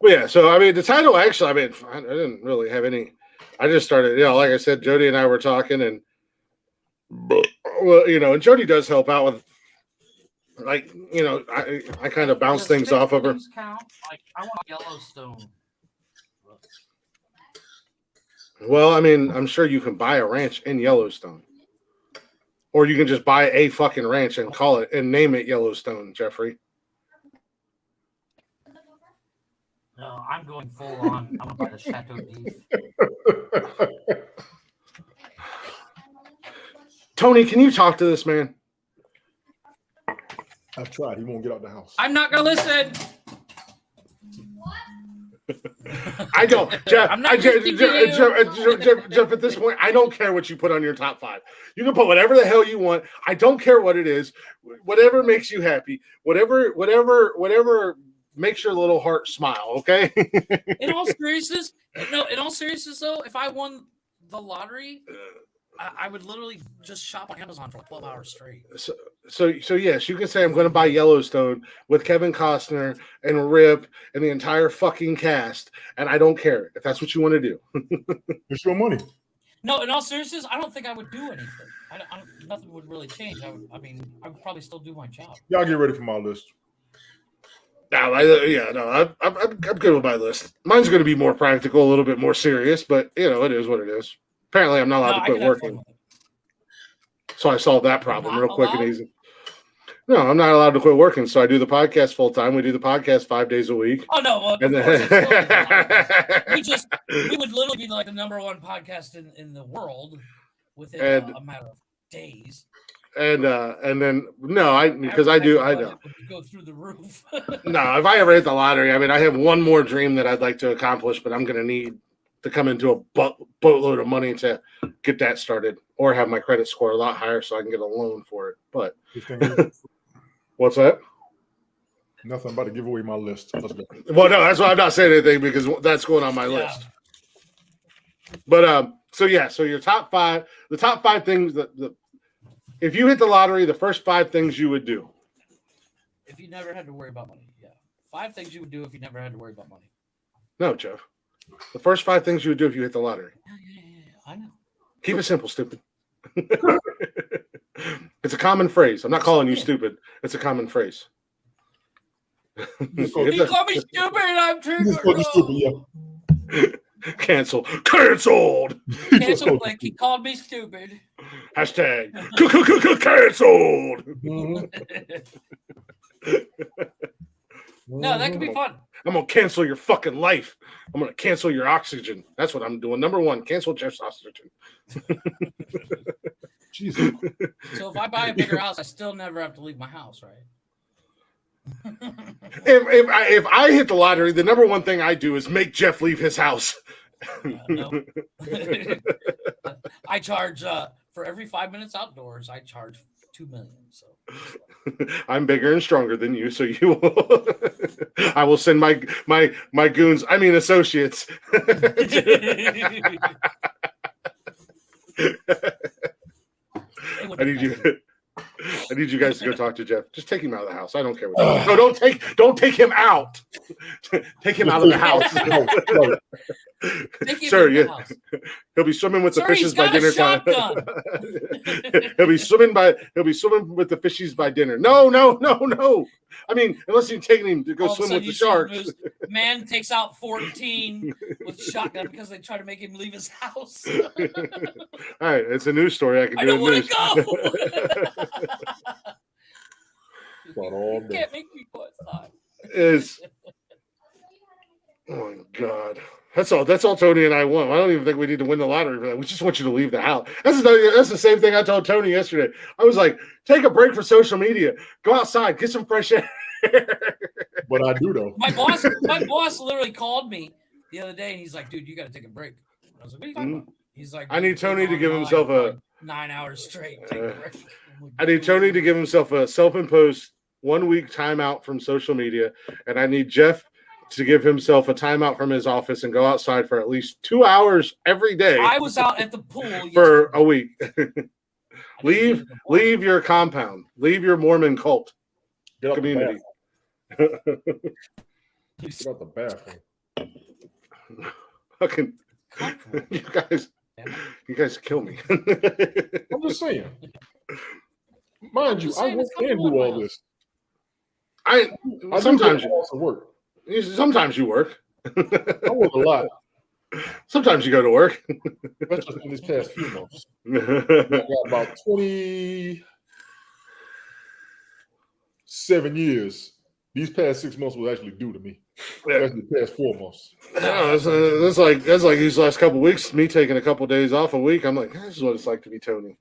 Well, yeah, so I mean, the title actually, I didn't really have any. I just started, like I said, Jody and I were talking, and and Jody does help out with, I kind of bounce things off of her. Count? Like, I want Yellowstone. Well, I mean, I'm sure you can buy a ranch in Yellowstone, or you can just buy a fucking ranch and call it and name it Yellowstone, Jeffrey. No, I'm going full on. I'm gonna buy the Chateau d'If. Tony, can you talk to this man? I've tried. He won't get out the house. I'm not gonna listen. I don't, Jeff. I'm not Jeff, listening to you. Jeff, at this point, I don't care what you put on your top 5. You can put whatever the hell you want. I don't care what it is. Whatever makes you happy. Whatever makes your little heart smile. Okay. In all seriousness, though, if I won the lottery, I would literally just shop on Amazon for like 12 hours straight. So yes, you can say I'm going to buy Yellowstone with Kevin Costner and Rip and the entire fucking cast, and I don't care if that's what you want to do. It's your money. No, in all seriousness, I don't think I would do anything. Nothing would really change. I would probably still do my job. Y'all get ready for my list. No, I'm good with my list. Mine's going to be more practical, a little bit more serious, but it is what it is. Apparently, I'm not allowed to quit working. So I solved that problem real quick and easy. No, I'm not allowed to quit working, so I do the podcast full time. We do the podcast 5 days a week. Oh no! Well, and then we would literally be like the #1 podcast in the world within a matter of days. And then because I know go through the roof. No, if I ever hit the lottery, I have one more dream that I'd like to accomplish, but I'm going to need to come into a boatload of money to get that started, or have my credit score a lot higher so I can get a loan for it. But what's that? Nothing. I'm about to give away my list. Let's go. Well, no, that's why I'm not saying anything, because that's going on my list. But so your top 5, the top 5 things if you hit the lottery, the first 5 things you would do. If you never had to worry about money, 5 things you would do if you never had to worry about money. No, Jeff. The first 5 things you would do if you hit the lottery. Yeah, I know. Keep it simple, stupid. It's a common phrase. I'm not calling you stupid. It's a common phrase. You call me stupid, and I'm triggered. Cancelled. Canceled. Like he called me stupid. Hashtag canceled. No, that could be fun. I'm going to cancel your fucking life. I'm going to cancel your oxygen. That's what I'm doing. #1, cancel Jeff's oxygen. Jesus. So if I buy a bigger house, I still never have to leave my house, right? If I hit the lottery, the #1 thing I do is make Jeff leave his house. No. I charge for every 5 minutes outdoors. I charge $2 million. So I'm bigger and stronger than you, so you will. I will send my goons. I mean associates. I need you guys to go talk to Jeff. Just take him out of the house. I don't care what. No, don't take him out. Take him out of the house. Sir, he'll be swimming with the fishes by dinner time. he'll be swimming with the fishies by dinner. No. I mean, unless you're taking him to go swim with the sharks. Man takes out 14 with shotgun because they try to make him leave his house. All right, it's a news story. I don't want to go. You can't make me go outside. Oh my God. That's all Tony and I want. I don't even think we need to win the lottery for that. We just want you to leave the house. That's the same thing I told Tony yesterday. I was like, take a break from social media. Go outside. Get some fresh air. But I do, though. My boss literally called me the other day, and he's like, dude, you got to take a break. I was like, what are you talking about? He's like, I need Tony to give himself a 9 hours straight. Take a break. I need Tony to give himself a self-imposed 1 week timeout from social media, and I need Jeff to give himself a timeout from his office and go outside for at least 2 hours every day. I was out at the pool for a week. Leave your compound. Leave your Mormon cult community. Get out the bathroom. Fucking, you guys kill me. I'm just saying. Mind you, I work and do all this. I sometimes you also work. Sometimes you work. I work a lot. Sometimes you go to work. Especially in these past few months. I got about 27 years. These past 6 months was actually due to me. Especially the past 4 months. Yeah, that's like these last couple of weeks, me taking a couple of days off a week. I'm like, this is what it's like to be Tony.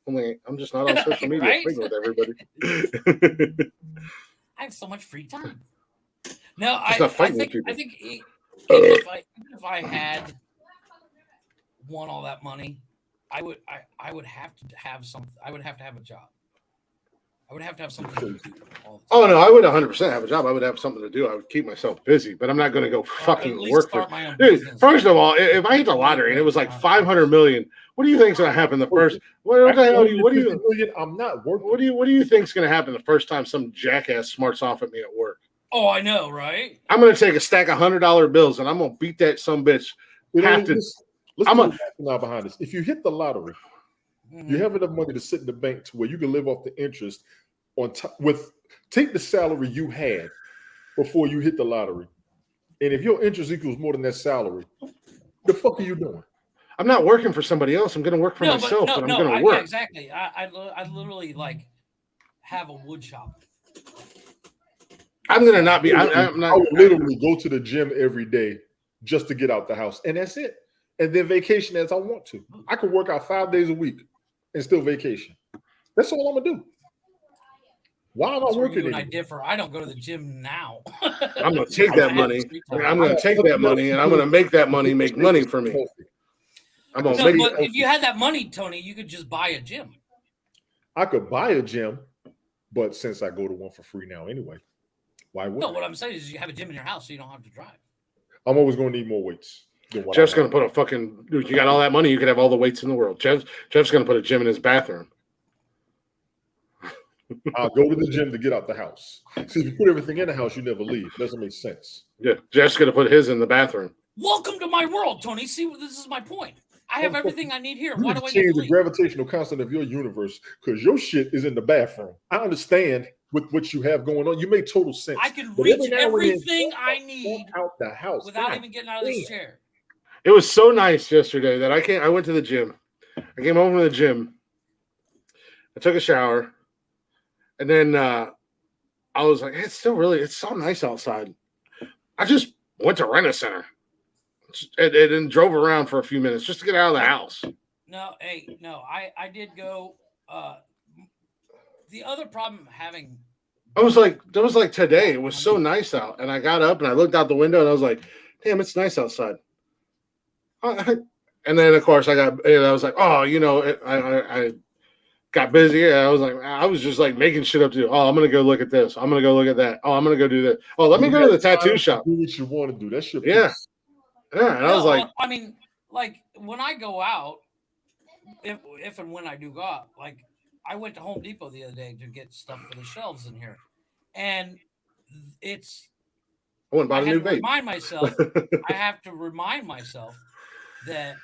Only I'm just not on social media right? with everybody. I have so much free time. No, I think even if I had won all that money, I would have to have something. I would have to have a job. I would have to have something to do all the time. Oh no, I would 100% have a job. I would have something to do. I would keep myself busy, but I'm not going to go fucking work for. Dude, first of all, if I hit the lottery and it was like 500 million, what do you think is going to happen the first? What do you? I'm not working. What do you think is going to happen the first time some jackass smarts off at me at work? Oh, I know, right? I'm going to take a stack of $100 bills and I'm going to beat that some bitch. Let's put now behind this. If you hit the lottery, you have enough money to sit in the bank to where you can live off the interest on top take the salary you had before you hit the lottery. And if your interest equals more than that salary, the fuck are you doing? I'm not working for somebody else. I'm going to work for myself, but I'm going to work. Yeah, exactly. I literally like have a wood shop. I'm going to not be. I'm not. I would literally go to the gym every day just to get out the house, and that's it. And then vacation as I want to. I could work out 5 days a week and still vacation. That's all I'm gonna do. Why am I working? And I differ. I don't go to the gym now. I'm gonna take that money. I'm gonna take that money, and I'm gonna make that money make money for me. I'm gonna make but if you had that money, Tony, you could just buy a gym. I could buy a gym, but since I go to one for free now anyway, why would? No, what I'm saying is you have a gym in your house, so you don't have to drive. I'm always going to need more weights. Jeff's going to put a fucking. Dude, you got all that money, you could have all the weights in the world. Jeff's going to put a gym in his bathroom. I'll go to the gym to get out the house. See, if you put everything in the house, you never leave. Doesn't make sense. Yeah, Jeff's going to put his in the bathroom. Welcome to my world, Tony. See, this is my point. I have everything I need here. You Why do I change the gravitational constant of your universe because your shit is in the bathroom. I understand with what you have going on. You make total sense. I can reach everything I need out the house without even getting out of this chair. It was so nice yesterday that I went to the gym. I came home from the gym. I took a shower. And then I was like, it's so nice outside. I just went to Rent-A-Center and drove around for a few minutes just to get out of the house. No, I did go. The other problem having. That was like today. It was so nice out. And I got up and I looked out the window and I was like, damn, it's nice outside. And then, of course, I was like, oh, got busy. Yeah, I was just like making shit up to do. Oh, I'm gonna go look at this. I'm gonna go look at that. Oh, I'm gonna go do this. Oh, let me go to the tattoo shop. Do what you want to do. That's your Yeah. piece. Yeah, and I was like, I mean, like when I go out, if and when I do go out, like I went to Home Depot the other day to get stuff for the shelves in here, and it's. I went and bought a new vape. I have to remind myself that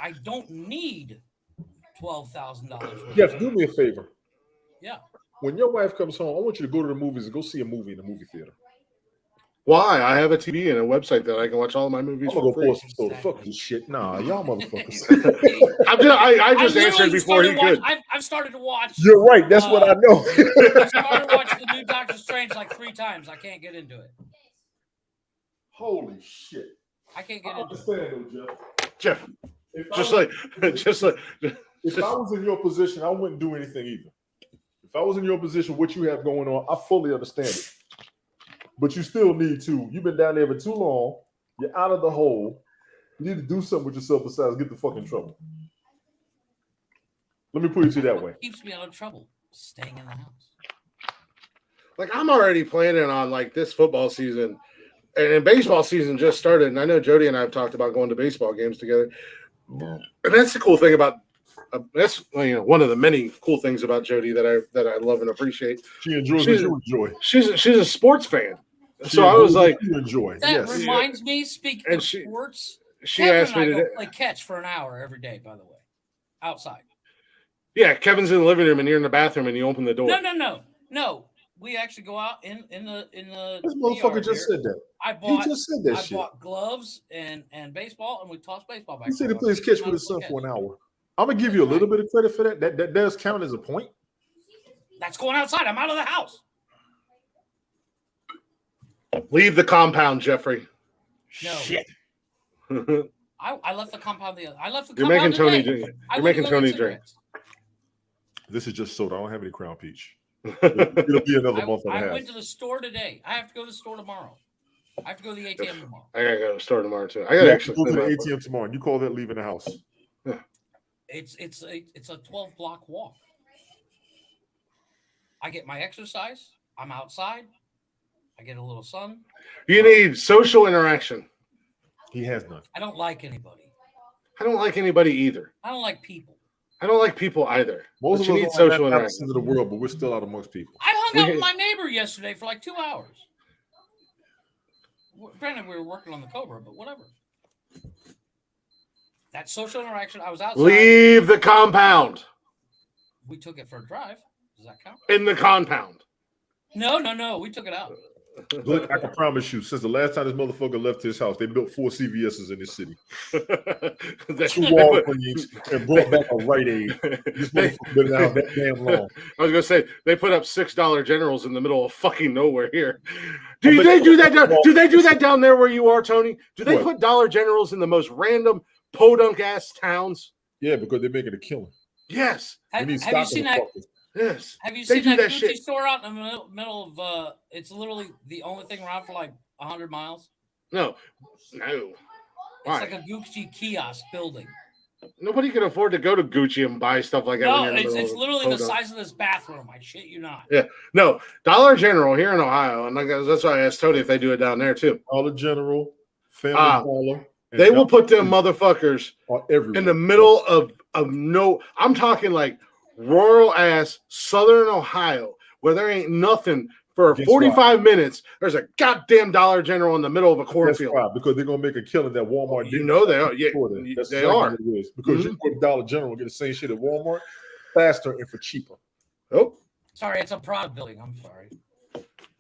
I don't need $12,000. Jeff, do me a favor. Yeah. When your wife comes home, I want you to go to the movies and go see a movie in the movie theater. Why? I have a TV and a website that I can watch all of my movies I'm gonna for go free. pour some soda. Fuck this shit. Nah, y'all motherfuckers. I just answered before he could. I've started to watch. You're right. That's what I know. I started to watch the new Doctor Strange like 3 times. I can't get into it. Holy shit. I can't get I into it. understand though, Jeff, If I was in your position, I wouldn't do anything either. If I was in your position, what you have going on, I fully understand it. But you still need to. You've been down there for too long. You're out of the hole. You need to do something with yourself besides get the fuck in trouble. Let me put it to you that way. Keeps me out of trouble. Staying in the house. like I'm already planning on like this football season, and baseball season just started. And I know Jody and I have talked about going to baseball games together. And that's the cool thing about that's one of the many cool things about Jody that I love and appreciate. She enjoys what you enjoy. She's a sports fan. So I was like, you enjoy. That reminds me, speaking of sports, she asked me to play catch for an hour every day, by the way, outside. Yeah, Kevin's in the living room and you're in the bathroom and you open the door. No. We actually go out in the. This motherfucker just said that. He just said that shit. I bought gloves and baseball, and we tossed baseball back. He said he plays catch with his son for an hour. I'm gonna give you a little bit of credit for that. That does count as a point. That's going outside. I'm out of the house. Leave the compound, Jeffrey. No. Shit. I left the compound I left the You're compound making Tony today. drink. You're making Tony drink. This is just soda. I don't have any Crown Peach. It'll be another month and a half. I went to the store today. I have to go to the store tomorrow. I have to go to the ATM tomorrow. I gotta go to the store tomorrow too. I gotta actually go to the ATM tomorrow. And you call that leaving the house? Yeah. It's a 12-block walk. I get my exercise. I'm outside. I get a little sun. You need social interaction. He has none. I don't like anybody. I don't like anybody either. I don't like people. I don't like people either. Most but of you us need are social on interaction of the world, but we're still out amongst people. I hung out with my neighbor yesterday for like 2 hours. Granted, we were working on the Cobra, but whatever. That social interaction. I was outside. Leave the compound. We took it for a drive. Does that count? In the compound. No. We took it out. Look, I can promise you, since the last time this motherfucker left his house, they built 4 CVS's in this city. 2 Walgreens and brought back a Rite Aid. This motherfucker been out that damn long. I was gonna say they put up $6 Generals in the middle of fucking nowhere here. Do they do that? Do they do that down there where you are, Tony? Do they put Dollar Generals in the most random podunk ass towns? Yeah, because they're making a killing. Yes. Have you seen that? Yes. Have you seen that Gucci store out in the middle of? It's literally the only thing around for like 100 miles. No. It's like a Gucci kiosk building. Nobody can afford to go to Gucci and buy stuff like that. No, it's literally the size of this bathroom. I shit you not. Yeah. No, Dollar General here in Ohio, and that's why I asked Tony if they do it down there too. Dollar General, Family Dollar. They will put them motherfuckers in the middle of no. I'm talking like rural ass Southern Ohio, where there ain't nothing for 45 minutes. There's a goddamn Dollar General in the middle of a cornfield. That's right, because they're gonna make a killing that Walmart. You know they are. Yeah, they are. What it is. Because you go to Dollar General and get the same shit at Walmart faster and for cheaper. Oh, sorry, it's a product building. I'm sorry.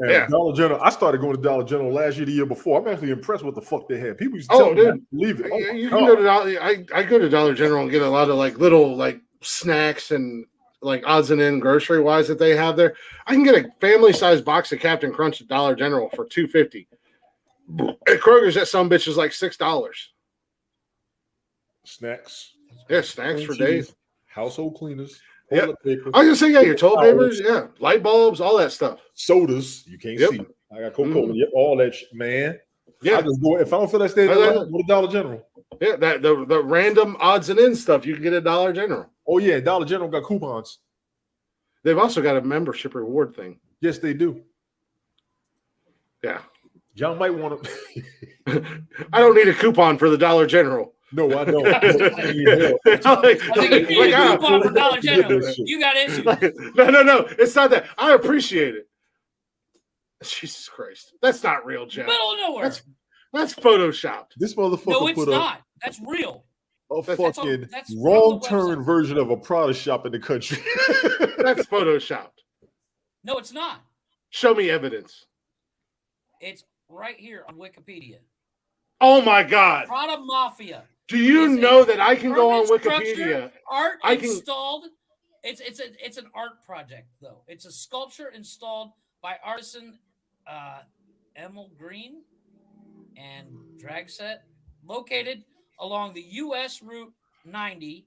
And Dollar General, I started going to Dollar General last year, the year before. I'm actually impressed with the fuck they had. People used to tell me, I believe it. You can go to I go to Dollar General and get a lot of like little like snacks and like odds and end grocery wise that they have there. I can get a family size box of Captain Crunch at Dollar General for $2.50. At Kroger's, that some bitch is like $6. Snacks. Yeah, snacks for days. Household cleaners. Yeah, I was gonna say your toilet papers, light bulbs, all that stuff. Sodas, you can't see. I got Coca-Cola, all that shit, man. Yeah, I just go if I don't feel like staying go to Dollar General. Yeah, that the random odds and ends stuff you can get at Dollar General. Oh yeah, Dollar General got coupons. They've also got a membership reward thing. Yes, they do. Yeah. Y'all might want to. I don't need a coupon for the Dollar General. No, I don't. I was like, you need a coupon for Dollar General. You got issues. No. It's not that. I appreciate it. Jesus Christ. That's not real, Jeff. Middle of nowhere. That's photoshopped. This motherfucker No, it's put not. That's real. a That's fucking from the wrong turn website. version of a Prada shop in the country. That's photoshopped. No, it's not. Show me evidence. It's right here on Wikipedia. Oh my God. Prada Mafia. Do you Is know a that I can go on permanent Wikipedia? structure, Art I can- installed. It's an art project though. It's a sculpture installed by artisan Emil Green and Dragset, located along the U.S. Route 90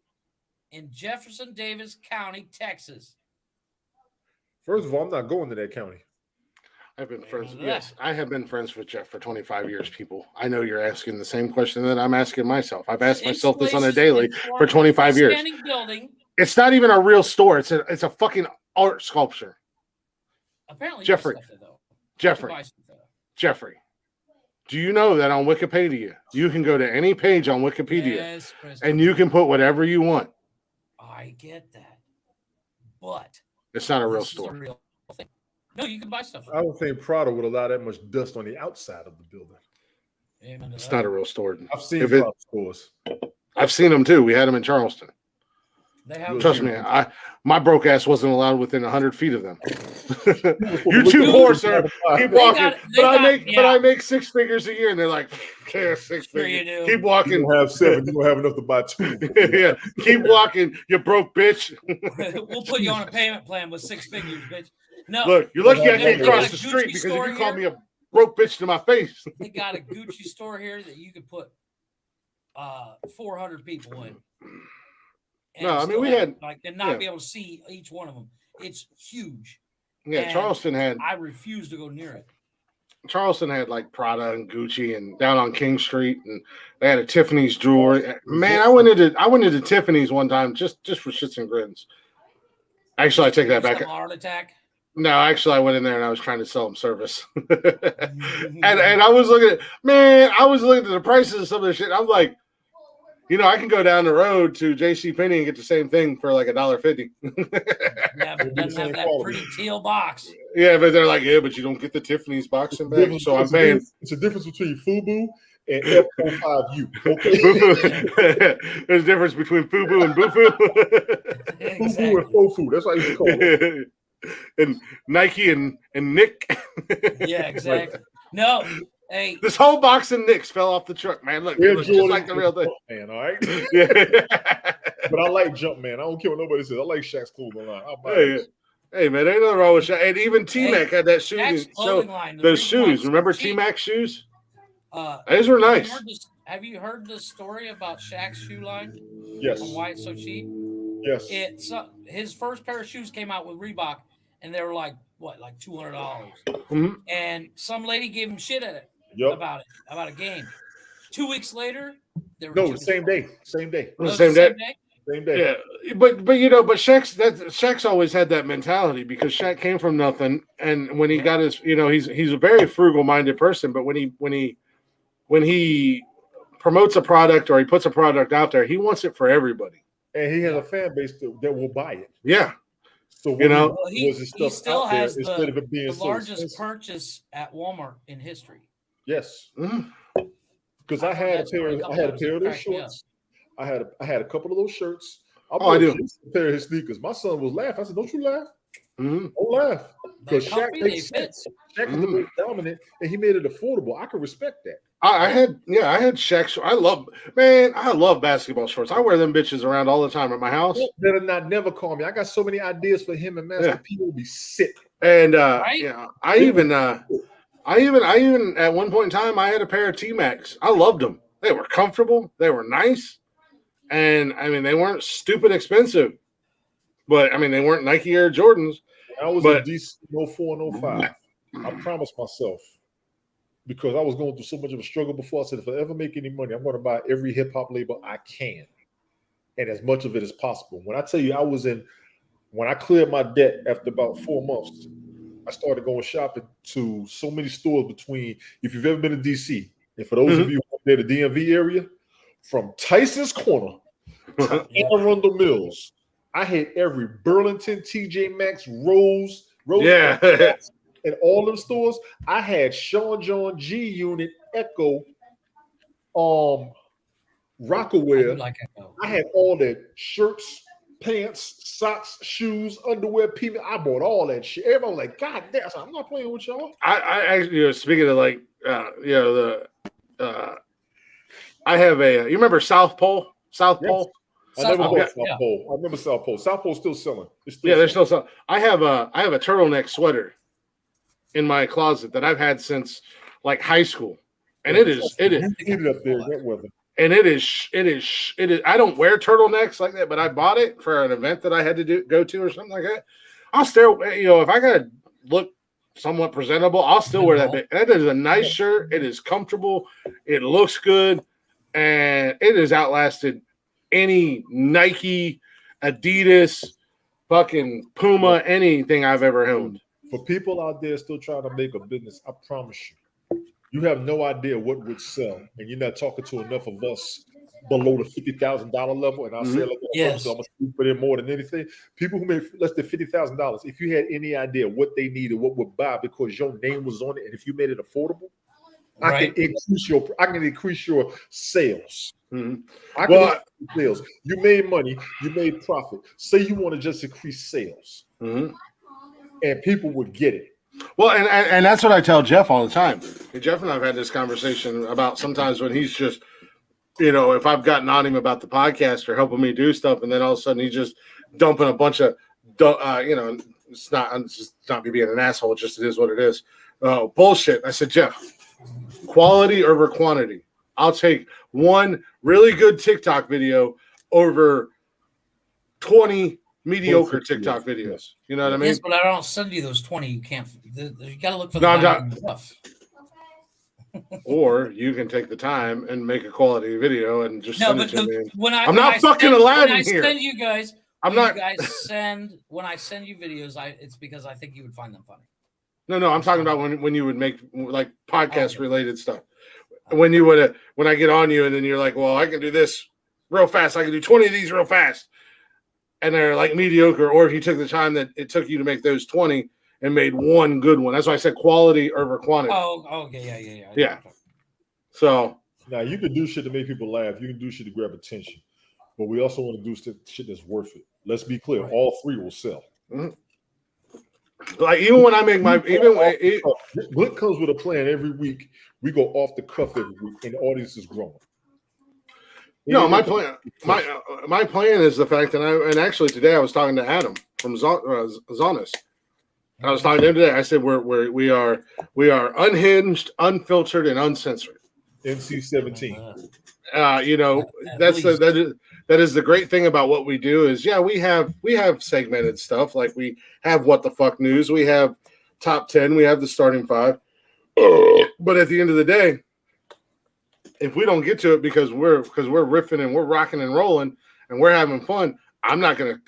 in Jefferson Davis County, Texas. First of all, I'm not going to that county. I've been friends. Look at Yes, that. I have been friends with Jeff for 25 years, people. I know you're asking the same question that I'm asking myself. I've asked myself this on a daily for 25 years. Standing building. It's not even a real store. It's a fucking art sculpture. Apparently, Jeffrey. Jeffrey, do you know that on Wikipedia, you can go to any page on Wikipedia Yes, and you can put whatever you want? I get that, but It's not a real this is store. real thing. No, you can buy stuff. I don't think Prada would allow that much dust on the outside of the building. Amen to It's that. not a real store. I've seen If it- Prada stores. I've seen them too. We had them in Charleston. They have Trust me, my broke ass wasn't allowed within 100 feet of them. You're too poor, sir. Keep walking. But I make six figures a year, and they're like, yeah, six Sure you figures. do. Keep walking. You don't have 7. You don't have enough to buy 2. Yeah, keep walking. You broke bitch. We'll put you on a payment plan with 6 figures, bitch. No, Look, you're lucky I They can't got cross a the Gucci street because if store you call here. me a broke bitch to my face. they got a Gucci store here that you could put 400 people in. And No, I mean, still we have, had- like and not yeah. be able to see each one of them. It's huge. Yeah, And Charleston had I refuse to go near it. like Prada and Gucci and down on King Street, and they had a Tiffany's jewelry. Man, I went into Tiffany's one time just for shits and grins. Actually, I take that back. Some heart attack. No, actually, I went in there and I was trying to sell them service, and I was looking at the prices of some of the shit. I'm like, I can go down the road to JCPenney and get the same thing for like $1.50. Yeah, but it doesn't have that pretty teal box. Yeah, but they're like, but you don't get the Tiffany's boxing bag, so I'm paying. It's a difference between FUBU and F05U. Okay, There's a difference between FUBU and BUFU. Exactly. FUBU and FOFU. That's what I used to call it. And Nike and Nick. Yeah, exactly. No, hey, This whole box of Nicks fell off the truck, man. Look, it looks just like the real thing. Man, all right. Yeah. But I like Jump Man. I don't care what nobody says. I like Shaq's clothing line. I'll buy Hey, it. hey, man, ain't nothing wrong with Shaq. And even T-Mac had that shoe. Shaq's So clothing line. the those reason why shoes, it's remember cheap, T-Mac shoes? have Those were you nice. heard this- Have you heard the story about Shaq's shoe line Yes. and why it's so cheap? Yes. His first pair of shoes came out with Reebok, and they were like $200. Mhm. And some lady gave him shit at it Yep. about a game. 2 weeks later, they were No, cheap the as same fuck. day. Same day. Oh, Same day. Same day. Yeah, but Shaq's always had that mentality because Shaq came from nothing, and when he got his, he's a very frugal minded person. But when he promotes a product or he puts a product out there, he wants it for everybody. And he has a fan base that will buy it. Yeah, So what Well, he was his he stuff still out there has instead of it being the so largest expensive. purchase at Walmart in history. Yes. Mhm. Because I've I heard had a that story pair. a I couple had a times. pair It of those cracked me up. shorts. I had a couple of those shirts. I Oh, I do. a pair of his sneakers. My son was laughing. I said, "Don't you laugh? Mhm. Don't laugh." They're Because Shaq comfy, they makes fit. sense. Shaq is the most dominant, and he made it affordable. I can respect that. I had Shaq. I love basketball shorts. I wear them bitches around all the time at my house. Better not never call me. I got so many ideas for him and Master Yeah. P. Will be sick. And Right? yeah, I even at one point in time I had a pair of T-Macs. I loved them. They were comfortable. They were nice, and I mean they weren't stupid expensive, but I mean they weren't Nike Air Jordans. I was But- in DC 04 and 05. I promised myself because I was going through so much of a struggle before. I said, if I ever make any money, I'm going to buy every hip hop label I can, and as much of it as possible. When I tell you, I was in When I cleared my debt after about 4 months, I started going shopping to so many stores between, if you've ever been to DC, and for those of you who are near the DMV area, from Tyson's Corner to Anne Arundel Mills, I had every Burlington, TJ Maxx, Rose, and all them stores. I had Sean John, G Unit, Echo, Rockaware. I had all that shirts, pants, socks, shoes, underwear, I bought all that shit. Everybody was like, God damn, I'm not playing with y'all. I actually, speaking of like, I have a, you remember South Pole? South Pole? I never bought South Pole. I remember South Pole. South Pole's still selling. They're still selling. I have a turtleneck sweater in my closet that I've had since like high school, and it is up there in that weather. And it is. I don't wear turtlenecks like that, but I bought it for an event that I had to go to or something like that. I'll still, if I gotta look somewhat presentable, I'll still wear that. That is a nice shirt. It is comfortable. It looks good, and it has outlasted any Nike, Adidas, fucking Puma, anything I've ever owned. For people out there still trying to make a business, I promise you have no idea what would sell, and you're not talking to enough of us below the $50,000 level. And I'll say, like, so I'm gonna put in more than anything. People who made less than $50,000, if you had any idea what they needed, what would buy because your name was on it, and if you made it affordable, I can increase your sales. I can increase sales. You made money, you made profit. Say you want to just increase sales, and people would get it. Well, and that's what I tell Jeff all the time. Jeff and I've had this conversation about sometimes when he's just, if I've gotten on him about the podcast or helping me do stuff, and then all of a sudden he's just dumping a bunch of, it's just not me being an asshole. It just it is what it is. Bullshit. I said, Jeff, quality over quantity. I'll take one really good TikTok video over 20 mediocre TikTok videos. You know what I mean? Yes, but I don't send you those 20. You can't. You got to look for the stuff. Or you can take the time and make a quality video and just send it to me. I'm not fucking Aladdin here. Send you guys. I'm not. When I send you videos, it's because I think you would find them funny. No. I'm talking about when you would make like podcast related stuff. When I get on you and then you're like, well, I can do this real fast. I can do 20 of these real fast. And they're like mediocre, or if you took the time that it took you to make those 20 and made one good one. That's why I said quality over quantity. Oh, okay, yeah. So now you can do shit to make people laugh. You can do shit to grab attention, but we also want to do shit that's worth it. Let's be clear: all three will sell. Like even when I make my Glick comes with a plan every week. We go off the cuff every week, and the audience is growing. No, my plan is the fact that and actually today I was talking to Adam from Zonis. I was talking to him today. I said we are unhinged, unfiltered, and uncensored. NC-17. That is the great thing about what we do is we have segmented stuff, like we have What the Fuck News, we have Top 10, we have the Starting 5. But at the end of the day, if we don't get to it because we're riffing and we're rocking and rolling and we're having fun, I'm not gonna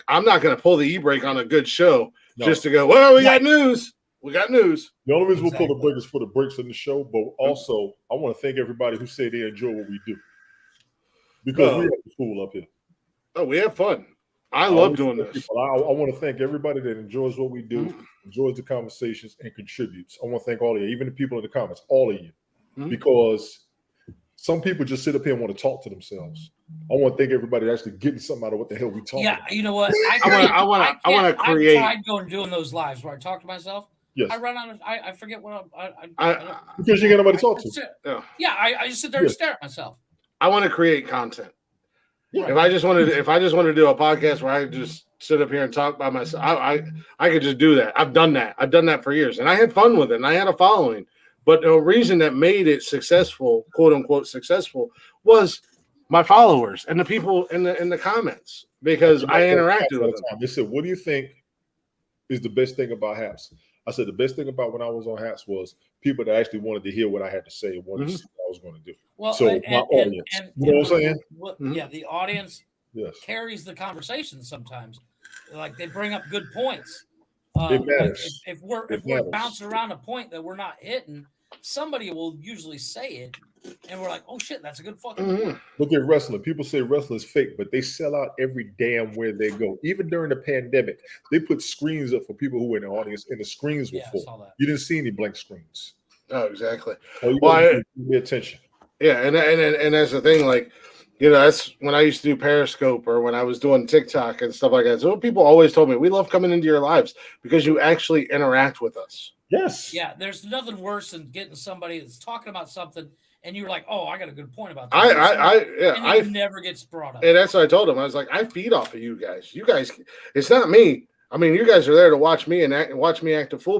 pull the e-brake on a good show just to go, well, we got news. We got news. The only reason we'll pull the brake is for the breaks in the show, but also I want to thank everybody who say they enjoy what we do. Because we have the fool up here. Oh, we have fun. I love doing this. I want to thank everybody that enjoys what we do, enjoys the conversations, and contributes. I want to thank all of you, even the people in the comments, all of you, because some people just sit up here and want to talk to themselves. I want to thank everybody that's actually getting something out of what the hell we talking about. You know what? I want to create. I've tried doing those lives where I talk to myself. Yes. I run out of. I forget what because you got nobody to talk to. I just sit there and stare at myself. I want to create content. Yeah. If I just want to do a podcast where I just sit up here and talk by myself, I could just do that. I've done that. I've done that for years, and I had fun with it, and I had a following. But the reason that made it successful, quote unquote successful, was my followers and the people in the comments, because I interacted with them. They said, "What do you think is the best thing about Haps?" I said, "The best thing about when I was on Haps was people that actually wanted to hear what I had to say and wanted to see what I was going to do." Well, so my audience, you know what I'm saying? The audience carries the conversation sometimes. like they bring up good points. It matters. If we're bouncing around a point that we're not hitting, somebody will usually say it, and we're like, "Oh shit, that's a good fucking point." Look at wrestling. People say wrestling is fake, but they sell out every damn where they go. Even during the pandemic, they put screens up for people who were in the audience, and the screens were full. You didn't see any blank screens. Oh, exactly. Pay attention. Yeah, and that's the thing, like, you know, that's when I used to do Periscope or when I was doing TikTok and stuff like that. So people always told me, we love coming into your lives because you actually interact with us. Yes. Yeah, there's nothing worse than getting somebody that's talking about something and you're like, oh, I got a good point about that. I never gets brought up. And that's what I told him. I was like, I feed off of you guys. You guys, it's not me. I mean, you guys are there to watch me and watch me act a fool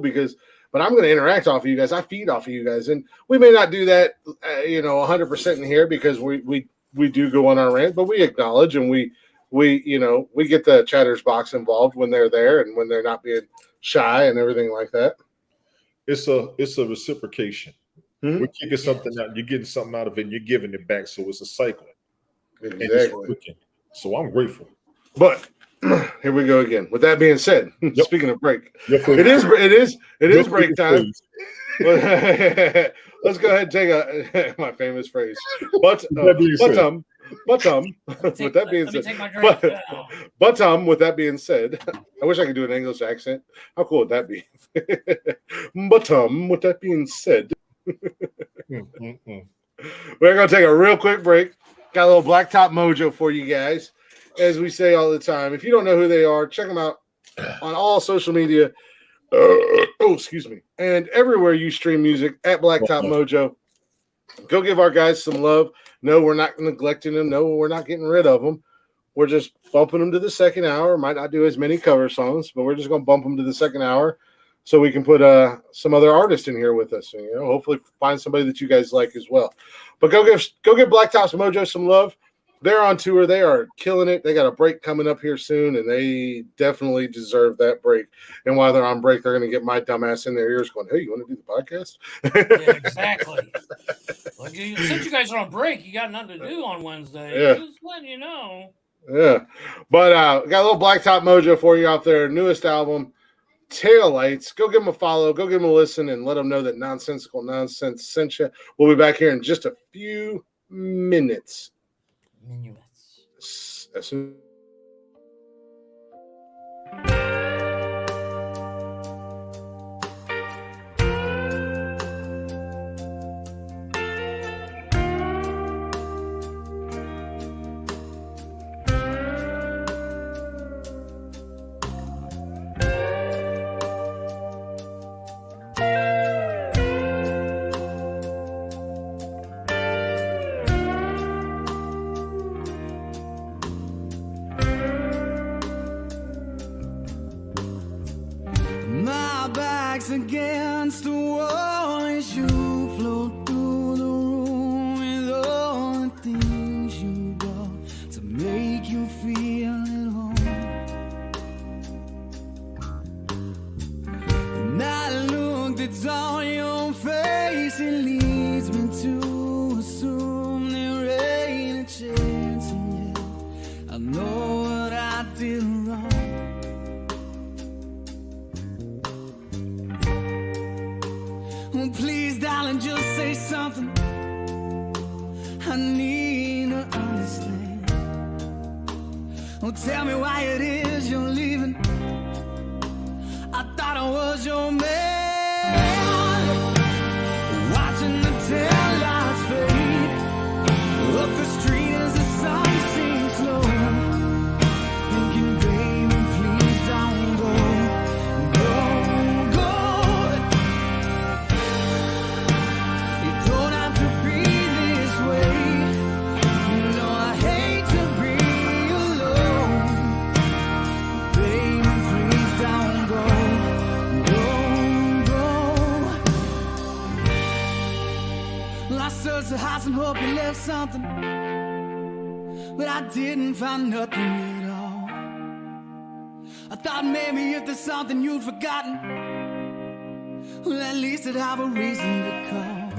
but I'm going to interact off of you guys. I feed off of you guys. And we may not do that, 100% in here because we do go on our rant, but we acknowledge and we get the chatters box involved when they're there and when they're not being shy and everything like that. It's a reciprocation. Mm-hmm. We're kicking something out, you're getting something out of it, and you're giving it back. So it's a cycle. Exactly. So I'm grateful. But here we go again. With that being said, speaking of break, it is break time. Let's go ahead and take my famous phrase. With that being said, I wish I could do an English accent. How cool would that be? With that being said, we're gonna take a real quick break. Got a little Blacktop Mojo for you guys, as we say all the time. If you don't know who they are, check them out on all social media. Excuse me. And everywhere you stream music at Blacktop Mojo. Go give our guys some love. No, we're not neglecting them. No, we're not getting rid of them. We're just bumping them to the second hour. Might not do as many cover songs, but we're just going to bump them to the second hour so we can put some other artists in here with us. And, hopefully find somebody that you guys like as well. But go give Blacktop Mojo some love. They're on tour. They are killing it. They got a break coming up here soon, and they definitely deserve that break. And while they're on break, they're going to get my dumbass in their ears going, hey, you want to do the podcast? Yeah, exactly. Since you guys are on break, you got nothing to do on Wednesday. Yeah. Just letting you know. Yeah. But got a little Blacktop Mojo for you out there. Newest album, Taillights. Go give them a follow. Go give them a listen and let them know that Nonsensical Nonsense sent you. We'll be back here in just a few minutes. As soon against the wall as you float through the room with all the things you brought to make you feel at home. And I looked at all your face, it leads me to assume there ain't a chance, and yet I know what I did wrong. Please, darling, just say something. I need to understand. Oh, tell me why it is you're leaving. I thought I was your man. Watching the taillights fade up the street as the sun sinks slow. Thinking, baby, please don't go. Searched the house and hope you left something, but I didn't find nothing at all. I thought maybe if there's something you'd forgotten, well, at least I'd have a reason to call.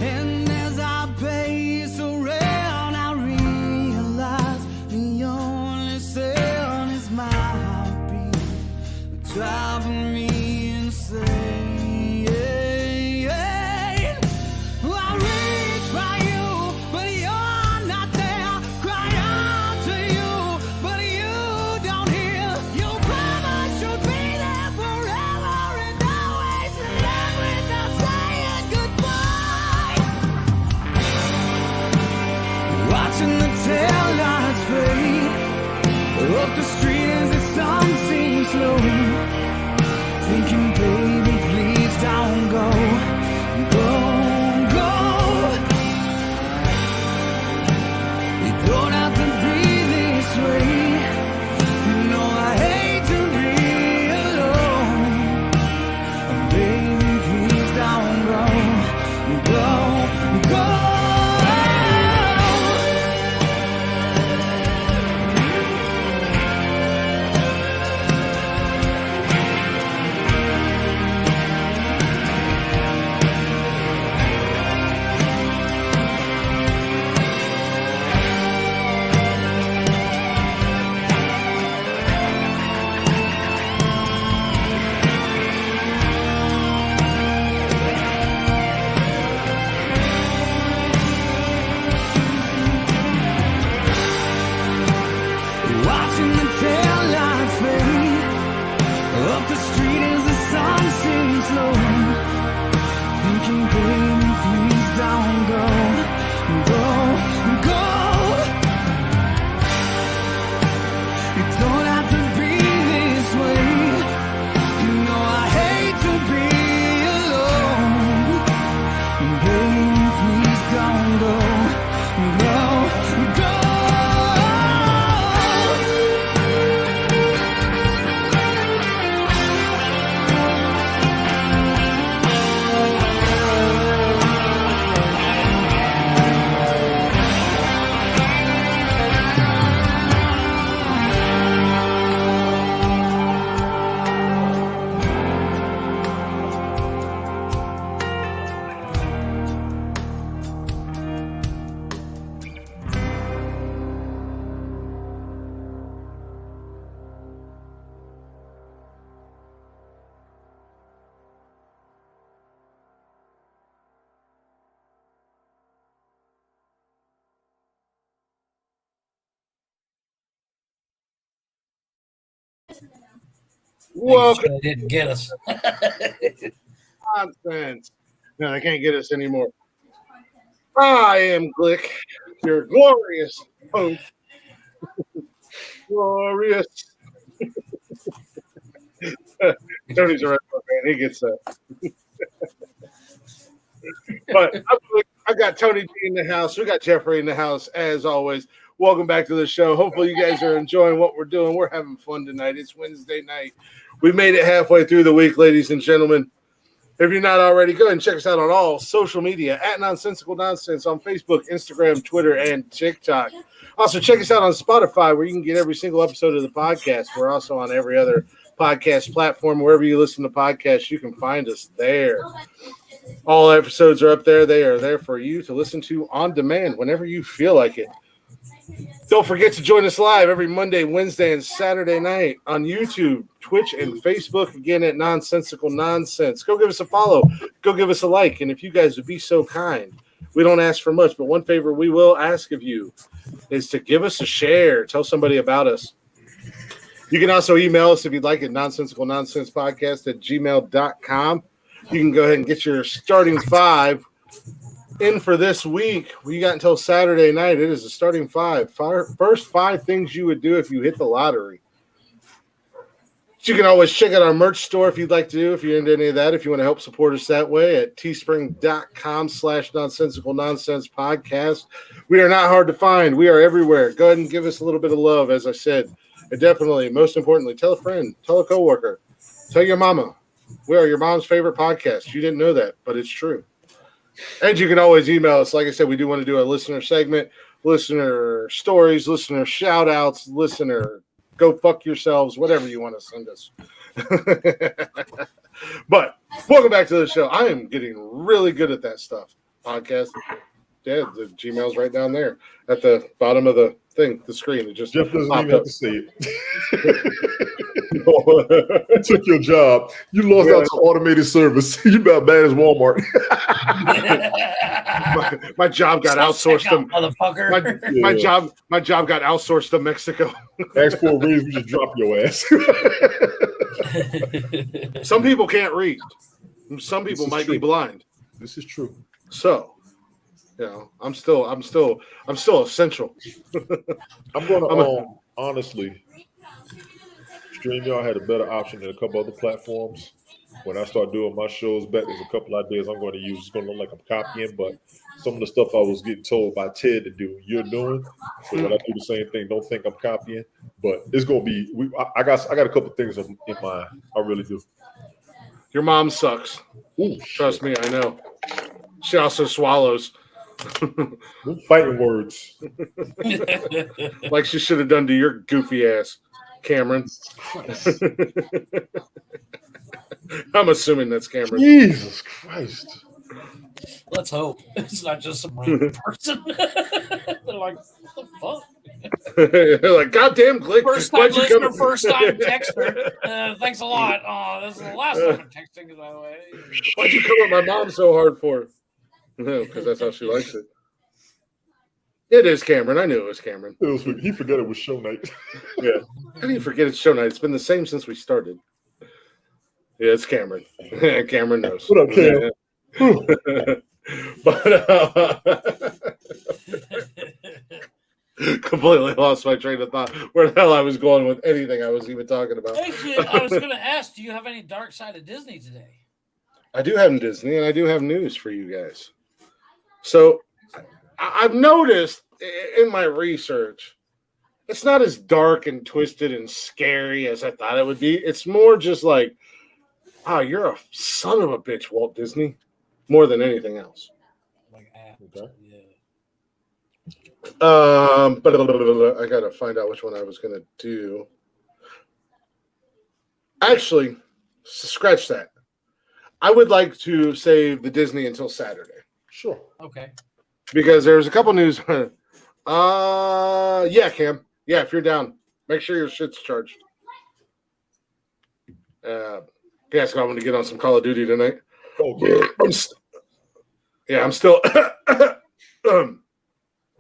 And as I pace around, I realize the only sound is my heartbeat. slow, thinking, baby, please don't go, go, go. You don't have to be this way. No, I hate to be alone. Baby, please don't go, go, go. Watching the taillight fade up the street as the sun sinks low, thinking, baby, please don't go, go, go. You don't have to be this way. You know I hate to be alone. Baby, please don't go, go, go. Welcome They didn't get us. to Nonsense. No, they can't get us anymore. I am Glick, your glorious host. Glorious. Tony's a wrestler fan. He gets that. But I got Tony G in the house. We got Jeffrey in the house, as always. Welcome back to the show. Hopefully you guys are enjoying what we're doing. We're having fun tonight. It's Wednesday night. We made it halfway through the week, ladies and gentlemen. If you're not already, go ahead and check us out on all social media at Nonsensical Nonsense on Facebook, Instagram, Twitter, and TikTok. Also, check us out on Spotify, where you can get every single episode of the podcast. We're also on every other podcast platform. Wherever you listen to podcasts, you can find us there. All episodes are up there. They are there for you to listen to on demand whenever you feel like it. Don't forget to join us live every Monday, Wednesday, and Saturday night on YouTube, Twitch, and Facebook, again at Nonsensical Nonsense. Go give us a follow. Go give us a like. And if you guys would be so kind, we don't ask for much, but one favor we will ask of you is to give us a share. Tell somebody about us. You can also email us if you'd like at nonsensicalnonsensepodcast@gmail.com. You can go ahead and get your starting five in for this week. We got until Saturday night. It is a starting five. First 5 things you would do if you hit the lottery. You can always check out our merch store if you'd like to, if you're into any of that, if you want to help support us that way at teespring.com/nonsensical nonsense podcast. We are not hard to find. We are everywhere. Go ahead and give us a little bit of love, as I said. And definitely, most importantly, tell a friend, tell a coworker, tell your mama. We are your mom's favorite podcast. You didn't know that, but it's true. And you can always email us. Like I said, we do want to do a listener segment, listener stories, listener shout outs, listener go fuck yourselves, whatever you want to send us. But welcome back to the show. I am getting really good at that stuff. Podcast. Yeah, the Gmail's right down there at the bottom of the thing, the screen. It just Jeff doesn't popped even have up. to say it. You took your job. You lost out to automated service. You about bad as Walmart. my job got outsourced to motherfucker. my job got outsourced to Mexico. Ask for a raise, we just drop your ass. Some people can't read. Some people might be blind. This is true. So, you know, I'm still essential. I'm going to honestly StreamYard had a better option than a couple other platforms. When I start doing my shows back, there's a couple ideas I'm going to use. It's going to look like I'm copying, but some of the stuff I was getting told by Ted to do, you're doing. So when I do the same thing, don't think I'm copying. But it's going to be. I got a couple things in mind. I really do. Your mom sucks. Ooh, trust me, I know. She also swallows. Fighting words. Like she should have done to your goofy ass, Cameron. I'm assuming that's Cameron. Jesus Christ. Let's hope it's not just some random person. They're like, what the fuck? Like, goddamn, Glick. First time listener, first time texter. Thanks a lot. Oh, this is the last time I'm texting, by the way. Why'd you come at my mom so hard for? No, because that's how she likes it. It is Cameron. I knew it was Cameron. He forgot it was show night. Yeah. How do you forget it's show night? It's been the same since we started. Yeah, it's Cameron. Cameron knows. What up, Cam? But completely lost my train of thought. Where the hell I was going with anything I was even talking about. Actually, I was going to ask, do you have any dark side of Disney today? I do have Disney, and I do have news for you guys. So I've noticed in my research, it's not as dark and twisted and scary as I thought it would be. It's more just like, oh, you're a son of a bitch, Walt Disney, more than anything else. Like, okay. But I gotta find out which one I was gonna do. Actually, scratch that. I would like to save the Disney until Saturday. Sure. Okay. Because there's a couple news. Yeah, Cam. Yeah, if you're down, make sure your shit's charged. Yes, I'm going to get on some Call of Duty tonight. Okay. I'm still.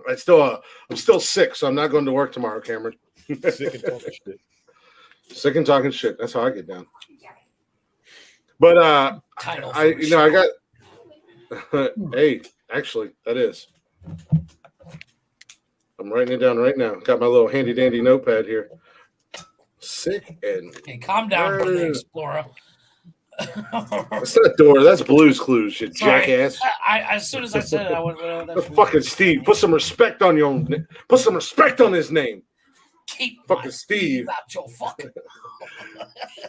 I'm still sick, so I'm not going to work tomorrow, Cameron. Sick and talking shit. Sick and talking shit. That's how I get down. But I got. Hey, actually, that is. I'm writing it down right now. Got my little handy dandy notepad here. Sick and. Hey, calm down, Disney Explorer. That's not door. That's Blue's Clues, you jackass. As soon as I said it, I went. That's fucking Steve. Put some respect on your. Put some respect on his name. Keep fucking Steve. Out your fucking.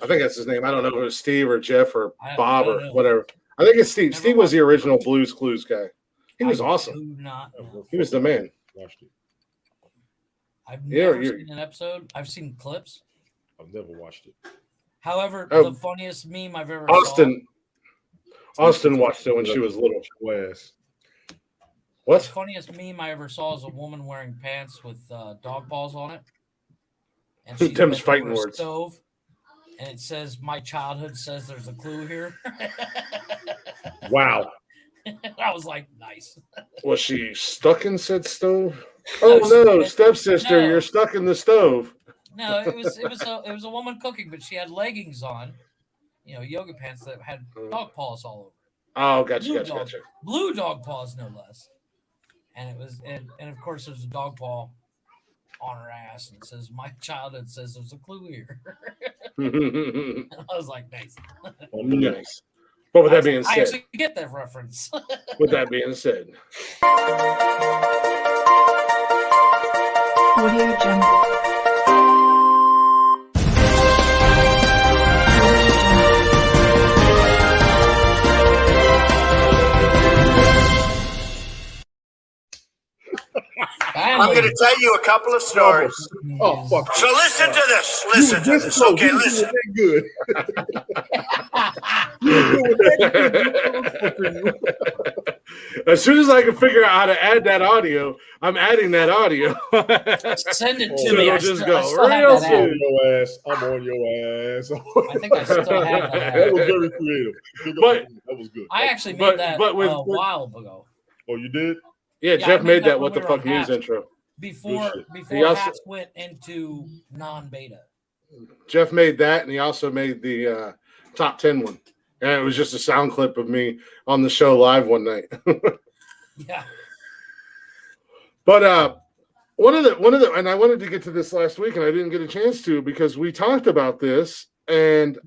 I think that's his name. I don't know if it was Steve or Jeff or Bob or whatever. I think it's Steve. Steve was the original Blue's Clues guy. He was awesome. He was the man. I've never seen an episode. I've seen clips. I've never watched it. However, the funniest meme I've ever Austin watched it when she was little. What? The funniest meme I ever saw is a woman wearing pants with dog paws on it. And she's Tim's fighting words. Stove, and it says, "My childhood says there's a clue here." Wow. I was like, nice. Was she stuck in said stove? Oh no, stepsister, you're stuck in the stove. No, it was a woman cooking, but she had leggings on, yoga pants that had dog paws all over it. Oh, gotcha. Blue dog paws, no less. And it was, and of course, there's a dog paw on her ass, and it says, "My childhood says there's a clue here." And I was like, nice. Nice. But with that being said, I actually get that reference. With that being said, Audio Jungle. I'm going to tell you a couple of stories. Oh, fuck. So listen to this. Listen to this. Okay, listen. Good. As soon as I can figure out how to add that audio, I'm adding that audio. Send it to me. I'll just go real soon. I'm on your ass. I think I still have that. That was very creative. But that was good. I actually made that a while ago. Oh, you did? Yeah, Jeff made that What the Fuck News intro. Before Haps went into non-beta. Jeff made that, and he also made the top 10 one. And it was just a sound clip of me on the show live one night. Yeah. But one of the, and I wanted to get to this last week, and I didn't get a chance to because we talked about this, and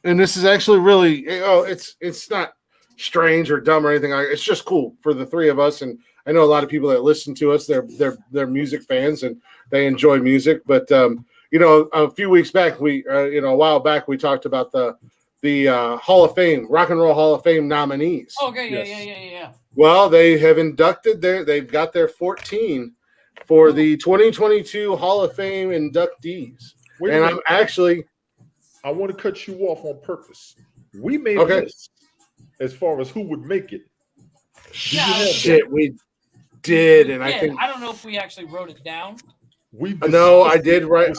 this is actually really, it's not strange or dumb or anything. It's just cool for the three of us, and I know a lot of people that listen to us. They're music fans and they enjoy music. But a few weeks back, a while back, we talked about the Hall of Fame, Rock and Roll Hall of Fame nominees. Okay, yeah. Well, they have inducted they've got their 14 for the 2022 Hall of Fame inductees. I want to cut you off on purpose. We made a list as far as who would make it. We did, and I think I don't know if we actually wrote it down. I did write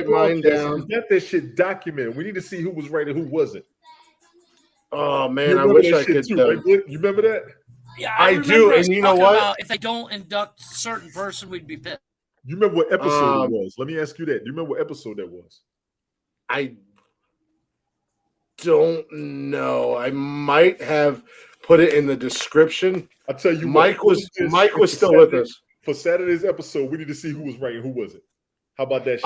mine down. We got that shit documented. We need to see who was right and who wasn't. Oh man, I wish I could. Right? You remember that? Yeah, I do, and you know what? If they don't induct a certain person, we'd be pissed. You remember what episode it was? Let me ask you that. Do you remember what episode that was? I don't know. I might have put it in the description. I'll tell you, Mike was still with us for Saturday's episode. We need to see who was right and who wasn't. How about that? Shit?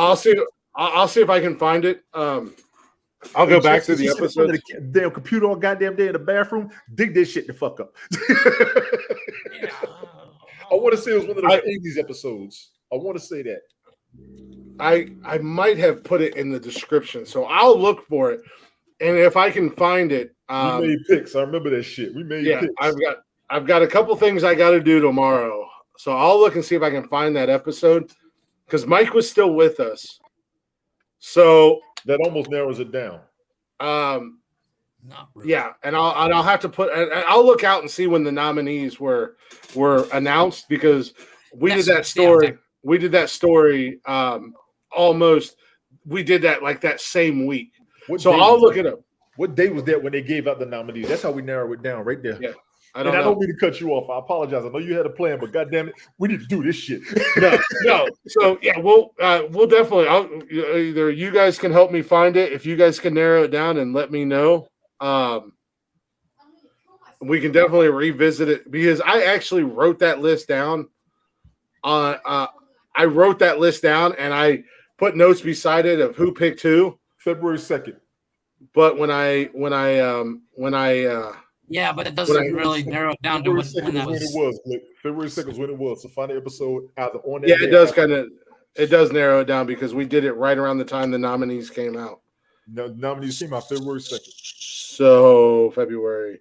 I'll see if I can find it. I'll go back to the episode. Damn computer on goddamn day in the bathroom. Dig this shit the fuck up. I want to say it was one of the 80s episodes. I want to say that. I might have put it in the description, so I'll look for it, and if I can find it, we made picks. I remember that shit. We made picks. I've got a couple things I got to do tomorrow, so I'll look and see if I can find that episode because Mike was still with us, so that almost narrows it down. Not really. Yeah, and I'll have to I'll look out and see when the nominees were announced because we did that story. Yeah, we did that story almost. We did that like that same week. So I'll look it up. What day was that when they gave out the nominees? That's how we narrow it down right there. Yeah. I don't mean to cut you off. I apologize. I know you had a plan, but goddamn it, we need to do this shit. No. So yeah, we'll definitely. Either you guys can help me find it. If you guys can narrow it down and let me know, we can definitely revisit it because I actually wrote that list down. I wrote that list down and I put notes beside it of who picked who. February 2nd. But when I yeah, but it doesn't really narrow it down to when that was. February 2nd was when it was. So find the episode either on that. Yeah, it does narrow it down because we did it right around the time the nominees came out. No, the nominees came out February 2nd. So February.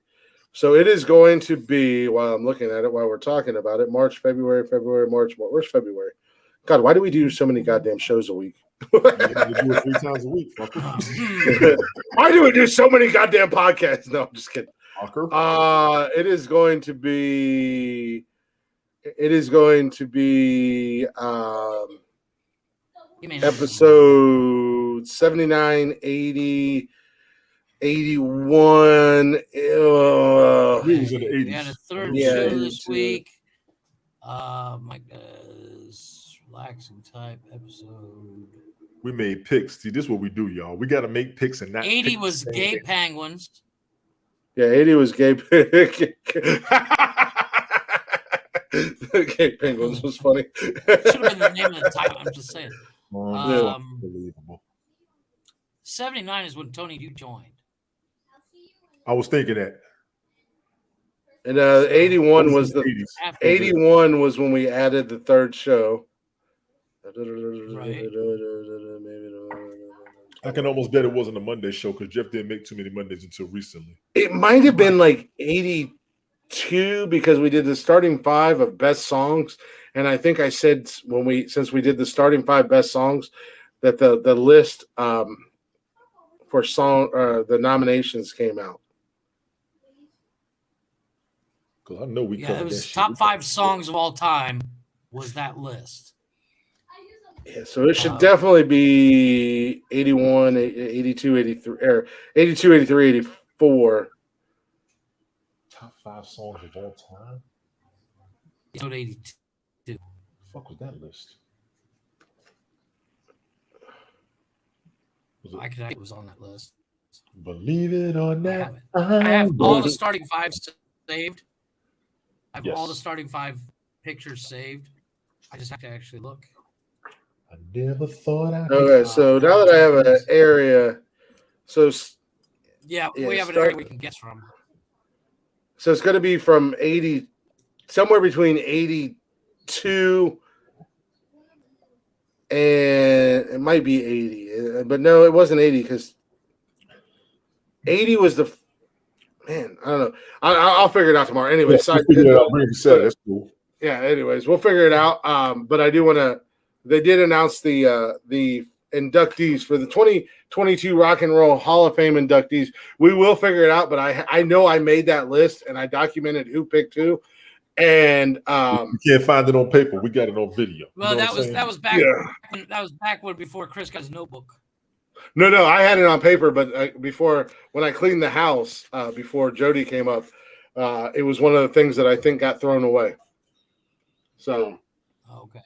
So it is going to be, while I'm looking at it, while we're talking about it, March, February, March. Where's February? God, why do we do so many goddamn shows a week? We do it 3 times a week. Why do we do so many goddamn podcasts? No, I'm just kidding. It is going to be episode 79, 80, 81. We had a third show this week. My relaxing type episode. We made picks. See, this is what we do, y'all. We got to make picks and not. 80 was Gay Penguins. Yeah, 80 was Gay. Gay Penguins was funny. Should have been the name of the title. I'm just saying. Unbelievable. 79 is when Tony, you joined. I was thinking that. And 81 was the 81 was when we added the third show. Right. I can almost bet it wasn't a Monday show because Jeff didn't make too many Mondays until recently. It might have been like 82 because we did the starting 5 of best songs, and I think I said since we did the starting 5 best songs that the list for song the nominations came out. Because I know we it was top 5 songs of all time was that list. Yeah, so it should definitely be 81, 82, 83, or 82, 83, 84. Top 5 songs of all time? Episode 82. The fuck was that list? It was on that list. Believe it or not. I have all the starting 5 saved. I have all the starting 5 pictures saved. I just have to actually look. I never thought I. Okay, so now that I have an area, so yeah, we have an start- area we can guess from. So it's going to be from 80, somewhere between 82 and it might be 80, but no, it wasn't 80 because 80 was the man. I don't know. I'll figure it out tomorrow. Anyway, That's cool. Yeah. Anyways, we'll figure it out. But I do want to. They did announce the inductees for the 2022 Rock and Roll Hall of Fame inductees. We will figure it out, but I know I made that list and I documented who picked who. And we can't find it on paper. We got it on video. Well, you know that was back. Yeah. That was back when before Chris got his notebook. No, I had it on paper, but before when I cleaned the house, before Jody came up, it was one of the things that I think got thrown away. So, okay.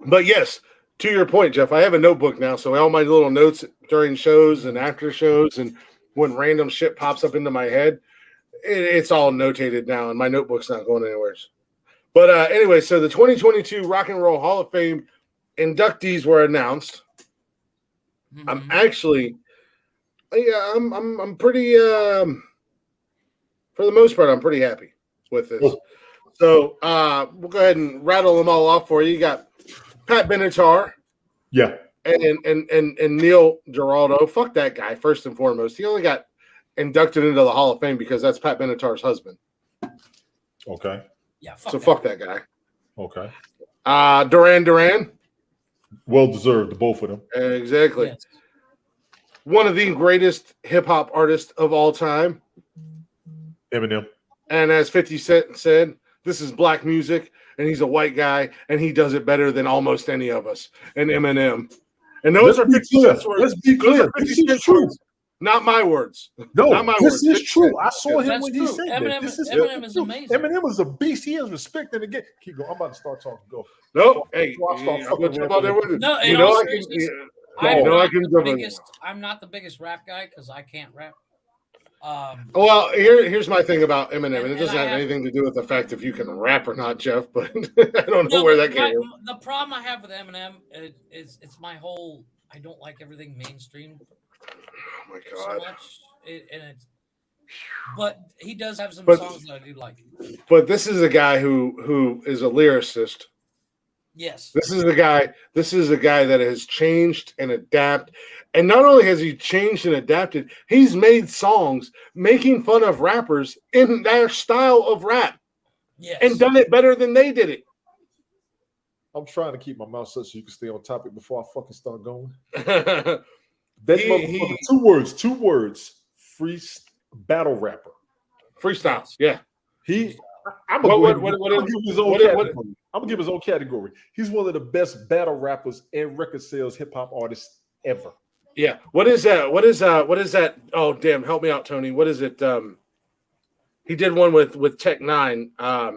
But yes, to your point, Jeff, I have a notebook now, so all my little notes during shows and after shows, and when random shit pops up into my head, it's all notated now, and my notebook's not going anywhere. But anyway, so the 2022 Rock and Roll Hall of Fame inductees were announced. Mm-hmm. I'm actually, I'm pretty, for the most part, I'm pretty happy with this. So we'll go ahead and rattle them all off for you. You got Pat Benatar, yeah, and Neil Giraldo. Fuck that guy. First and foremost, he only got inducted into the Hall of Fame because that's Pat Benatar's husband. Okay. Yeah. Fuck that guy. Okay. Duran. Well deserved, both of them. Exactly. Yes. One of the greatest hip hop artists of all time. Eminem. And as 50 Cent said, this is black music, and he's a white guy, and he does it better than almost any of us. And Eminem. And those are 50 Cent's words. Let's be clear. This is true. Not my words. No, not my this words. is true. I saw him That's when true. he said Eminem, that. Eminem is amazing. Eminem is a beast. He has respect. And again, keep going. I'm about to start talking. Go. No, hey, I'm gonna jump out there with it. No, you know I can. I'm not the biggest rap guy because I can't rap. Well, here's my thing about Eminem, and it doesn't have anything to do with the fact if you can rap or not, Jeff. But I don't know where that came from. The problem I have with Eminem is it's my whole. I don't like everything mainstream. Oh my god! So much, but he does have some songs that I do like. But this is a guy who is a lyricist. Yes. This is a guy that has changed and adapted. And not only has he changed and adapted, he's made songs making fun of rappers in their style of rap. Yes. And done it better than they did it. I'm trying to keep my mouth shut so you can stay on topic before I fucking start going. That motherfucker, two words, free battle rapper. Freestyle, yeah. I'm gonna give his own category. He's one of the best battle rappers and record sales hip hop artists ever. Yeah. What is that? Oh, damn. Help me out, Tony. What is it? He did one with Tech Nine. Where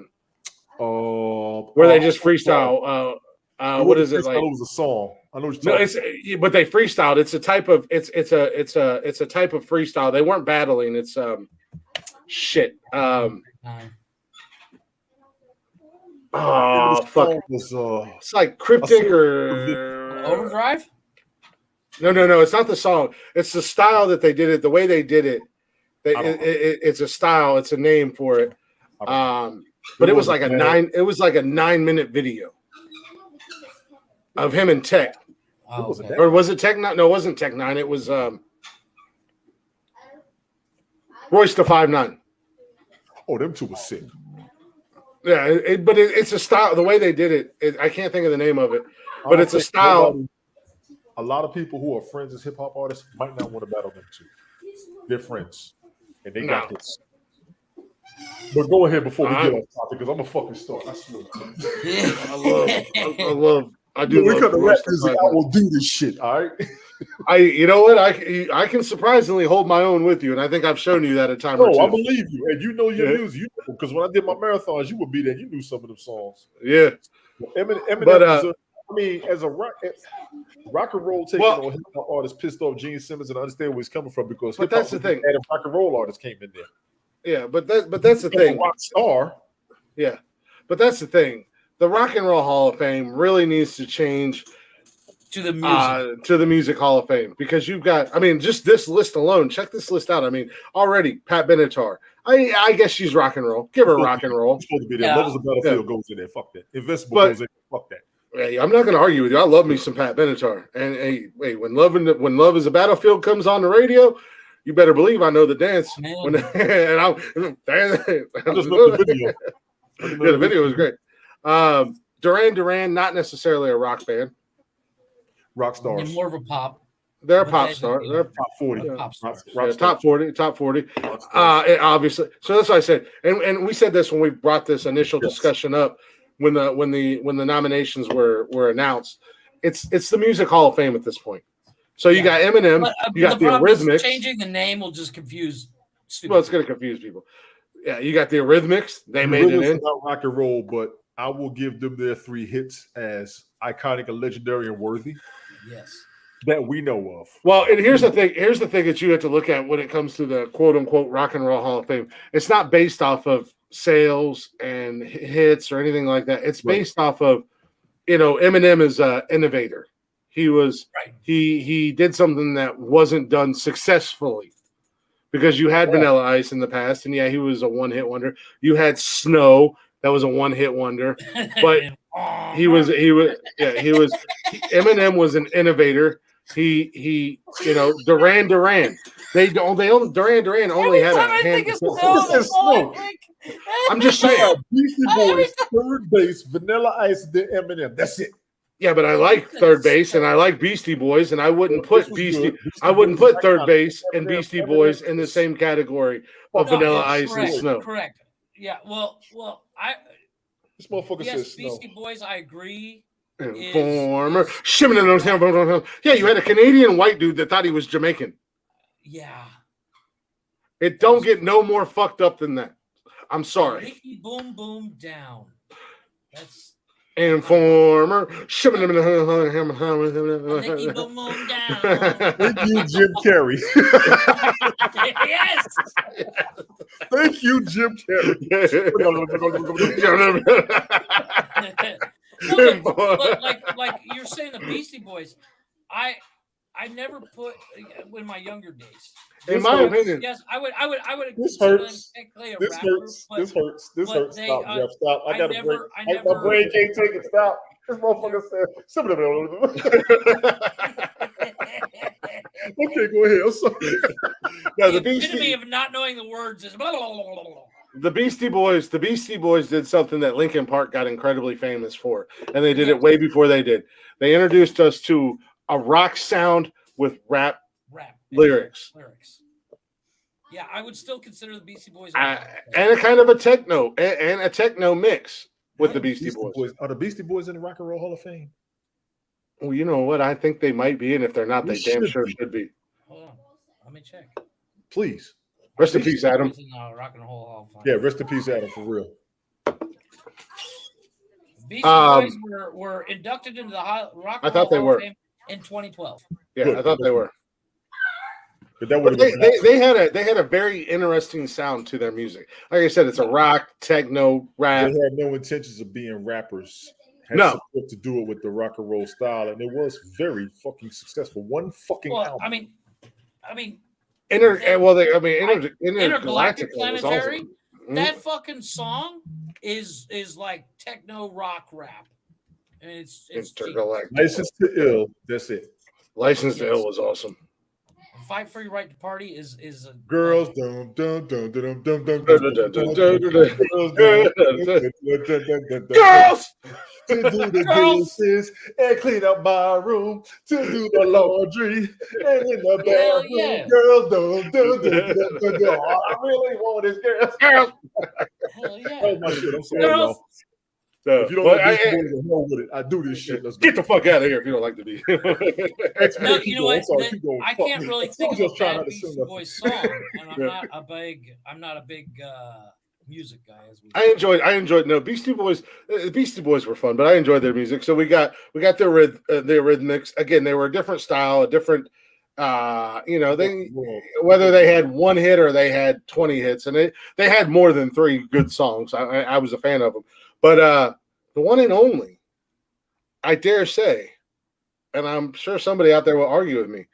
they just freestyle. What is it like? It was a song. I know what you're talking but they freestyled. It's a type of it's a type of freestyle. They weren't battling. It's shit. Oh fuck! It's like Cryptic or Overdrive. No. It's not the song. It's the style that they did it. The way they did it. It's a style. It's a name for it. But it was like a 9-minute video of him and Tech. Oh, okay. Or was it Tech 9? No, it wasn't Tech 9. It was Royce the 5'9". Oh, them two were sick. Yeah, but it's a style. The way they did it, I can't think of the name of it, but it's a style. A lot of people who are friends as hip hop artists might not want to battle them too. They're friends, and they got this. But go ahead before we get off topic, because I'm a fucking start. I swear. I do. We cut the rap music. I will do this shit. All right. You know what? I can surprisingly hold my own with you, and I think I've shown you that a time or two. I believe you, and you know your music. Because when I did my marathons, you would be there. You knew some of them songs. Yeah. Eminem but as a rock and roll taking on hip hop artists pissed off Gene Simmons, and I understand where he's coming from because that's the thing. And rock and roll artists came in there. Yeah, but that's the thing. Rock star. Yeah. But that's the thing. The Rock and Roll Hall of Fame really needs to change to the music. To the Music Hall of Fame, because you've got, I mean, just this list alone. Check this list out. I mean, already Pat Benatar. I guess she's rock and roll. Give her rock and roll. Supposed to be there. Love is a Battlefield goes in there. Fuck that. Invincible But- goes in there. Fuck that. Hey, I'm not going to argue with you. I love me some Pat Benatar. And hey, when Love is a Battlefield comes on the radio, you better believe I know the dance. When, and I just love the video. Yeah, the video was great. Duran Duran, not necessarily a rock band. Rock stars. And more of a pop. They're a But pop they- star. yeah. They're Top 40. Pop stars. yeah, top 40. Rock stars. Obviously. So that's what I said. And we said this when we brought this initial Yes. discussion up when the nominations were announced. It's the Music Hall of Fame at this point. So you got Eminem, But, you got the problem is Eurythmics. changing the name will just confuse. Well, it's going to confuse people. Yeah, you got the Eurythmics. They The made it Rhythms in. are not rock and roll, but I will give them their 3 hits as iconic and legendary and worthy Yes. that we know of. Well, and here's the thing. Here's the thing that you have to look at when it comes to the quote unquote Rock and Roll Hall of Fame. It's not based off of sales and hits or anything like that. It's Right. based off of, Eminem is an innovator. He was Right. he did something that wasn't done successfully, because you had Vanilla Ice in the past, and yeah, he was a one-hit wonder. You had Snow, that was a one-hit wonder. But Eminem was an innovator. He Duran Duran. Duran Duran only had a handful. I'm just saying. Beastie Boys, third base, Vanilla Ice, then Eminem. That's it. Yeah, but I like third base and I like Beastie Boys, and I wouldn't put third base and Beastie Boys in the same category of Vanilla Ice and Snow. Correct. Yeah. Well, This motherfucker yes, says Snow. Beastie Boys. I agree. Informer. Yeah, you had a Canadian white dude that thought he was Jamaican. Yeah. It don't get no more fucked up than that. I'm sorry. Nicky Boom Boom Down. That's Informer. Nicky Boom Boom Down. Thank you, Jim Carrey. Yes. Thank you, Jim Carrey. No, but like you're saying, the Beastie Boys, I never put in my younger days. In my opinion, Yes, I would. This consider them hurts. technically a This rap group, hurts. but- This hurts. This but hurts. they, Stop, Jeff. Stop. I got a break. I My never. brain can't take it. Stop. This motherfucker said. Okay, go ahead. I'm sorry. no, The epitome of not knowing the words is blah, blah, blah, blah, blah. The Beastie Boys did something that Linkin Park got incredibly famous for, and they did it way before they did. They introduced us to a rock sound with rap lyrics. Yeah, I would still consider the Beastie Boys And a kind of a techno mix with the Beastie Boys. Are the Beastie Boys in the Rock and Roll Hall of Fame? Well, you know what? I think they might be, and if they're not, they damn should sure be. should be. Hold on, let me check. Please. Rest in peace, Adam. Rock and Roll Hall of Fame. Yeah, rest in peace, Adam, for real. Beastie Boys were inducted into the Rock and Roll Hall of Fame in 2012. Yeah, I thought they were. But that would they had a very interesting sound to their music. Like I said, it's a rock, techno, rap. They had no intentions of being rappers. Had No. support to do it with the rock and roll style, and it was very fucking successful. One fucking Well, album. I mean, Intergalactic Intergalactic was Planetary. awesome. That fucking song is like techno rock rap. And it's Intergalactic. License to Ill. That's it. License to Ill was awesome. Fight for Your Right to Party is a Girls, dum dum dum dum dum dum Girls! To do the dishes and clean up my room, to do the laundry and in the bathroom. Girls, dum. All I really want is girls. Hell yeah. Oh my shit! I'm sorry, Girls. y'all. If you don't know Beastie Boys, the hell with it. I do this shit. Let's Get the fuck out of here if you don't like the beat. No, you know what? I'm sorry, keep going. I Fuck can't me. really I'm think of just a trying bad not to sing Beastie nothing. Boys song, and I'm not a big music guy. As we I enjoyed. No, Beastie Boys were fun, but I enjoyed their music. So we got the Eurythmics. Again, they were a different style, a different. Whether they had one hit or they had 20 hits, and they had more than 3 good songs. I was a fan of them, But the one and only, I dare say, and I'm sure somebody out there will argue with me,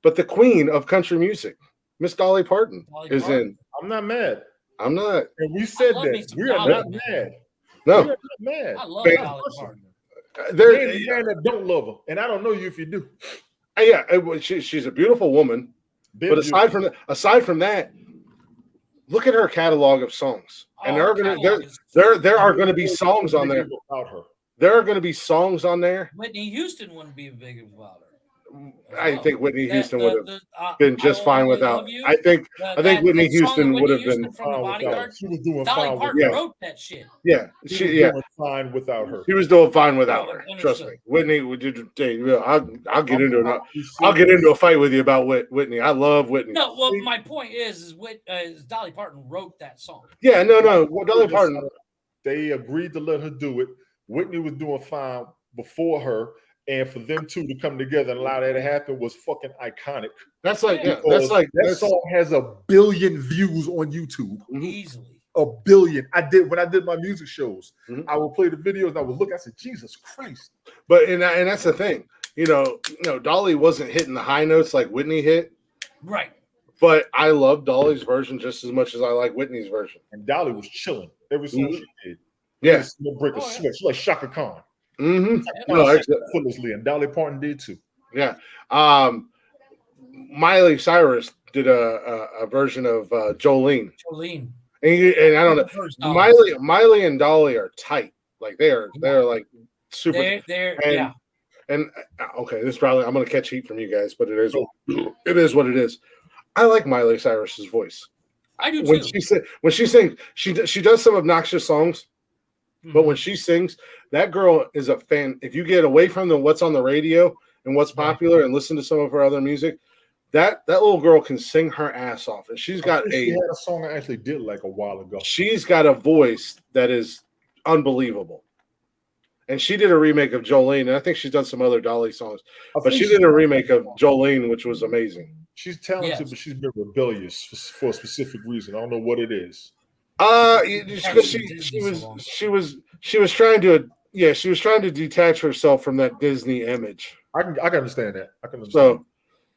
but the queen of country music, Miss Dolly Parton, is in. I'm not mad. I'm not. And we said love me that. some We are Dolly, not man. mad. No. We are not mad. I love Man, Dolly Parton. There's a man that don't love her, and I don't know you if you do. Yeah, she's a beautiful woman. But aside from that, look at her catalog of songs, and there are going to be songs on there about her. There are going to be songs on there. Whitney Houston wouldn't be big about her. I think Whitney Houston would have been just fine without. I think Whitney Houston would have been from the Bodyguard. She was doing Dolly fine. Parton wrote that shit. Yeah, she was doing fine without her. She was doing fine without her. Trust me, Whitney. I'll get into it. I'll get into a fight with you about Whitney. I love Whitney. No, well, my point is Dolly Parton wrote that song. Yeah, no. Well, Dolly Parton. They agreed to let her do it. Whitney was doing fine before her. And for them two to come together and allow that to happen was fucking iconic. That song has 1 billion views on YouTube. Easily. 1 billion. When I did my music shows, I would play the videos and I would look, I said, Jesus Christ. But and that's the thing. Dolly wasn't hitting the high notes like Whitney hit. Right. But I love Dolly's version just as much as I like Whitney's version. And Dolly was chilling every song she did. Yes. No break a sweat. She's like Shaka Khan. Mm-hmm. Effortlessly, and Dolly Parton did too. Yeah. Miley Cyrus did a version of Jolene. And I don't know. Miley and Dolly are tight. Like they're like super. And okay, this probably I'm gonna catch heat from you guys, but it is what it is. I like Miley Cyrus's voice. I do too. When she sings, she does some obnoxious songs. But when she sings, that girl is a fan. If you get away from what's on the radio and what's popular and listen to some of her other music, that little girl can sing her ass off. And she had a song I actually did like a while ago. She's got a voice that is unbelievable. And she did a remake of Jolene, and I think she's done some other Dolly songs. But she did a remake of Jolene, which was amazing. She's talented, but she's been rebellious for a specific reason. I don't know what it is. Because she was trying to detach herself from that Disney image. I can understand that. I can understand. So,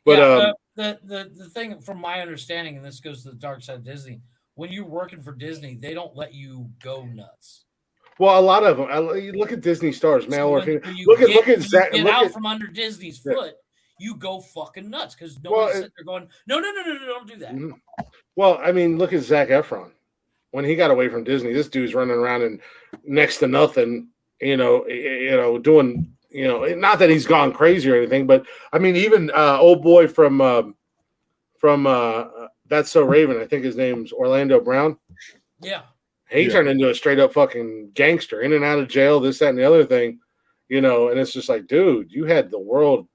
but the thing from my understanding, and this goes to the dark side of Disney, when you're working for Disney, they don't let you go nuts. Well, a lot of them. Look at Disney stars, male or female. Look at Zach. Get out from under Disney's foot. You go fucking nuts because nobody's sitting there going, no, don't do that. Well, I mean, look at Zac Efron. When he got away from Disney, this dude's running around and next to nothing, doing, not that he's gone crazy or anything, but I mean, even old boy from That's So Raven, I think his name's Orlando Brown. Yeah. He turned into a straight up fucking gangster, in and out of jail, this, that, and the other thing, and it's just like, dude, you had the world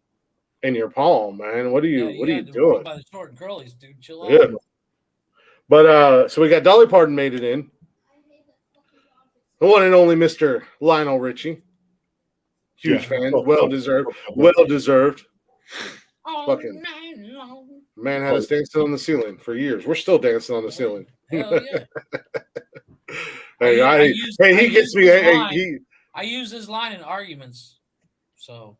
in your palm, man. What are you doing? By the short and curlies, dude. Chill out. Yeah. But so we got Dolly Parton made it in. The one and only Mr. Lionel Richie. Huge fan. Well deserved. Fucking man had us dancing on the ceiling for years. We're still dancing on the ceiling. Hell yeah. He gets me. I use his line in arguments. So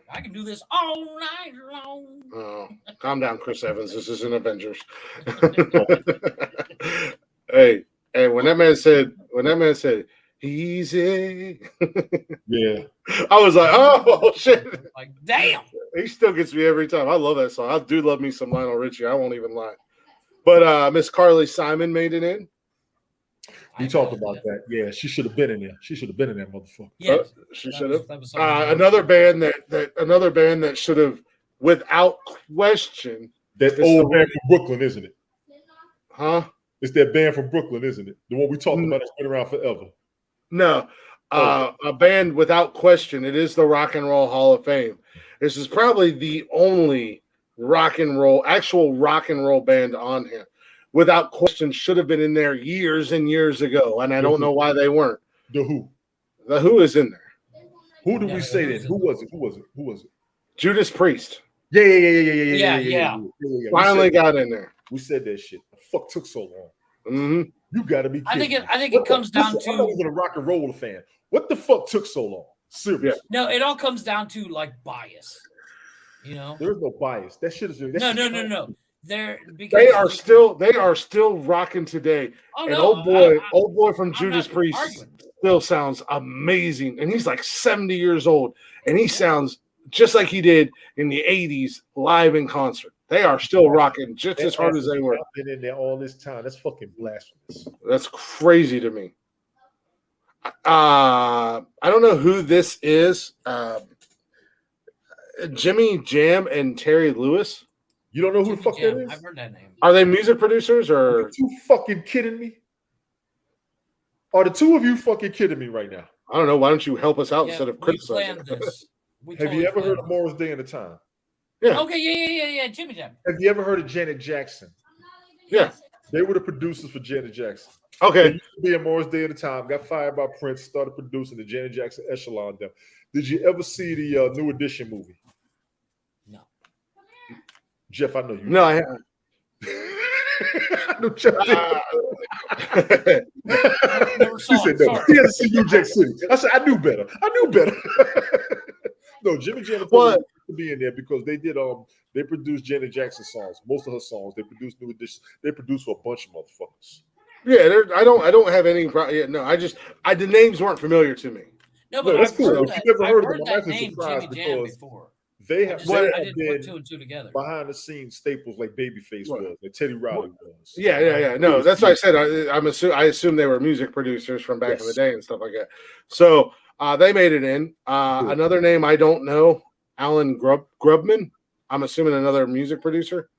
I can do this all night long. Oh, calm down, Chris Evans. This isn't Avengers. Hey, when that man said, easy. Yeah. I was like, oh shit. Like, damn. He still gets me every time. I love that song. I do love me some Lionel Richie. I won't even lie. But Miss Carly Simon made it in. We talked about that. Yeah, she should have been in there. She should have been in that motherfucker. Yeah, she should have. Another band that should have, without question. That old band from Brooklyn, isn't it? Huh? It's that band from Brooklyn, isn't it? The one we talked about that's been around forever. No, a band without question. It is the Rock and Roll Hall of Fame. This is probably the only actual rock and roll band on here. Without question, should have been in there years and years ago, and I don't know why they weren't. The Who. The Who is in there. Who did we say that? Who was it? Judas Priest. Yeah. Finally got in there. We said that shit. The fuck took so long? Mm-hmm. You got to be kidding. I think it comes down to. I'm not even a rock and roll fan. What the fuck took so long? Seriously. Yeah. No, it all comes down to like bias. You know, there's no bias. That shit is no. They are still rocking today. Oh, and no, old boy from Judas Priest still sounds amazing, and he's like 70 years old, and he sounds just like he did in the 80s live in concert. They are still rocking just as hard as they were. I've been in there all this time. That's fucking blasphemous. That's crazy to me. I don't know who this is. Jimmy Jam and Terry Lewis. You don't know who the fuck that is? I've heard that name. Are they music producers or? Are you fucking kidding me? Are the two of you fucking kidding me right now? I don't know. Why don't you help us out instead of criticizing? Have you ever heard of Morris Day and the Time? Yeah. Okay. Yeah. Jimmy Jam. Have you ever heard of Janet Jackson? Yeah. They were the producers for Janet Jackson. Okay. They used to be in Morris Day at the Time, got fired by Prince, started producing the Janet Jackson echelon them. Did you ever see the New Edition movie? No. Jeff, I know you. No, I haven't. I know Jeff He said no. He had to see New Jack City. I said, I knew better. No, Jimmy Jam to be in there because they did they produced Janet Jackson songs, most of her songs. They produced New Edition. They produced for a bunch of motherfuckers. Yeah, I don't have any. The names weren't familiar to me. No, but that's cool. If you never heard that name, Jimmy Jam, before. They have I didn't put two and two together. Behind the scenes staples like Babyface was, like Teddy Riley was. Yeah. No, that's what I said. I assume they were music producers from back in the day and stuff like that. So they made it in. Another name I don't know, Alan Grubman. I'm assuming another music producer.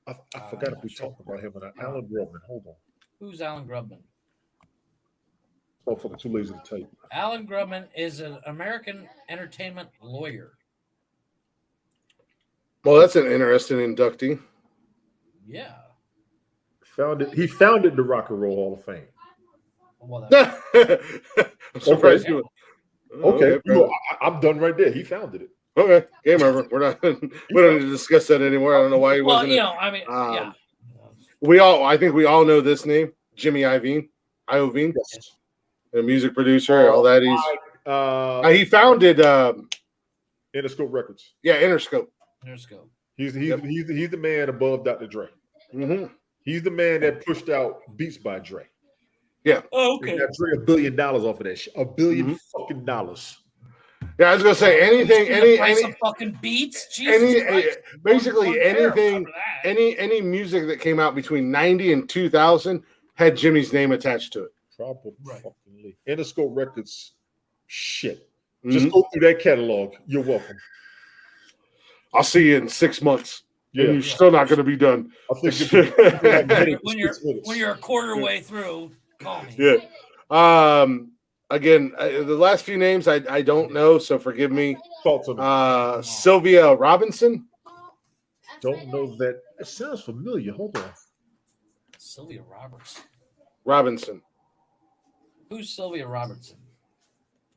I forgot if we talked about him or not. Alan Grubman. Hold on. Who's Alan Grubman? Oh, fucking too lazy to type. Alan Grubman is an American entertainment lawyer. Well, that's an interesting inductee. Yeah. He founded the Rock and Roll Hall of Fame. Well, I'm surprised you. Okay. I'm done right there. He founded it. Okay, game over. We don't need to discuss that anymore. I don't know why he wasn't. Yeah. I think we all know this name, Jimmy Iovine. Yes. A music producer, all that. He founded Interscope Records. Yeah, Interscope. He's the man above Dr. Dre. Mm-hmm. He's the man that pushed out Beats by Dre. Yeah. Oh, okay. He got Dre $1 billion off of that shit. $1 billion fucking dollars. Yeah, I was gonna say anything, any fucking beats. Basically anything, any music that came out between 90 and 2000 had Jimmy's name attached to it. Probably. Interscope Records, shit. Just go through that catalog. You're welcome. I'll see you in 6 months. Yeah, and you're still not going to be done. I think when you're a quarter way through, call me. Yeah. Again, the last few names I don't know, so forgive me. Sylvia Robinson. Don't know that. It sounds familiar. Hold on. Sylvia Robinson. Who's Sylvia Robertson?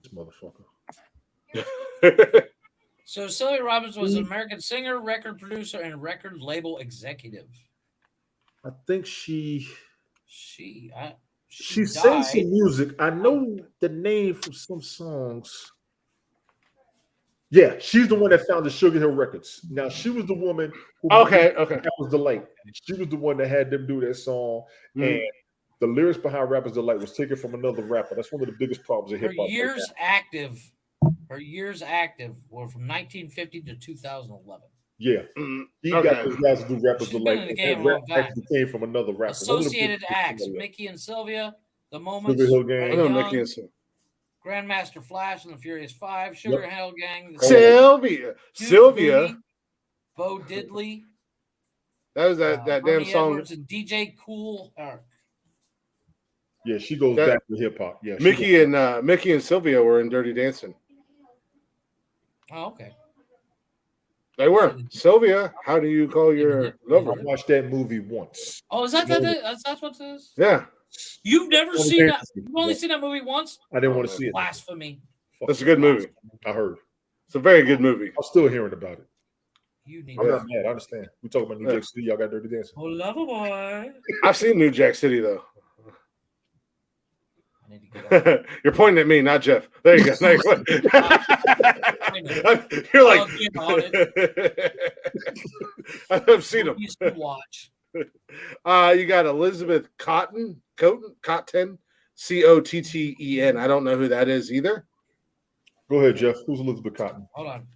This motherfucker. So Sylvia Robinson was an American singer, record producer, and record label executive. I think she She sang some music. I know the name from some songs. Yeah, she's the one that founded Sugar Hill Records. Now, she was the woman who That was Delight. She was the one that had them do that song. And the lyrics behind Rapper's Delight was taken from another rapper. That's one of the biggest problems in hip-hop. Her years active were from 1950 to 2011. Yeah. He got those guys to do Rapper's Delight. In the game a long time. Came from another rapper. Associated acts, Mickey and Sylvia, The Moments, Sugar Hill Gang. I know Mickey and Sylvia. Grandmaster Flash and the Furious Five, Sugar Hill Gang, Sylvia, Bo Diddley. That was that damn song. Edwards and DJ Cool. Yeah, she goes back to hip hop. Yeah, Mickey and Sylvia were in Dirty Dancing. Oh, okay. They were. Sylvia, how do you call your lover? I watched that movie once. Oh, is that's what it is? Yeah. You've never seen that? You've only seen that movie once? I didn't want to see it. Blasphemy. That's a good movie. I heard. It's a very good movie. I'm still hearing about it. I'm not mad. I understand. We talking about New Jack City. Y'all got Dirty Dancing. Oh, lover boy. I've seen New Jack City though. need to get up. You're pointing at me, not Jeff. There you go. There you go. You're like, I've seen him. Watch. You got Elizabeth Cotten, Cotten, Cotten. I don't know who that is either. Go ahead, Jeff. Who's Elizabeth Cotten? Hold on.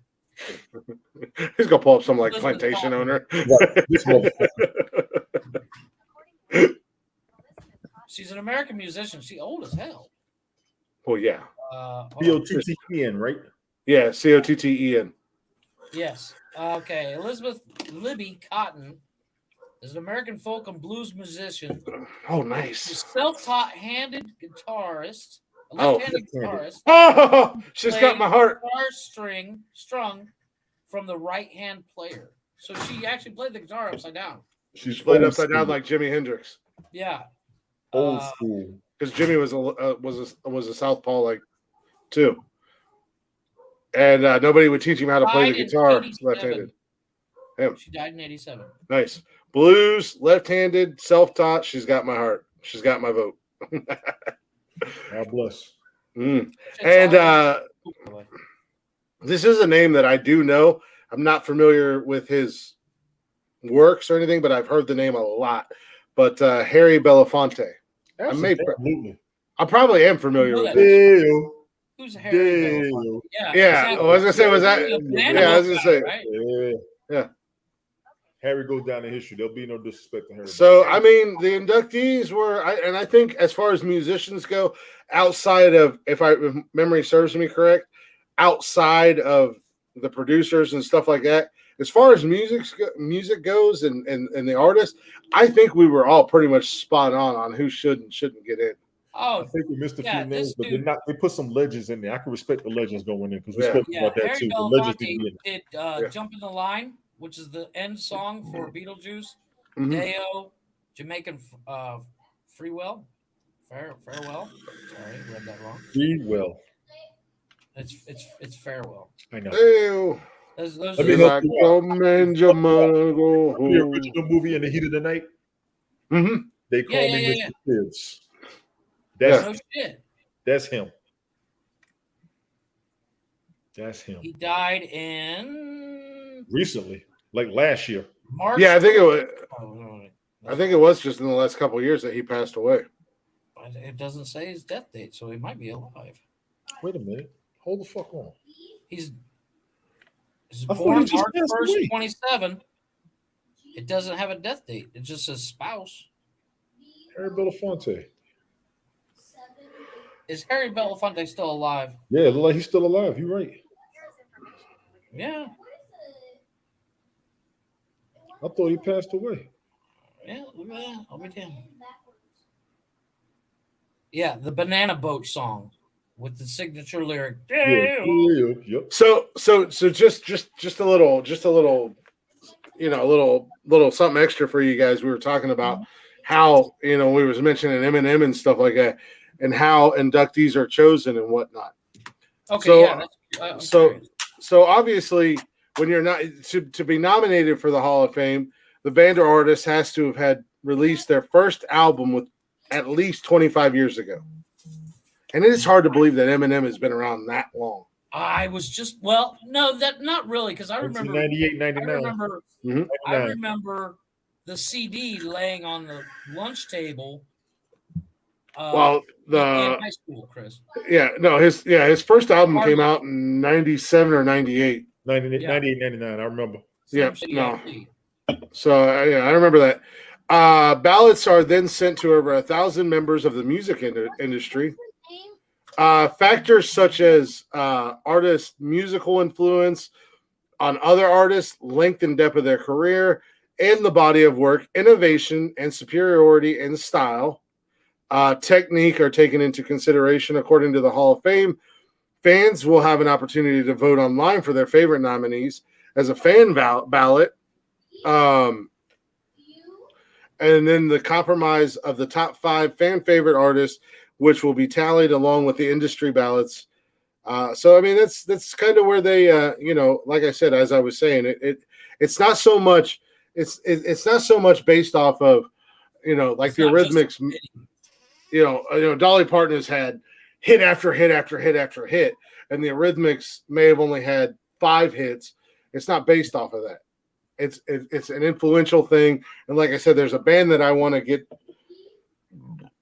He's gonna pull up some like Elizabeth plantation Cotten. owner. She's an American musician. She's old as hell. Oh yeah. Cotten, right? Yeah, Cotten. Yes. Okay. Elizabeth Libby Cotten is an American folk and blues musician. Oh, nice. She's self-taught handed guitarist. A Oh. left-handed guitarist. Oh, she's got my heart. Guitar strung from the right-hand player. So she actually played the guitar upside down. She's played upside down like Jimi Hendrix. Yeah. Old school. Because Jimmy was a southpaw like too, and nobody would teach him how to play the guitar left-handed. Him. She died in 87. Nice blues, left-handed, self-taught. She's got my heart. She's got my vote. God bless. And this is a name that I do know. I'm not familiar with his works or anything, but I've heard the name a lot. But Harry Belafonte. Absolutely. I probably am familiar with it. Who's Harry Belafonte? Yeah. I was gonna say, was that? Yeah, I was gonna say. Right? Yeah. Harry goes down in history. There'll be no disrespect to Harry. So, I mean, the inductees were, and I think as far as musicians go, outside of, if memory serves me correct, outside of the producers and stuff like that, as far as music goes and the artists, I think we were all pretty much spot on who should and shouldn't get in. Oh, I think we missed a few names, but they put some legends in there. I can respect the legends going in because we spoke about that Harry too. The legends did Jump in the Line, which is the end song for Beetlejuice. Mhm. Deo, Jamaican Farewell. Sorry, read that wrong. Freewell. It's Farewell. I know. Ew. Those Let are me the- help you out. The original movie In the Heat of the Night. Mm-hmm. They call me Mr. Tibbs. no shit. That's him. That's him. He died in Recently, like last year. March. Yeah, I think it was. Oh, I think it was just in the last couple of years that he passed away. it doesn't say his death date, so he might be alive. Wait a minute. Hold the fuck on. He's I thought born he just March passed 1st, away. 27. It doesn't have a death date. It just says spouse. Harry Belafonte. Is Harry Belafonte still alive? Yeah, it look like he's still alive. You're right. Yeah. I thought he passed away. Yeah, look at that. I'll be damned. Yeah, the Banana Boat song with the signature lyric. Yep. So just a little, little something extra for you guys. We were talking about how, we was mentioning Eminem and stuff like that, and how inductees are chosen and whatnot. Okay, so obviously, when you're not to be nominated for the Hall of Fame, the band or artist has to have had released their first album with at least 25 years ago. And it is hard to believe that Eminem has been around that long. I was just not really, because I remember 98, 99. I remember the CD laying on the lunch table. In high school, Chris. His first album came out in 97 or 98. 98, 99. I remember. So I remember that. Ballots are then sent to over 1,000 members of the music industry. Factors such as artists' musical influence on other artists, length and depth of their career, and the body of work, innovation and superiority in style, technique are taken into consideration. According to the Hall of Fame, fans will have an opportunity to vote online for their favorite nominees as a fan ballot. And then the compromise of the top 5 fan favorite artists, which will be tallied along with the industry ballots. So I mean, that's kind of where they, like I said, as I was saying, it's not so much it's not so much based off of, like the Eurythmics. Dolly Parton has had hit after hit after hit after hit, and the Eurythmics may have only had 5 hits. It's not based off of that. It's an influential thing, and like I said, there's a band that I want to get,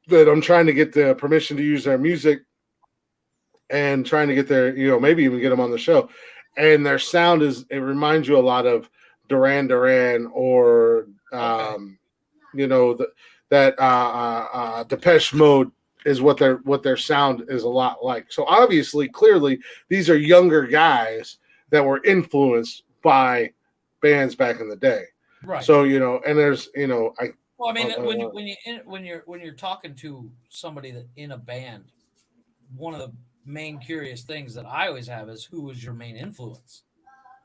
that I'm trying to get the permission to use their music, and trying to get their, maybe even get them on the show. And their sound it reminds you a lot of Duran Duran or Depeche Mode is what their sound is a lot like. So obviously, clearly, these are younger guys that were influenced by bands back in the day. Right. So and there's when you're talking to somebody that in a band, one of the main curious things that I always have is, who was your main influence?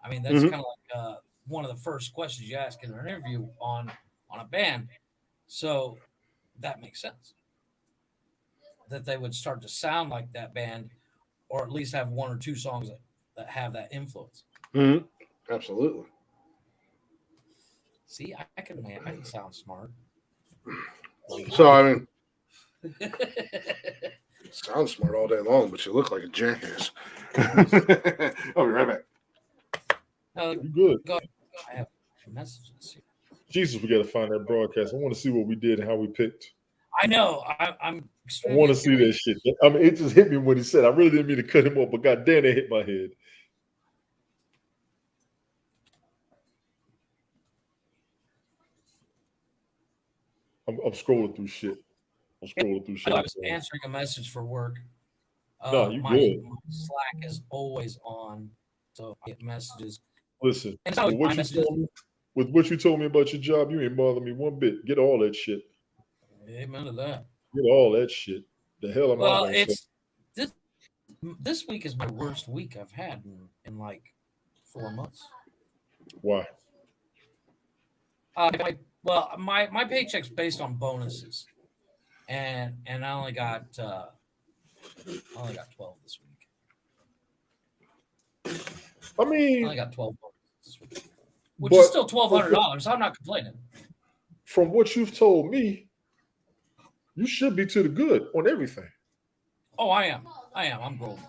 I mean, that's kind of like one of the first questions you ask in an interview on a band. So that makes sense that they would start to sound like that band, or at least have 1 or 2 songs that have that influence. Mm-hmm. Absolutely. See, I can sound smart. So I mean, sound smart all day long, but you look like a jackass. I'll be right back. You good? Go. I have messages here. Jesus, we got to find that broadcast. I want to see what we did and how we picked. I know. I want to see that shit. I mean, it just hit me when he said. I really didn't mean to cut him off, but goddamn, it hit my head. I'm scrolling through shit. I was answering a message for work. No, you my good. Slack is always on, so I get messages. Listen, And so with what you told me about your job, you ain't bother me one bit. Get all that shit. Amen to that. Get all that shit. The hell am I? Well, it's this week is my worst week I've had in like 4 months. Why? My paycheck's based on bonuses, and I only got 12 this week. I mean, I only got 12 bonuses this week, which is still $1,200. I'm not complaining. From what you've told me, you should be to the good on everything. Oh, I am. I'm golden.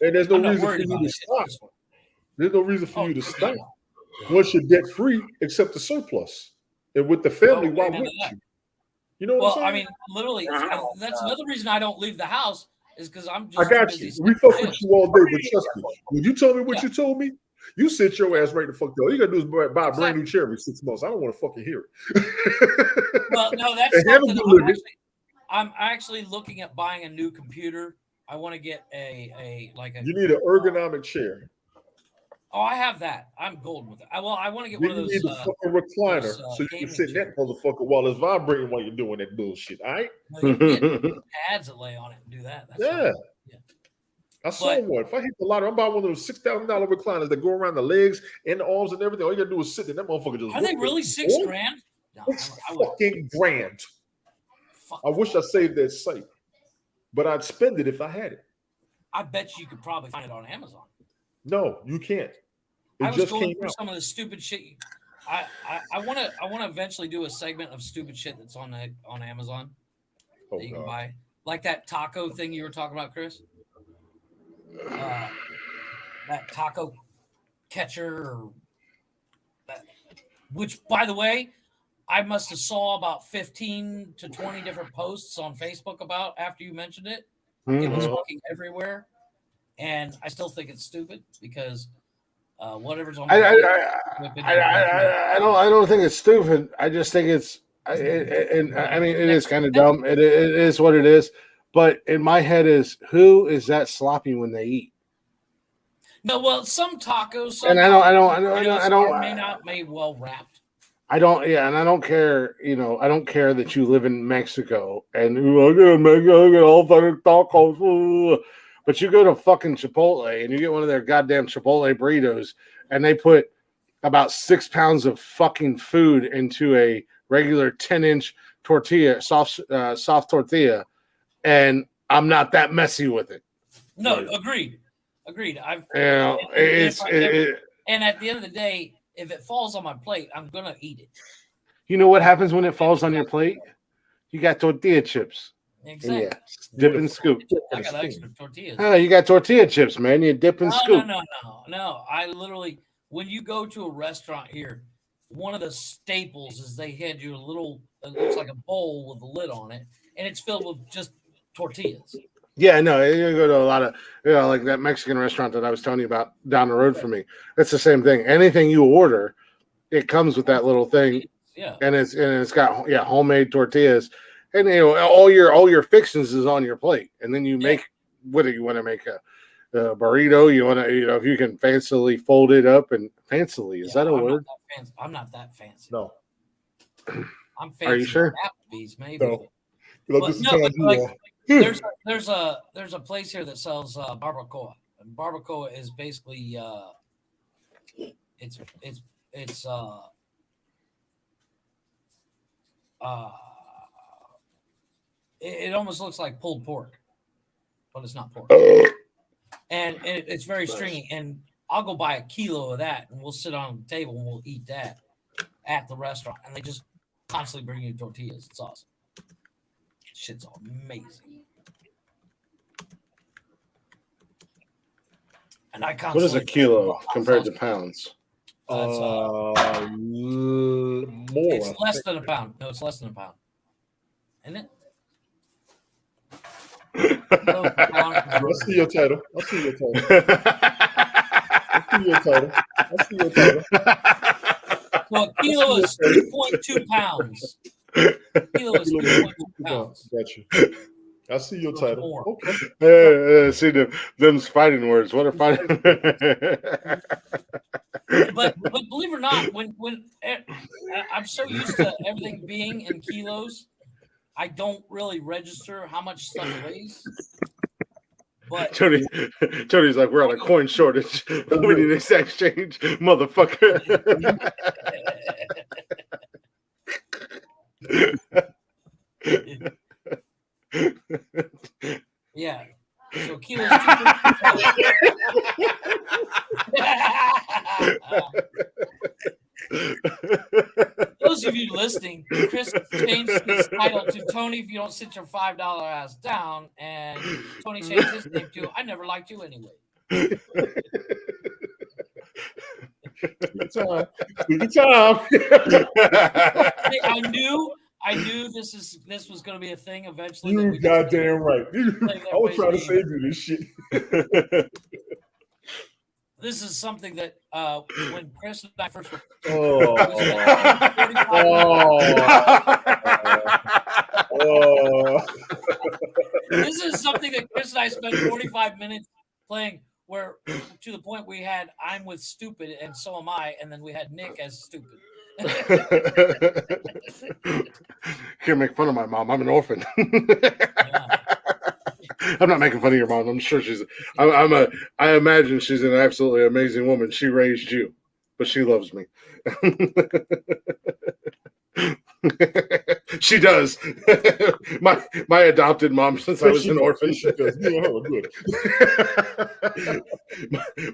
And there's no reason for you to stop. There's no reason for you to stop. Once you're debt free, except the surplus. And with the family, why wouldn't you? You know what I'm saying? I mean, literally, that's another reason I don't leave the house, is because I'm just. I got you. We fuck with you all day, but trust me. When you told me what you told me, you sit your ass right the fuck down. All you gotta do is buy a brand new chair every 6 months. I don't want to fucking hear it. Well, no, that's something I'm actually looking at buying a new computer. I want to get a. You need an ergonomic chair. Oh, I have that. I'm golden with it. I want to get one of those. You need a fucking recliner so you can sit in that motherfucker while it's vibrating while you're doing that bullshit. All right? No, you can get pads that lay on it and do that. That's I saw one. If I hit the lottery, I'm buying one of those $6,000 recliners that go around the legs and the arms and everything. All you gotta do is sit in that motherfucker. Just are they really $6,000? No, it's fucking grand. I wish I saved that site, but I'd spend it if I had it. I bet you could probably find it on Amazon. No, you can't. I was going through some of the stupid shit. I want to eventually do a segment of stupid shit that's on Amazon that you can buy, like that taco thing you were talking about, Chris. That taco catcher, or that, which, by the way, I must have saw about 15 to 20 different posts on Facebook about after you mentioned it. Mm-hmm. It was fucking everywhere, and I still think it's stupid because whatever's on. I don't think it's stupid. I just think it's. I mean, it is kind of dumb. It is what it is. But in my head is, who is that sloppy when they eat? No, well, some tacos. And I don't. May not be well wrapped. I don't. Yeah, and I don't care. You know, I don't care that you live in Mexico and I get all fucking tacos. But you go to fucking Chipotle and you get one of their goddamn Chipotle burritos, and they put about 6 pounds of fucking food into a regular 10-inch tortilla, soft tortilla. And I'm not that messy with it. No, agreed. And at the end of the day, if it falls on my plate, I'm gonna eat it. You know what happens when it falls on your plate? You got tortilla chips. Exactly. Yeah, dip and scoop. I got extra tortillas. Oh, you got tortilla chips, man. You dip and scoop. No. I literally, when you go to a restaurant here, one of the staples is they hand you a little, it looks like a bowl with a lid on it, and it's filled with just tortillas. Yeah, no, you go to a lot of, like that Mexican restaurant that I was telling you about down the road from me. It's the same thing. Anything you order, it comes with that little thing. Yeah. And it's got homemade tortillas. And all your fixings is on your plate. And then you make whether you want to make a burrito, you want to, if you can fancily fold it up and fancily, is that a word? I'm not that fancy. No. I'm fancy. Are you sure? Applebee's, maybe. No. There's a place here that sells barbacoa. And barbacoa is basically it almost looks like pulled pork, but it's not pork. And it's very stringy. And I'll go buy a kilo of that, and we'll sit on the table and we'll eat that at the restaurant. And they just constantly bring you tortillas. It's awesome. Shit's amazing. And I what is a kilo compared to pounds? More. It's less than a pound. No, it's less than a pound. Isn't it? I see your title. So a kilo is 3.2 pounds. Kilo is 3.2 pounds. Got you. I see your title. Okay. See them's fighting words. What are fighting? but believe it or not, when I'm so used to everything being in kilos, I don't really register how much stuff weighs. But Tony's like, we're on a coin shortage. We need exact change, motherfucker. Yeah. So kilos. Those of you listening, Chris changed his title to Tony if you don't sit your $5 ass down, and Tony changed his name to I never liked you anyway. Good time. Hey, I knew this was going to be a thing eventually. You goddamn right. I was trying to save you this shit. This is something that when Chris and I first were this is something that Chris and I spent 45 minutes playing, where to the point we had I'm with stupid and so am I, and then we had Nick as stupid. Can't make fun of my mom. I'm an orphan. I'm not making fun of your mom. I'm sure I imagine she's an absolutely amazing woman. She raised you, but she loves me. She does. My adopted mom, since I was an orphan. She does. Good.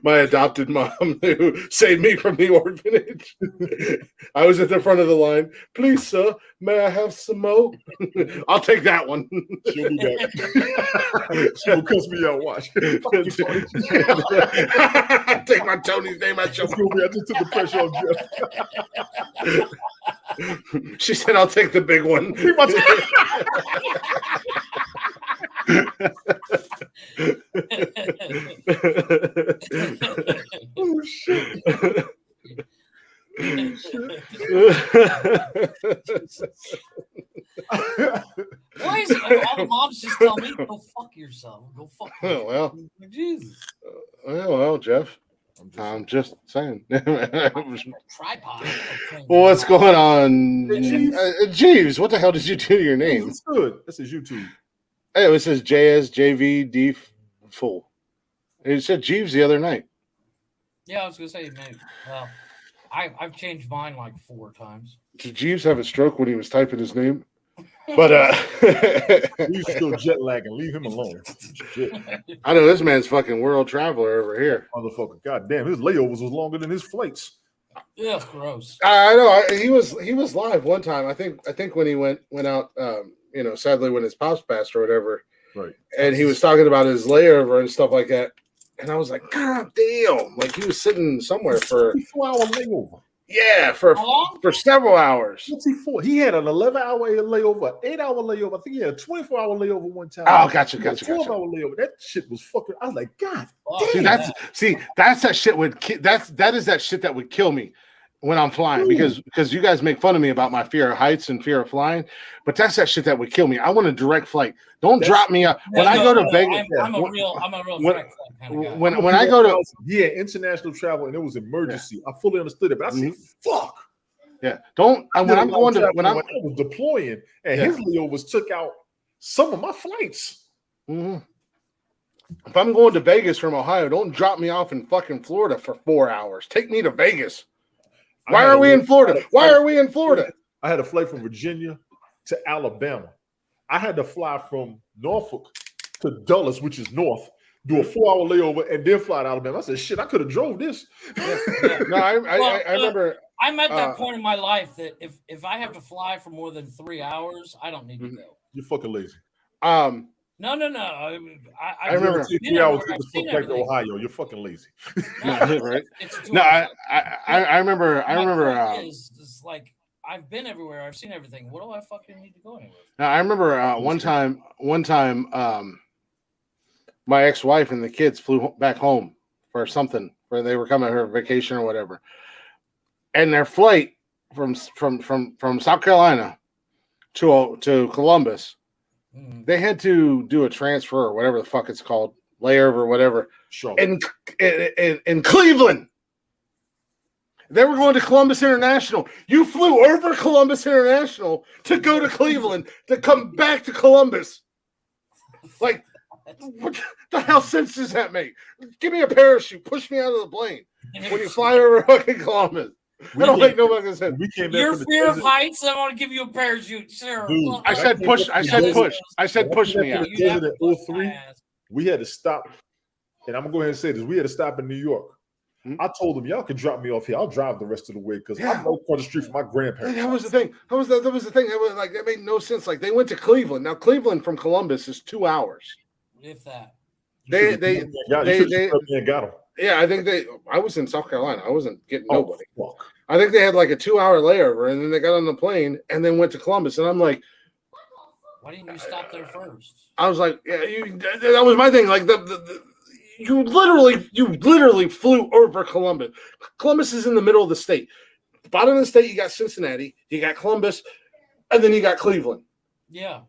My adopted mom who saved me from the orphanage. I was at the front of the line. Please, sir, may I have some more? I'll take that one. She'll be back. She will cuss me out. Watch. Take my Tony's name out your mouth. I just took the pressure off Jeff. She said, I'll take the big one. Oh, shit. Why is it all the moms just tell me, go fuck yourself? Go fuck yourself. Oh, well. Jesus. Well, Jeff. I'm just saying. Tripod. Well, what's going on? Jeeves, what the hell did you do to your name? It's good. This is YouTube. Hey, it says JSJVD full. It said Jeeves the other night. Yeah, I was going to say, maybe. Well, I've changed mine like 4 times. Did Jeeves have a stroke when he was typing his name? But He's still jet lagging. Leave him alone. Shit. I know this man's fucking world traveler over here. Motherfucker. God damn, his layovers was longer than his flights. Yeah, that's gross. I know. He was live one time. I think when he went out, sadly when his pops passed or whatever. Right. And he was talking about his layover and stuff like that. And I was like, God damn! Like he was sitting somewhere for 4-hour layover. Yeah, for several hours. What's he for? He had an 11-hour layover, 8-hour layover. I think he had a 24-hour layover one time. Oh, gotcha. 12-hour layover. That shit was fucking. I was like, God. That's that shit that is that shit that would kill me when I'm flying because you guys make fun of me about my fear of heights and fear of flying, but that's that shit that would kill me. I want a direct flight. Don't drop me up when I go to Vegas. I'm a real direct flight kind of guy. When I go to international travel and it was emergency, I fully understood it, but I said, fuck. Yeah, when I was deploying and his layovers took out some of my flights. Mm-hmm. If I'm going to Vegas from Ohio, don't drop me off in fucking Florida for 4 hours. Take me to Vegas. Why are we in Florida? I had a flight from Virginia to Alabama. I had to fly from Norfolk to Dulles, which is north, do a 4-hour layover, and then fly to Alabama. I said, shit, I could have drove this. No, I remember. I'm at that point in my life that if I have to fly for more than 3 hours, I don't need to go. You're fucking lazy. No. I remember 3 hours back to Ohio. You're fucking lazy. Right? I remember. It's like I've been everywhere. I've seen everything. What do I fucking need to go anywhere? Now, I remember one time, my ex-wife and the kids flew back home for something, where they were coming here vacation or whatever, and their flight from South Carolina to Columbus. They had to do a transfer or whatever the fuck it's called, layover or whatever, in Cleveland. They were going to Columbus International. You flew over Columbus International to go to Cleveland to come back to Columbus. Like, what the hell sense does that make? Give me a parachute. Push me out of the plane when you fly over fucking Columbus. That don't make no fucking sense. Your fear of heights, I want to give you a parachute. Sure. Dude, I said push. I said push me out. We had to stop, and I'm going to go ahead and say this. We had to stop in New York. I told them, y'all can drop me off here. I'll drive the rest of the way because I'm right across the street from my grandparents. That was the thing. That was the thing. It was like that made no sense. Like they went to Cleveland. Now Cleveland from Columbus is 2 hours. If that. They got them. Yeah, I think I was in South Carolina. I wasn't getting nobody. I think they had like a 2-hour layover, and then they got on the plane and then went to Columbus. And I'm like, why didn't you stop there first? I was like, yeah, that was my thing. Like you literally flew over Columbus. Columbus is in the middle of the state. The bottom of the state, you got Cincinnati, you got Columbus, and then you got Cleveland. Yeah.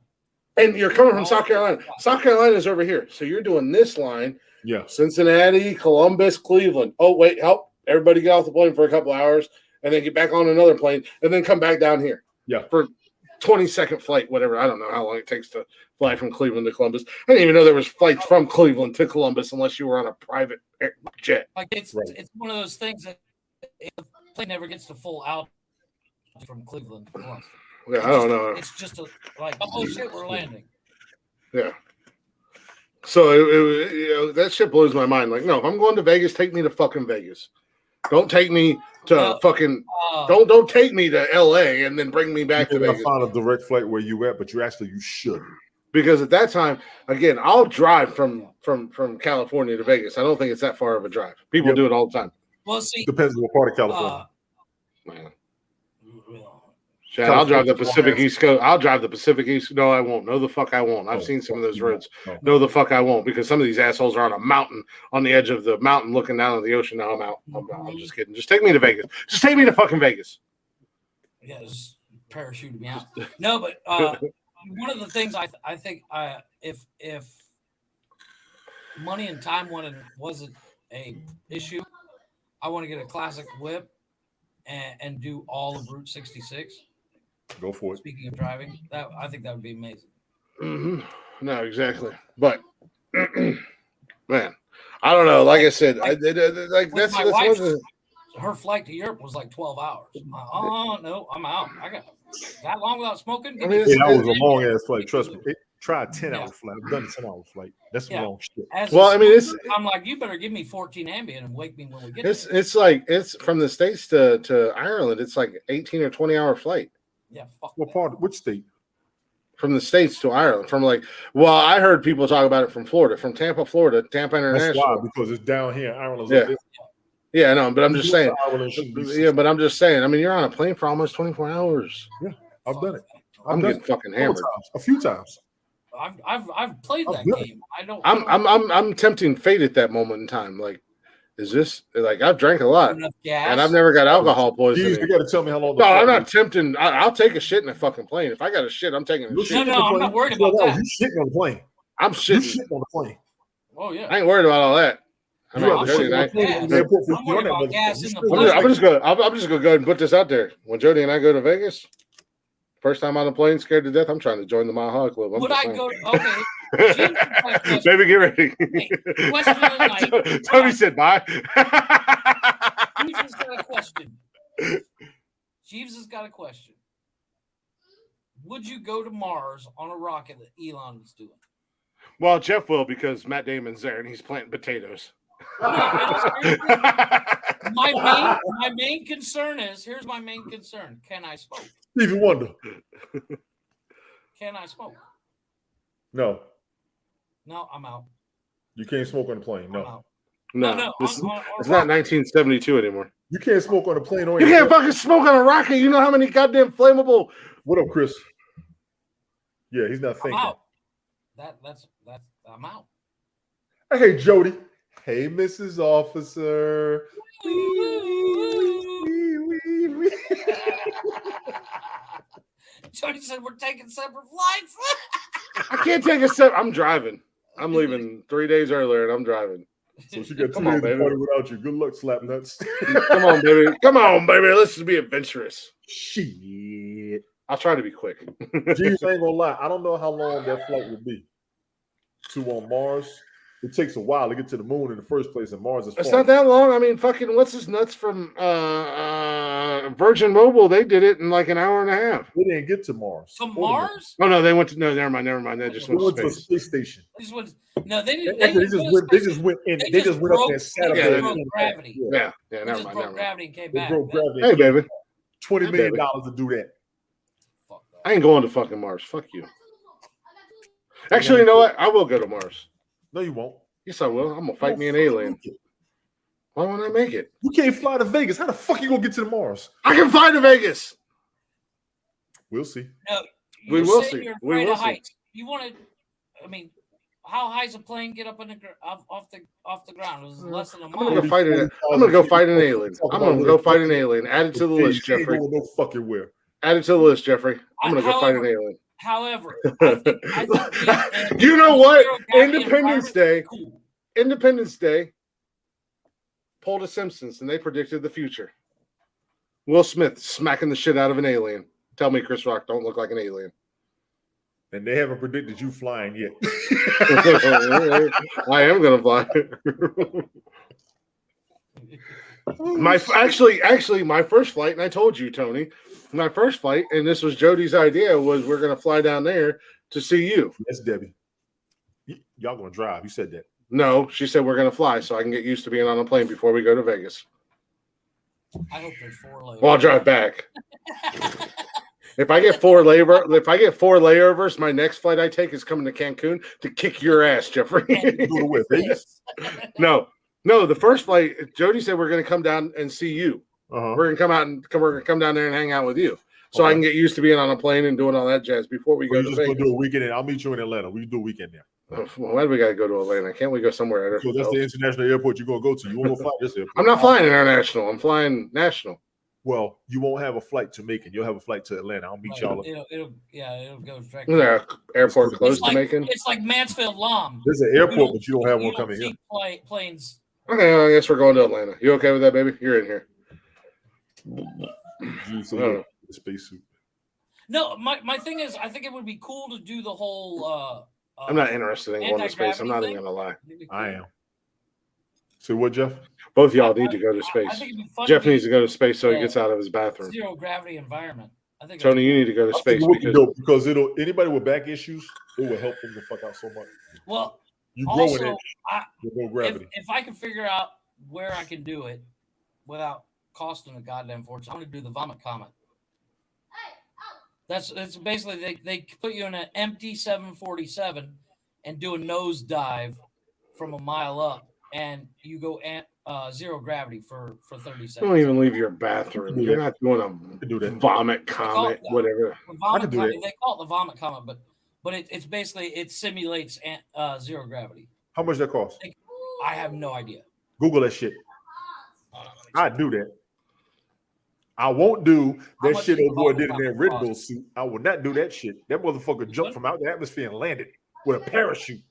And you're coming from South Carolina. South Carolina is over here. So you're doing this line. Yeah. Cincinnati, Columbus, Cleveland. Oh, wait, help. Everybody get off the plane for a couple hours and then get back on another plane and then come back down here. Yeah. For 20-second flight, whatever. I don't know how long it takes to fly from Cleveland to Columbus. I didn't even know there was flights from Cleveland to Columbus unless you were on a private jet. Like it's one of those things that the plane never gets to full out from Cleveland to Columbus. Yeah, I don't know. It's just oh shit, we're landing. Yeah. So that shit blows my mind. Like, no, if I'm going to Vegas, take me to fucking Vegas. Don't take me to don't take me to LA and then bring me back to Vegas. Find a direct flight where you at, but you should. Because at that time, again, I'll drive from California to Vegas. I don't think it's that far of a drive. People do it all the time. Well, see, depends on what part of California. Man. Chad, I'll drive the Pacific East Coast. I'll drive the Pacific East. No, I won't. No, the fuck I won't. I've seen some of those roads. No, the fuck I won't, because some of these assholes are on a mountain, on the edge of the mountain, looking down at the ocean. Now I'm out. I'm just kidding. Just take me to Vegas. Just take me to fucking Vegas. Yeah, just parachute me out. No, but one of the things I think if money and time wasn't a issue, I want to get a classic whip and do all of Route 66. Go for it. Speaking of driving, I think that would be amazing. Mm-hmm. No, exactly. But man, I don't know. Like I said, that's one of the. Her flight to Europe was like 12 hours. Oh no, I'm out. I got that long without smoking. I mean, that was a long ass flight. Trust me. Try a 10-hour flight. I've done a 10-hour flight. That's some long shit. I'm like, you better give me 14 Ambien and wake me when we get there. It's from the States to Ireland. It's like 18 or 20-hour flight. Yeah. What part? Which state? from the States to Ireland. I heard people talk about it from Florida, from Tampa, Florida, Tampa International. That's why, because it's down here. Ireland's Yeah. up there. Yeah, no, but I'm just saying. Ireland shouldn't be Yeah, but I'm just saying. I mean, you're on a plane for almost 24 hours. Yeah, I've done it. I'm getting fucking hammered. A few times. I've played that game. I'm tempting fate at that moment in time. Like, is this like I've drank a lot and I've never got alcohol poisoning? Jeez, you got to tell me how long. No, I'm not tempting. I'll take a shit in a fucking plane. If I got a shit, I'm taking a shit. No, I'm not worried about that. You shitting on the plane. I'm shitting. You shitting on the plane. Oh yeah. I ain't worried about all that. I'm just gonna go ahead and put this out there. When Jody and I go to Vegas, first time on the plane, scared to death, I'm trying to join the Mile High Club. Would I go? Okay. Baby, get ready. Hey, question of the night. Tony said bye. Jeeves has got a question. Jeeves has got a question. Would you go to Mars on a rocket that Elon is doing? Well, Jeff will because Matt Damon's there and he's planting potatoes. My main concern is here's my main concern. Can I smoke? Stevie Wonder. Can I smoke? No. No, I'm out. You can't smoke on a plane. No. No. It's not 1972 anymore. You can't smoke on a plane. You can't fucking smoke on a rocket. You know how many goddamn flammable. What up, Chris? Yeah, he's not thinking. I'm out. That's I'm out. Hey, Jody. Hey, Mrs. Officer. Jody said we're taking separate flights. I can't take a step. I'm driving. I'm leaving 3 days earlier, and I'm driving. So she got 2 days to party without you. Good luck, slap nuts. Come on, baby. Come on, baby. Let's just be adventurous. Shit. I'll try to be quick. Jeez, I ain't gonna lie. I don't know how long that flight will be to Mars. It takes a while to get to the moon in the first place, and Mars is far. It's not that long. I mean, fucking what's his nuts from Virgin Mobile? They did it in like an hour and a half. They didn't get to Mars. To Mars? Oh no, they went to never mind. They just went to a space station. No, they didn't. They just went up there and sat up there. Gravity. Yeah, never mind. Gravity and came back. Hey, baby. $20 million to do that. I ain't going to fucking Mars. Fuck you. Actually, you know what? I will go to Mars. No, you won't. Yes, I will. I'm gonna fight me an alien. Why won't I make it? You can't fly to Vegas. How the fuck you gonna get to the Mars? I can fly to Vegas. We'll see. No, we will see. We will see. You want to? I mean, how high does a plane get up off the ground? It was less than a mile. I'm gonna go fight an alien. I'm gonna go fight an alien. Add it to the list, Jeffrey. No fucking where. Add it to the list, Jeffrey. I'm gonna go fight an alien. However, I think you know what? Independence Day pulled a Simpsons and they predicted the future. Will Smith smacking the shit out of an alien. Tell me Chris Rock don't look like an alien. And they haven't predicted you flying yet. I am gonna fly. My first flight, and I told you, Tony, my first flight, and this was Jody's idea, was we're gonna fly down there to see you. That's Debbie. Y'all gonna drive? You said that. No, she said we're gonna fly, so I can get used to being on a plane before we go to Vegas. I hope there's 4 layovers. Well, I'll drive back. If I get 4 layovers, my next flight I take is coming to Cancun to kick your ass, Jeffrey. Vegas? No, the first flight, Jody said we're gonna come down and see you. We're gonna come down there and hang out with you, so I can get used to being on a plane and doing all that jazz before we go to Vegas. Gonna do a weekend. I'll meet you in Atlanta. We can do a weekend there. Well, why do we gotta go to Atlanta? Can't we go somewhere else? So that's the international airport you're gonna go to. You won't go fly this airport. I'm not flying international. I'm flying national. Well, you won't have a flight to Macon. You'll have a flight to Atlanta. I'll meet y'all. It'll go direct. Is there an airport close to Macon? It's like Mansfield Lom. There's an airport, but you don't have one coming here. Planes. Okay, well, I guess we're going to Atlanta. You okay with that, baby? You're in here. The spacesuit. No, my thing is, I think it would be cool to do the whole. I'm not interested in going to space. I'm not even gonna lie. I am. So what, Jeff? Both y'all need to go to space. Jeff needs to go to space so he gets out of his bathroom. Zero gravity environment. I think Tony, you need to go to space because anybody with back issues, it will help them the fuck out so much. Well, you grow in it. No gravity. If I can figure out where I can do it without costing a goddamn fortune, I'm gonna do the vomit comet. It's basically they put you in an empty 747 and do a nosedive from a mile up, and you go zero gravity for 30 seconds. Don't even leave your bathroom. You're not doing a vomit comet, whatever. Vomit comet, they call it the vomit comet, but it's basically it simulates zero gravity. How much that cost? I have no idea. Google that shit. I'd do that. I won't do that shit old boy did in that Red Bull suit. I will not do that shit. That motherfucker jumped from out the atmosphere and landed with a parachute.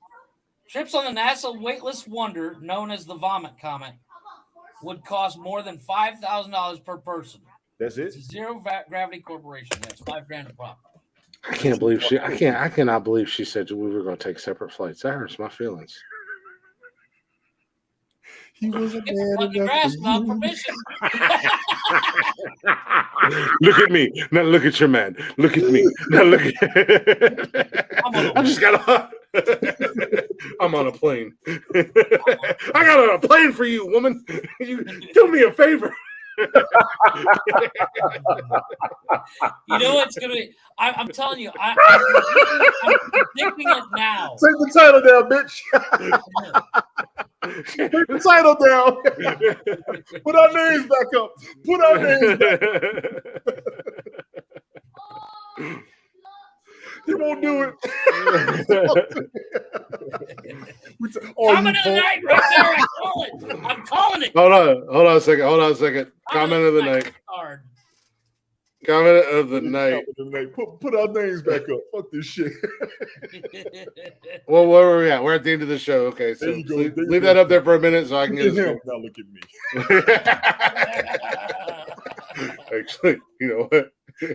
Trips on the NASA weightless wonder, known as the Vomit Comet, would cost more than $5,000 per person. That's it. It's a zero gravity corporation. That's $5,000 a pop. I can't believe I cannot believe she said we were going to take separate flights. That hurts my feelings. He wasn't mad enough without permission. Look at me. Now look at your man. Look at me. Now look at I just got I'm on a plane. I got on a plane for you, woman. You do me a favor. You know what's gonna be? I'm telling you, I'm predicting it now. Take the title down, bitch. Take the title down. Put our names back up. Put our names back up. He won't do it. Comment of the night right there. I call it. I'm calling it. Hold on a second. Comment of the night. Comment of the night. Put our names back up. Fuck this shit. Well, where are we at? We're at the end of the show. Okay, so leave that up there for a minute so I can get him. Now look at me. Actually, you know what?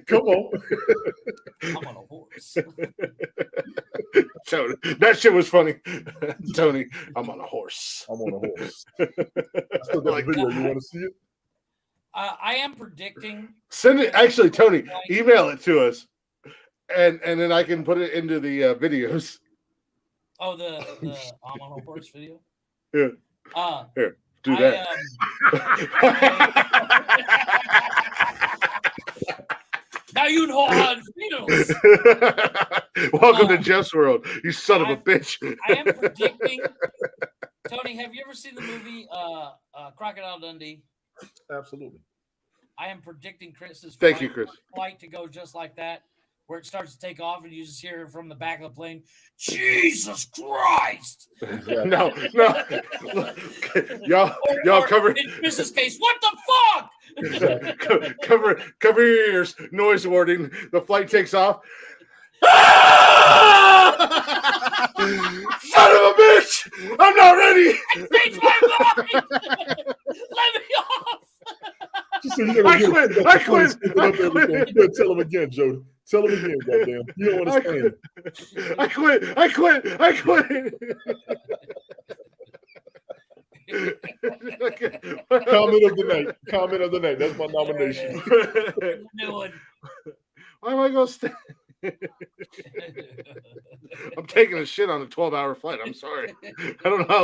Come on. I'm on a horse. Tony, that shit was funny. Tony, I'm on a horse. I'm on a horse. I still got a video. You want to see it? I am predicting. Send it. Actually, Tony, email it to us, and then I can put it into the videos. Oh, the I'm on a horse video. Yeah. Here, do that. Now you know how it feels. Welcome to Jeff's world, you son of a bitch. I am predicting. Tony, have you ever seen the movie Crocodile Dundee? Absolutely. I am predicting Chris's Thank you, Chris. flight to go just like that, where it starts to take off and you just hear from the back of the plane, Jesus Christ! No. y'all cover. In Chris's case, what the fuck? cover your ears. Noise warning. The flight takes off. Son of a bitch! I'm not ready. Change my mind. Let me off. I quit. Tell him again, Jody. Tell him again, goddamn. You don't understand. I quit. Comment of the night. That's my nomination. Why am I going to stay? I'm taking a shit on a 12-hour flight. I'm sorry. I don't know how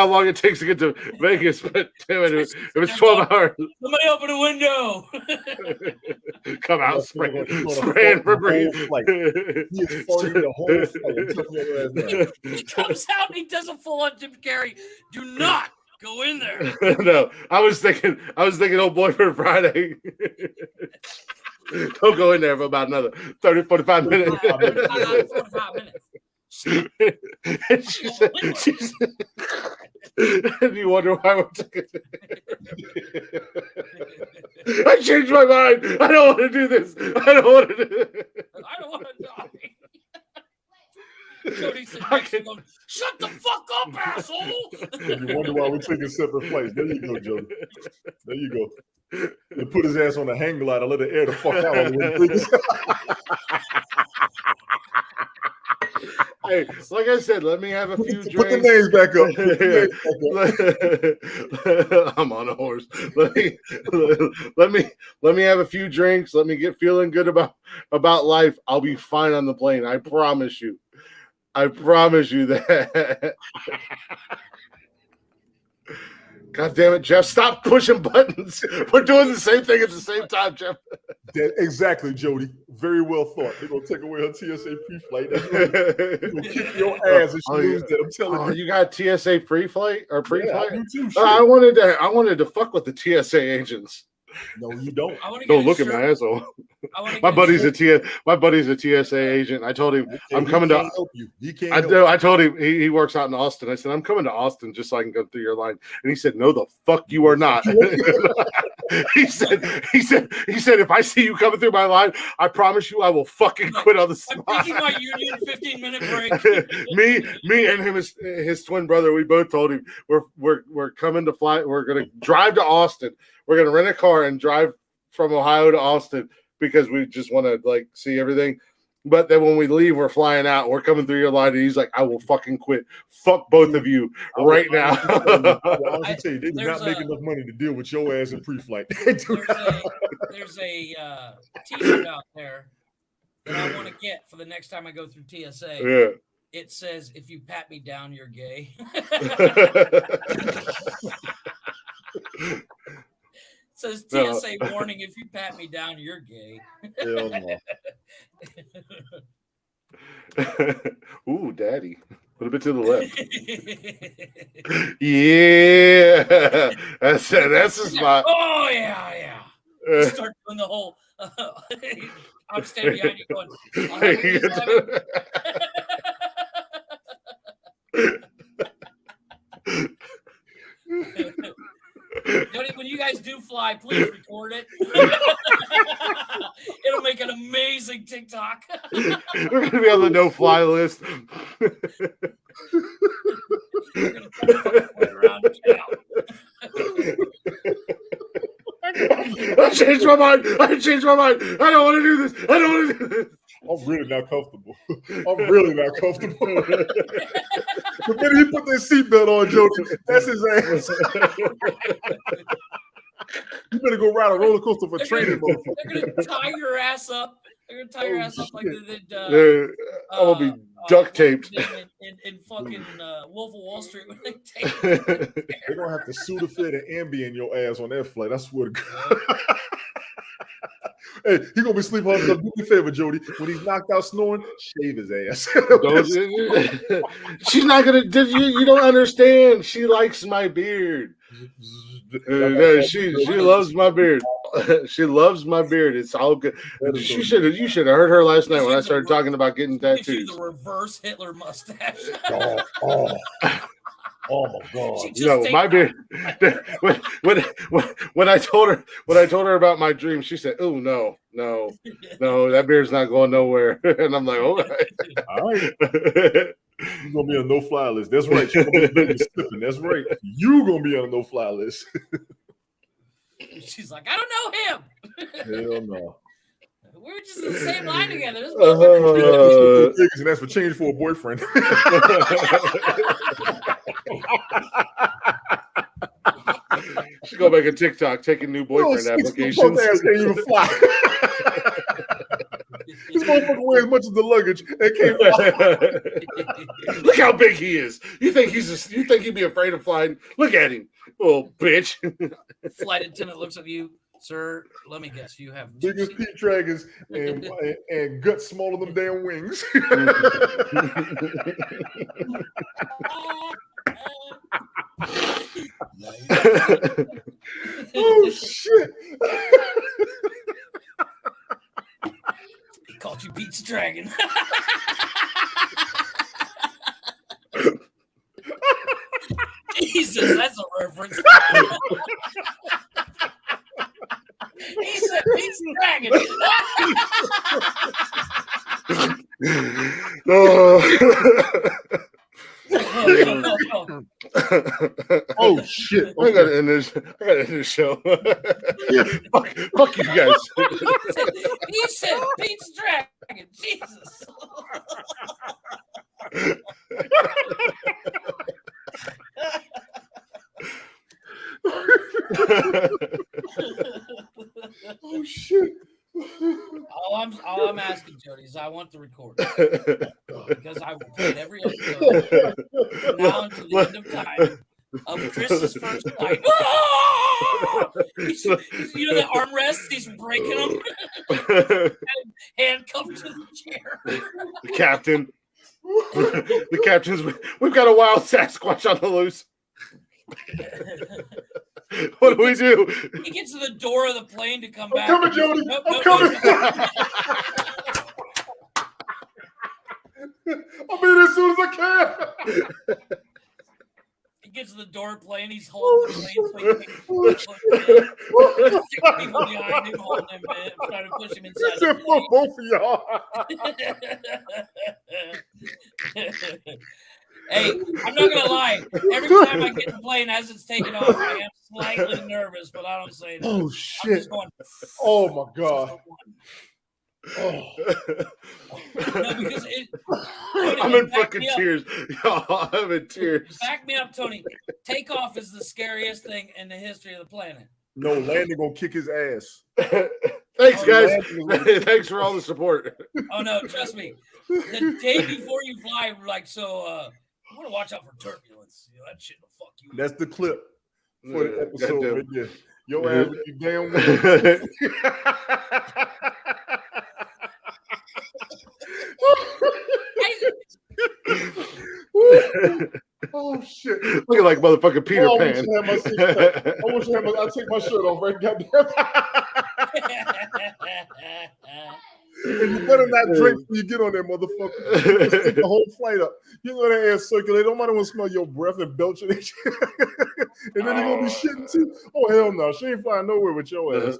long it takes to get to Vegas, but damn it was 12 hours. Somebody open a window. Come out spraying Febreze. He is farting the whole flight. He comes out and he does a full-on Jim Carrey. Do not go in there. No, I was thinking old boyfriend Friday. Don't go in there for about another 30, 45 minutes. 45 minutes. And you wonder why we're taking I changed my mind. I don't want to do this. I don't want to die. Shut the fuck up, asshole! You wonder why we're taking separate flights. There you go, Jody. There you go. And put his ass on a hang glider, let the air the fuck out. Hey, like I said, let me have a few drinks. Put the names back up. I'm on a horse. Let me have a few drinks. Let me get feeling good about life. I'll be fine on the plane. I promise you. I promise you that. God damn it, Jeff! Stop pushing buttons. We're doing the same thing at the same time, Jeff. Exactly, Jody. Very well thought. They're gonna take away her TSA pre-flight. That's right. They're gonna kick your ass if she loses that. I'm telling you. You got TSA pre-flight or pre-flight? Yeah, I do too, I wanted to fuck with the TSA agents. No, you don't. Don't look at my asshole. My buddy's a TSA agent. I told him I'm coming to help you. He can't. I told him he works out in Austin. I said I'm coming to Austin just so I can go through your line. And he said, "No, the fuck you are not." he said if I see you coming through my line, I promise you I will fucking quit on the spot. I'm taking my union 15-minute break. me and him, his twin brother, we both told him we're coming to fly. We're gonna drive to Austin. We're gonna rent a car and drive from Ohio to Austin because we just want to like see everything. But then when we leave, we're flying out. We're coming through your line, and he's like, "I will fucking quit. Fuck both of you right now." I tell you, they do not make enough money to deal with your ass in pre-flight. There's a T-shirt out there that I want to get for the next time I go through TSA. Yeah. It says, "If you pat me down, you're gay." It says TSA warning: if you pat me down, you're gay. Hell no. Ooh, daddy. A little bit to the left. Yeah. That's the spot. Oh, yeah. You start doing the whole I'm standing behind you going, Jody, when you guys do fly, please record it. It'll make an amazing TikTok. We're going to be on the no-fly list. We're going to around I changed my mind. I don't want to do this. I'm really not comfortable. The minute he put that seatbelt on, Jody, that's his ass. You better go ride a roller coaster for training mode. They're going to tie your ass up. Like they did. I'm going to be duct taped. In fucking Wolf of Wall Street when they take it. They're going to have to Sudafed and Ambien your ass on that flight. I swear to God. Hey, he gonna be sleeping on the. Do me a favor, Jody. When he's knocked out snoring, shave his ass. She's not gonna. You don't understand. She likes my beard. She loves my beard. She loves my beard. It's all good. You should have heard her last night when I started talking about getting tattoos. The reverse Hitler mustache. Oh my God! You know, my beard. When I told her about my dream, she said, "Oh no, that beard's not going nowhere." And I'm like, "All right." You're gonna be on a no-fly list. That's right. You're gonna be slipping. That's right. You're gonna be on a no-fly list. She's like, I don't know him. Hell no. We were just in the same line together. And that's for change for a boyfriend. She's gonna make a TikTok taking new boyfriend applications. Can't even fly. This motherfucker wears as much of the luggage and can't fly. Look how big he is. You think he'd be afraid of flying? Look at him, little bitch. Flight attendant looks at you, sir. Let me guess, you have biggest peat dragons and guts smaller than damn wings. Oh shit! He called you Pete's Dragon. Jesus, that's a reference. He said Pete's Dragon. Oh shit! I gotta end this show. fuck you guys. He said Pete's Dragon. Jesus. Oh shit! All I'm asking, Jody, is I want the recording because I will play it every episode from now until the end of time. of Chris's first flight. Oh! He's, you know the armrests? He's breaking them. Handcuffed to the chair. The captain. The captain's. We've got a wild Sasquatch on the loose. What do we do? He gets to the door of the plane to come back. I'm coming, Jody. Nope, I'm nope, coming. nope. I'll be there as soon as I can. He gets to the door of the plane. He's holding the plane so he can six people behind him, holding him, trying to push him inside the For plane. both of y'all. Hey, I'm not gonna lie. Every time I get the plane as it's taking off, I am slightly nervous, but I don't say that. Oh I'm shit! just going, Oh my god! Oh. no, because it. I'm in fucking tears. Y'all, I'm in tears. Back me up, Tony. Takeoff is the scariest thing in the history of the planet. No, landing gonna kick his ass. Thanks, guys. Thanks for all the support. Oh no, trust me. The day before you fly, like I want to watch out for turbulence. You know, that shit will fuck you. That's the clip for the episode Goddamn. right there. Your ass, you damn well. Oh shit! Looking like motherfucking Peter Oh, Pan. I wish I had I'll take my shirt off right goddamn. And you better not drink when you get on that motherfucker. Stick the whole flight up. You know that air circulate. Nobody want to smell your breath and belching and shit. And then you're gonna be shitting too. Oh hell no, she ain't flying nowhere with your ass.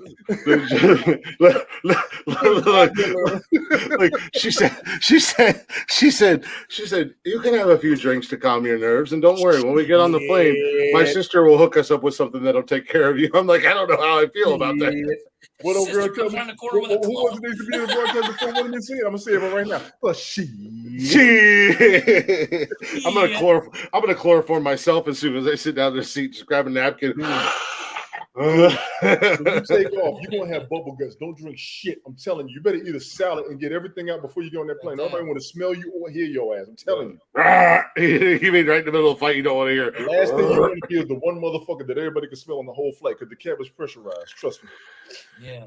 Like she said, you can have a few drinks to calm your nerves, and don't worry, when we get on the plane, my sister will hook us up with something that'll take care of you. I'm like, I don't know how I feel about that. What old girl Sister tell comes me? around the corner with a Who club. was it needs to be in the broadcast before? What did he say? I'm gonna say it right now. But I'm gonna chloroform myself as soon as I sit down in the seat, just grab a napkin. When you take off, you're gonna have bubble guts. Don't drink shit. I'm telling you. You better eat a salad and get everything out before you get on that plane. Nobody want to smell you or hear your ass. I'm telling you. You mean right in the middle of the fight you don't want to hear. The last thing you want to be is the one motherfucker that everybody can smell on the whole flight because the cabin's pressurized. Trust me. Yeah.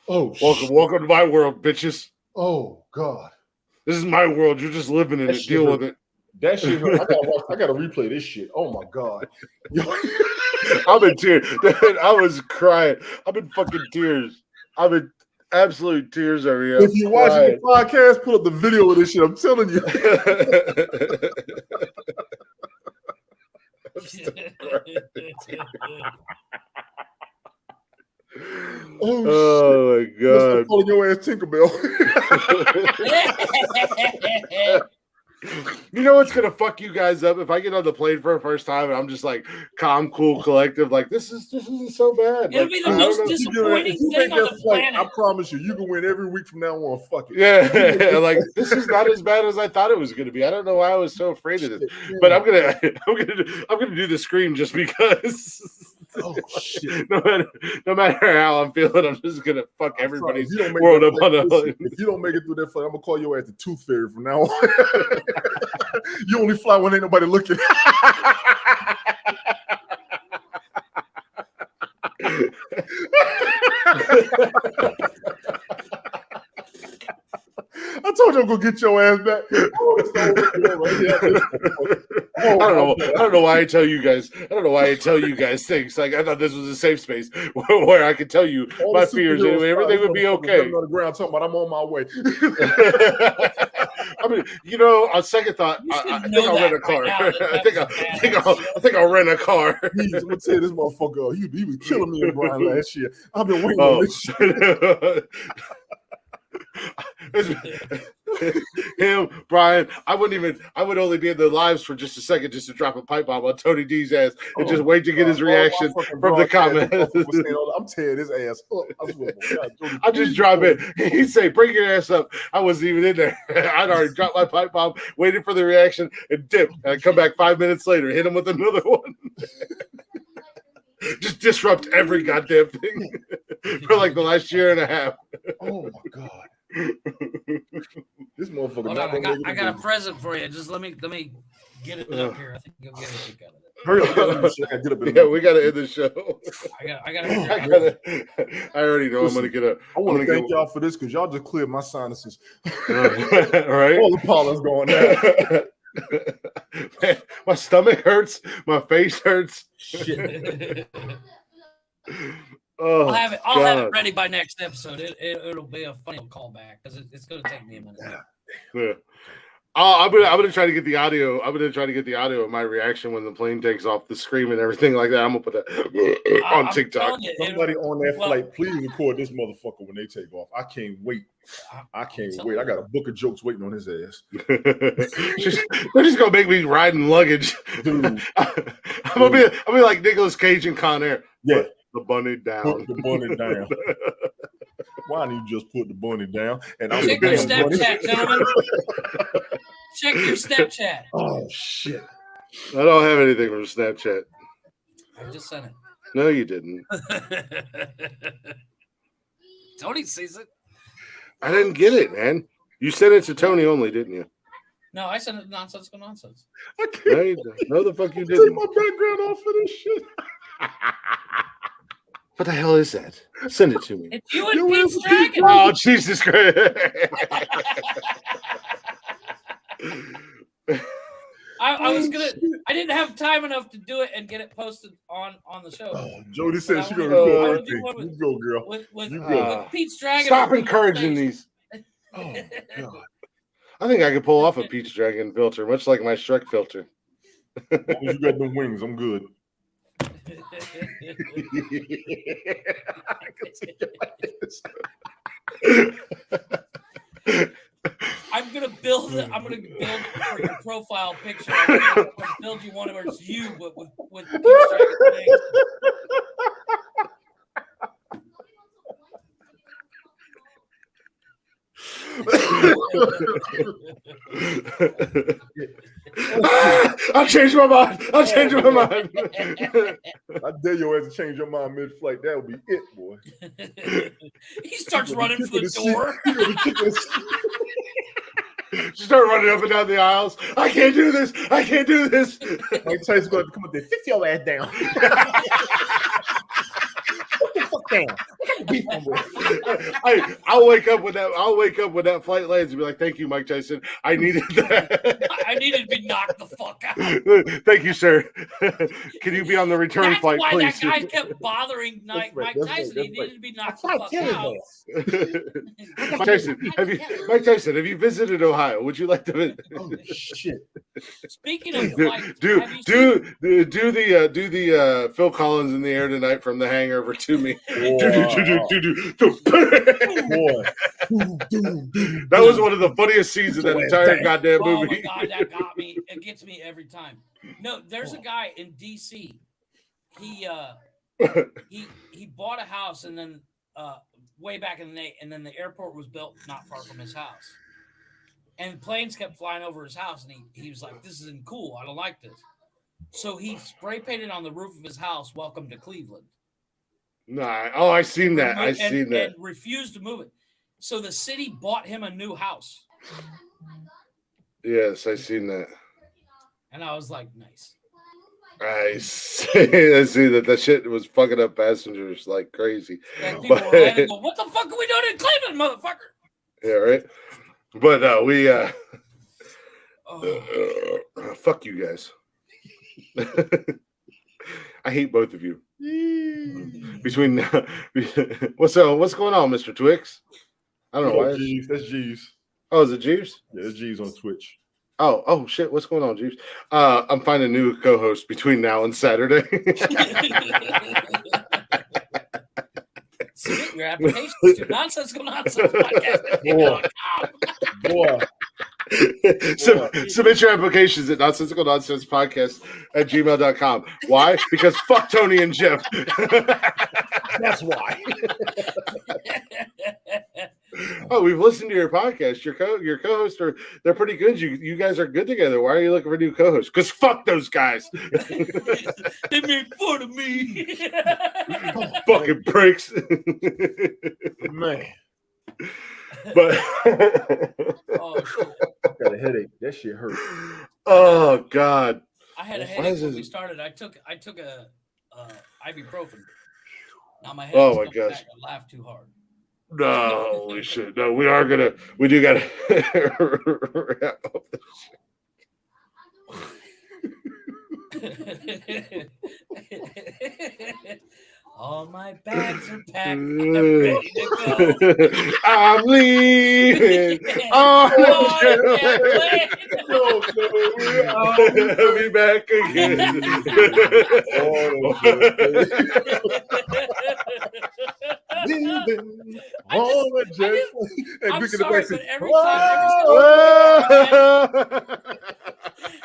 Oh, welcome to my world, bitches. Oh God. This is my world. You're just living in it. Deal with it. That shit hurt. I gotta replay this shit. Oh my God. I'm in tears. I was crying. I'm in fucking tears. I'm in absolute tears over here. If you're watching the podcast, pull up the video of this shit. I'm telling you. Oh my God. I'm calling your ass Tinkerbell. You know what's gonna fuck you guys up if I get on the plane for the first time and I'm just like calm, cool, collective, like this isn't so bad. It'll Like, be the most disappointing thing on the planet. I promise you, you can win every week from now on. Fuck it. Yeah, like this is not as bad as I thought it was gonna be. I don't know why I was so afraid of this, but I'm gonna do the scream just because. Oh shit! No matter how I'm feeling, I'm just gonna fuck everybody's world up on a. If you don't make it through that flight, I'm gonna call your ass the Tooth Fairy from now on. You only fly when ain't nobody looking. I told you I'm gonna get your ass back. I don't know why I tell you guys. I don't know why I tell you guys things. Like I thought this was a safe space where I could tell you my fears and everything would be okay. On the ground talking about I'm on my way. I mean, you know, on second thought, I think I'll rent a car. I think I'll rent a car. I'm gonna tell you this motherfucker. He was killing me and Brian last year. I've been waiting on this shit. Him, Brian, I would only be in the lives for just a second just to drop a pipe bomb on Tony D's ass and just wait to get his reaction from the comment. I'm tearing his ass up. I just drop it. He'd say, bring your ass up. I wasn't even in there. I'd already dropped my pipe bomb, waited for the reaction, and dipped. And I'd come back 5 minutes later, hit him with another one. Just disrupt every goddamn thing for like the last year and a half. Oh my God. This motherfucker. Hold on, I got a present for you. Just let me get it up here. I think you'll get a kick out of it. Hurry up, I gotta get up in Yeah, we gotta end the show. I gotta. I already know. Listen, I'm gonna get a. I want to thank y'all for this because y'all just cleared my sinuses. Right? All the pollen's going down. Man, my stomach hurts. My face hurts. Shit. Oh, I'll have it ready by next episode. It'll be a funny callback because it's going to take me a minute. Yeah. I'm gonna try to get the audio. I'm gonna try to get the audio of my reaction when the plane takes off, the scream and everything like that. I'm gonna put that on TikTok. Somebody on that flight, please record this motherfucker when they take off. I can't wait. I can't wait. I got a book of jokes waiting on his ass. They're just gonna make me ride in luggage. Dude. I'm gonna be like Nicolas Cage and Con Air. Yeah. Put the bunny down. Put the bunny down. Why don't you just put the bunny down? And I'm check your Snapchat, gentlemen. Check your Snapchat. Oh shit! I don't have anything from Snapchat. I just sent it. No, you didn't. Tony sees it. I didn't get it, man. You sent it to Tony only, didn't you? No, I sent it to Nonsensical Nonsense. I can't. No, the fuck you didn't. Take my background off of this shit. What the hell is that? Send it to me. It's you and Pete's Dragon. Oh, Jesus Christ. I didn't have time enough to do it and get it posted on the show. Oh, Jody said she's gonna record everything. You go, girl. With Pete's Dragon. Stop encouraging these. Oh, God. I think I could pull off a Peach Dragon filter, much like my Shrek filter. As long as you got them wings, I'm good. I'm gonna build for your profile picture. I'm gonna build you one where it's you with Peach Dragon wings. I'll change my mind. I'll change my mind. I dare your ass to change your mind mid-flight. That would be it, boy. He starts running for the door. Start running up and down the aisles. I can't do this. I can't do this. Mike Tyson's going to come up there. Sit your ass down. What the fuck down? I'll wake up when that flight lands and be like, "Thank you, Mike Tyson. I needed that. I needed to be knocked the fuck out. Thank you, sir. Can you be on the return flight, please?" That's why that guy kept bothering Mike Tyson. He needed to be knocked the fuck out. Mike Tyson, have you visited Ohio? Would you like to visit? Oh shit! Speaking of flights, do the Phil Collins in the air tonight from the hangover to me. That was one of the funniest scenes of that entire goddamn movie. Oh my God, that got me. It gets me every time. No, there's a guy in DC. He bought a house and then way back in the day, and then the airport was built not far from his house. And planes kept flying over his house, and he was like, "This isn't cool. I don't like this." So he spray painted on the roof of his house, "Welcome to Cleveland." Nah. Oh, I seen that. And refused to move it. So the city bought him a new house. Yes, I seen that. And I was like, nice. I see that shit was fucking up passengers like crazy. And people were landing, going, "What the fuck are we doing in Cleveland, motherfucker?" Yeah, right. But fuck you guys. I hate both of you. Between what's going on, Mr. Twix? I don't know why. Jeeves. That's Jeeves. Oh, is it Jeeves? Yeah, it's Jeeves on Twitch. Oh shit! What's going on, Jeeves? I'm finding a new co-host between now and Saturday. Submit your applications to Nonsensical Nonsense Podcast. Boy. Submit your applications at Nonsensical Nonsense Podcast at gmail.com. Why? Because fuck Tony and Jeff. That's why. Oh, we've listened to your podcast. Your co-hosts they're pretty good. You guys are good together. Why are you looking for new co-hosts? Because fuck those guys. They made fun of me. Fucking pricks. Man. But oh shit. I got a headache. That shit hurt. Oh God. I had a Why headache is when this- we started. I took a ibuprofen. Now my head. Oh my gosh. Back. I laughed too hard. No, we should. No, we are gonna. We do gotta wrap up this All my bags are packed. I'm ready to go. I'm leaving. Oh, I'll be back again. I'm sorry, but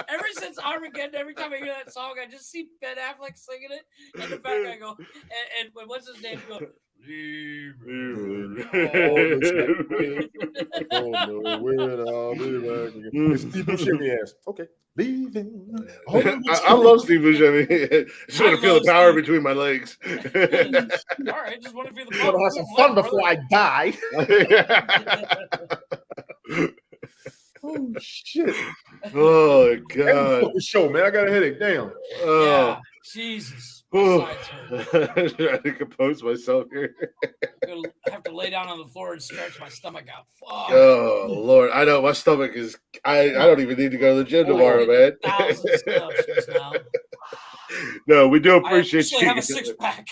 ever since Armageddon, every time I hear that song, I just see Ben Affleck singing it, and the fact I go, and what's his name? Go, Oh no, when I'll be back again. Steve Buscemi asked, okay, leaving. I love Steve Buscemi. Just want to feel the power between my legs. All right, just want to feel the power. Have some fun before I die. Oh shit! Oh god! Show, man, I got a headache. Damn. Yeah, Jesus. I'm trying to compose myself here. I'm gonna have to lay down on the floor and stretch my stomach out. Fuck. Oh Lord, I know my stomach is. I don't even need to go to the gym tomorrow, man. 1,000 steps now. No, we do appreciate I you. have a 6-pack.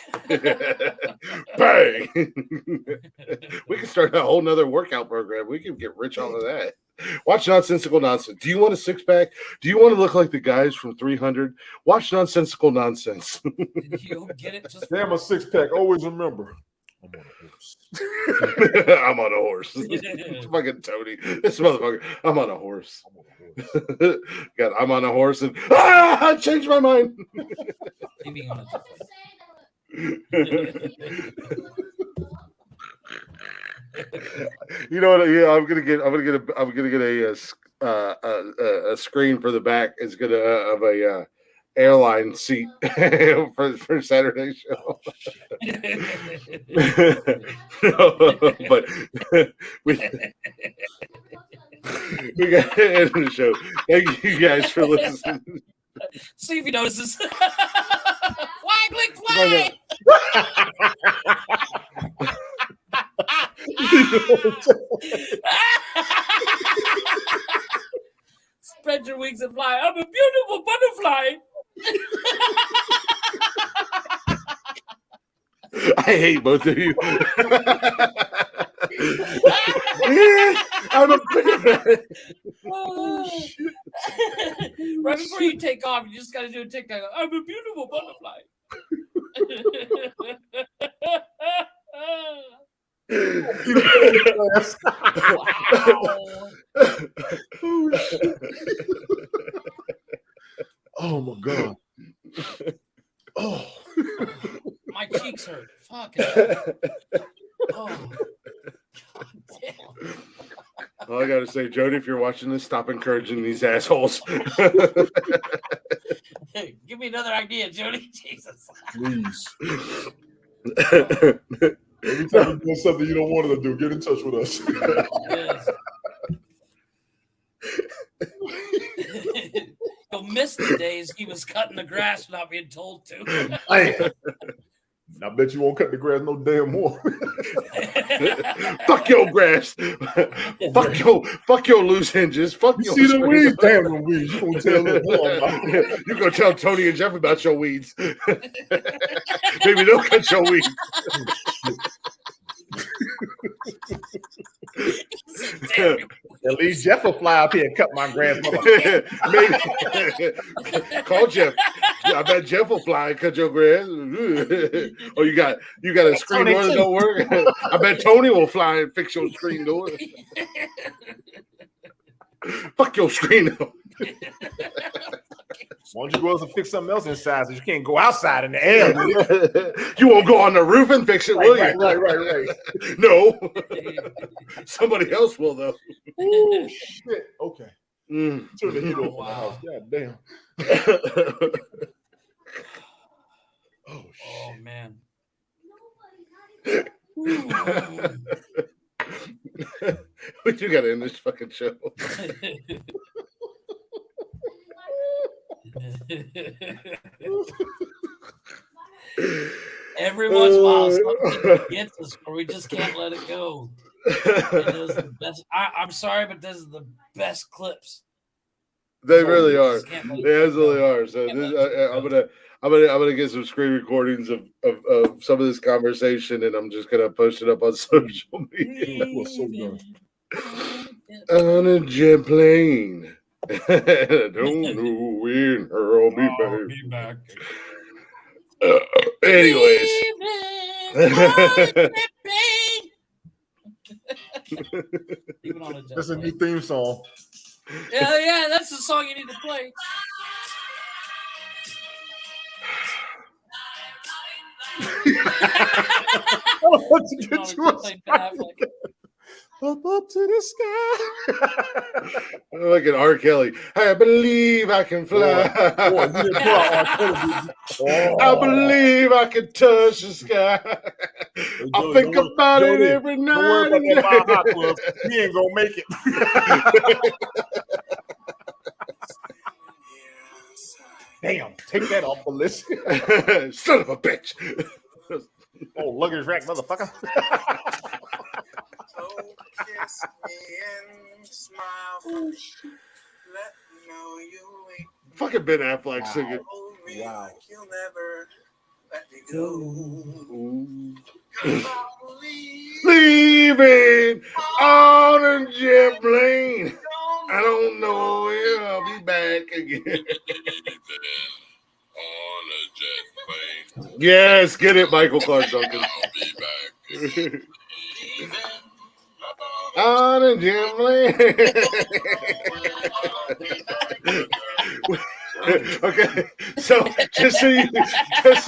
Bang! We can start a whole nother workout program. We can get rich off of that. Watch Nonsensical Nonsense. Do you want a 6-pack? Do you want to look like the guys from 300? Watch Nonsensical Nonsense. You'll get it. Just damn, a 6-pack. Always remember, I'm on a horse. I'm on a horse. Fucking Tony. This motherfucker. I'm on a horse. God, I'm on a horse and I changed my mind. leaving on a You know what? Yeah, I'm gonna get a screen for the back. It's gonna of a airline seat for Saturday show. But we got to end the show. Thank you guys for listening. See if he notices. Flag, lick, flag. Spread your wings and fly. I'm a beautiful butterfly. I hate both of you. I'm a right before you take off, you just got to do a TikTok. I'm a beautiful butterfly. Oh my god. Oh, my cheeks hurt. Fuck it. Oh. God damn. All I gotta say, Jody, if you're watching this, stop encouraging these assholes. Give me another idea, Jody. Jesus. please. Anytime you do something you don't want to do, get in touch with us. Yes. You'll miss the days he was cutting the grass without being told to. I bet you won't cut the grass no damn more. Fuck your grass. Fuck your loose hinges. Fuck You your see the weeds? Damn the weeds. You gonna tell them You gonna tell Tony and Jeff about your weeds. Maybe they'll cut your weeds. at least Jeff will fly up here and cut my grass. Maybe. Call Jeff. I bet Jeff will fly and cut your grass. Oh, you got a screen door that don't work? I bet Tony will fly and fix your screen door. Fuck your screen door. Why don't you go out and fix something else inside so you can't go outside in the air? You won't go on the roof and fix it, will you? Right. No. Somebody else will, though. Ooh, shit. Okay. Mm. Turn the heat off in the house. God damn. Oh, shit. Oh, man. We do got to end this fucking show. Every once in a while, something gets us where we just can't let it go. And it was the best. I'm sorry, but this is the best clips. They really are. They absolutely are. So I'm gonna get some screen recordings of some of this conversation, and I'm just gonna post it up on social media. On a jet plane. I don't know when I'll be back. Anyways. That's a new theme song. Yeah, that's the song you need to play. Up to the sky. Look at R. Kelly. I believe I can fly. I believe I can touch the sky. I think about it every night. Don't worry about that Mile High Club. He ain't gonna make it. Damn, take that off the list. Son of a bitch. Oh, luggage rack, motherfucker. Fucking Ben Affleck singing. Wow. Leaving on a jet plane. I don't know when I'll be back again. Yes, get it, Michael Clark Duncan. On a jet plane. Okay, so just so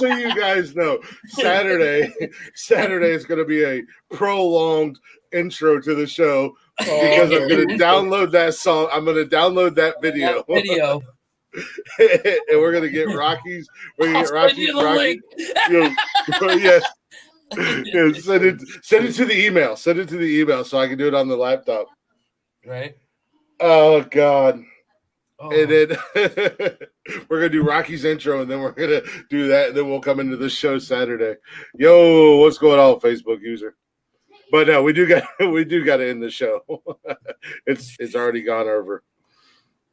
you guys know, Saturday is going to be a prolonged intro to the show because I'm going to download that song. I'm going to download that video. And we're going to get Rocky's. We're going to get Rocky. Yes. Yeah, send it to the email. Send it to the email so I can do it on the laptop. Right. Oh God. Oh. And then we're gonna do Rocky's intro, and then we're gonna do that, and then we'll come into the show Saturday. Yo, what's going on, Facebook user? But no, we do got to end the show. It's already gone over.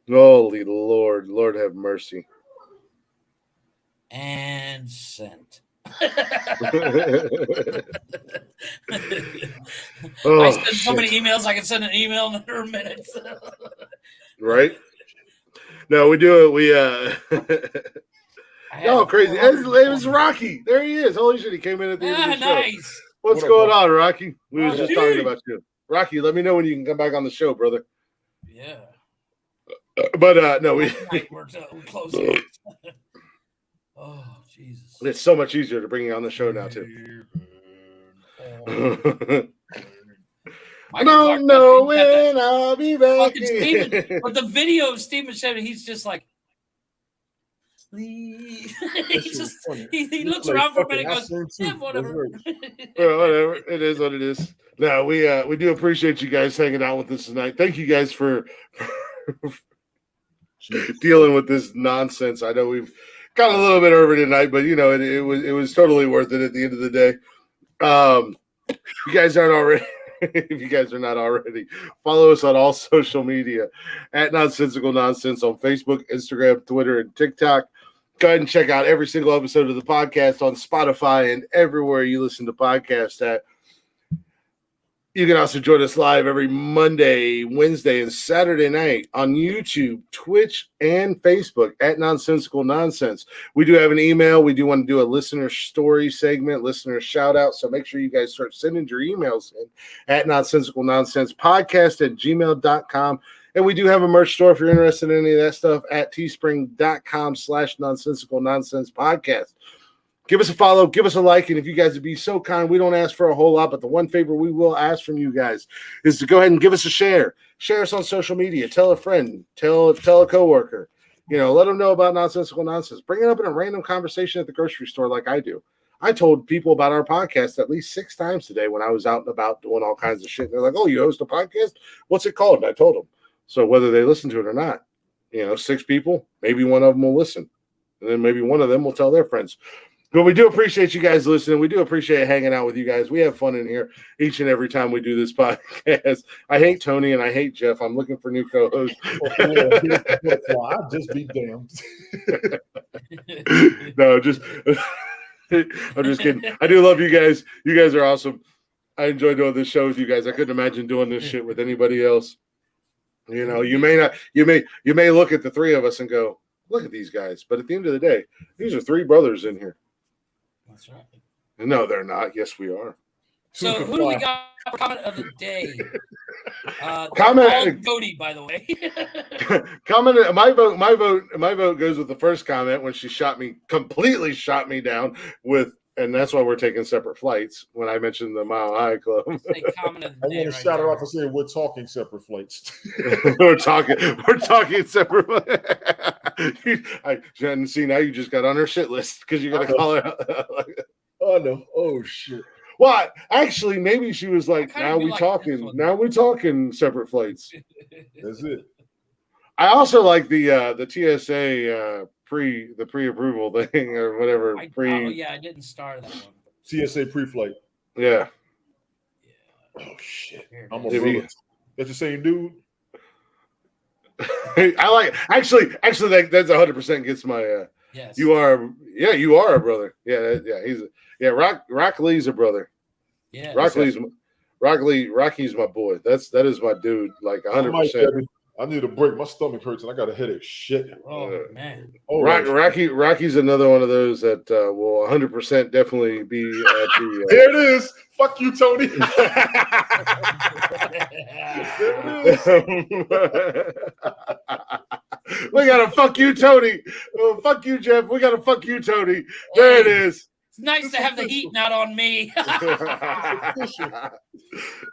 Holy Lord, Lord have mercy. And sent. Oh, I send so many emails. I can send an email in under a minute. Right? No, we do it. We oh, crazy! It was Rocky. There he is. Holy shit! He came in at the end of the show. Nice. What's going on, Rocky? We were just talking about you, Rocky. Let me know when you can come back on the show, brother. Yeah. But no, we we're close. Oh Jesus! It's so much easier to bring you on the show now too. I don't know when I'll be back. But the video of Steve Machete, he's just like, he looks around for a minute and goes, yeah, whatever. Well, whatever. It is what it is. No, we do appreciate you guys hanging out with us tonight. Thank you guys for dealing with this nonsense. I know we've got a little bit over tonight, but you know, it was totally worth it at the end of the day. You guys aren't already. If you guys are not already, follow us on all social media at Nonsensical Nonsense on Facebook, Instagram, Twitter, and TikTok. Go ahead and check out every single episode of the podcast on Spotify and everywhere you listen to podcasts at. You can also join us live every Monday, Wednesday, and Saturday night on YouTube, Twitch, and Facebook at Nonsensical Nonsense. We do have an email. We do want to do a listener story segment, listener shout out. So make sure you guys start sending your emails in at Nonsensical Nonsense Podcast at gmail.com. And we do have a merch store if you're interested in any of that stuff at teespring.com/Nonsensical Nonsense Podcast. Give us a follow, give us a like, and if you guys would be so kind, we don't ask for a whole lot, but the one favor we will ask from you guys is to go ahead and give us a share. Share us on social media. Tell a friend. Tell a coworker. You know, let them know about Nonsensical Nonsense. Bring it up in a random conversation at the grocery store like I do. I told people about our podcast at least 6 times today when I was out and about doing all kinds of shit. They're like, oh, you host a podcast? What's it called? And I told them. So whether they listen to it or not, 6 people, maybe one of them will listen. And then maybe one of them will tell their friends. But we do appreciate you guys listening. We do appreciate hanging out with you guys. We have fun in here each and every time we do this podcast. I hate Tony and I hate Jeff. I'm looking for new co-hosts. I'll just be damned. No, I'm just kidding. I do love you guys. You guys are awesome. I enjoy doing this show with you guys. I couldn't imagine doing this shit with anybody else. You may look at the 3 of us and go, look at these guys. But at the end of the day, these are 3 brothers in here. That's right. No, they're not. Yes, we are. So who do we got for comment of the day? Comment Cody, by the way. comment. My vote goes with the first comment when she completely shot me down with, and that's why we're taking separate flights. When I mentioned the Mile High Club, I want to shout her out for saying we're talking separate flights. we're talking separate. And see, now you just got on her shit list because you're gonna call her out. Oh no! Oh shit! What? Actually, maybe she was like, "Now we're talking separate flights." That's it. I also like the TSA pre-approval thing or whatever. I didn't start that one. TSA pre-flight. Yeah. Oh shit! I'm a brother. That's the same dude. I like actually that's 100% gets my yes. You are a brother. Rock Lee's a brother. Yeah. Rocky's my boy. That is my dude, like 100%. I need a break. My stomach hurts and I got a headache. Shit. Oh man. Rocky's another one of those that will 100% definitely be at the there it is. Fuck you, Tony. We got to fuck you, Tony. Oh, fuck you, Jeff. We got to fuck you, Tony. There it is. It's nice to have the heat not on me.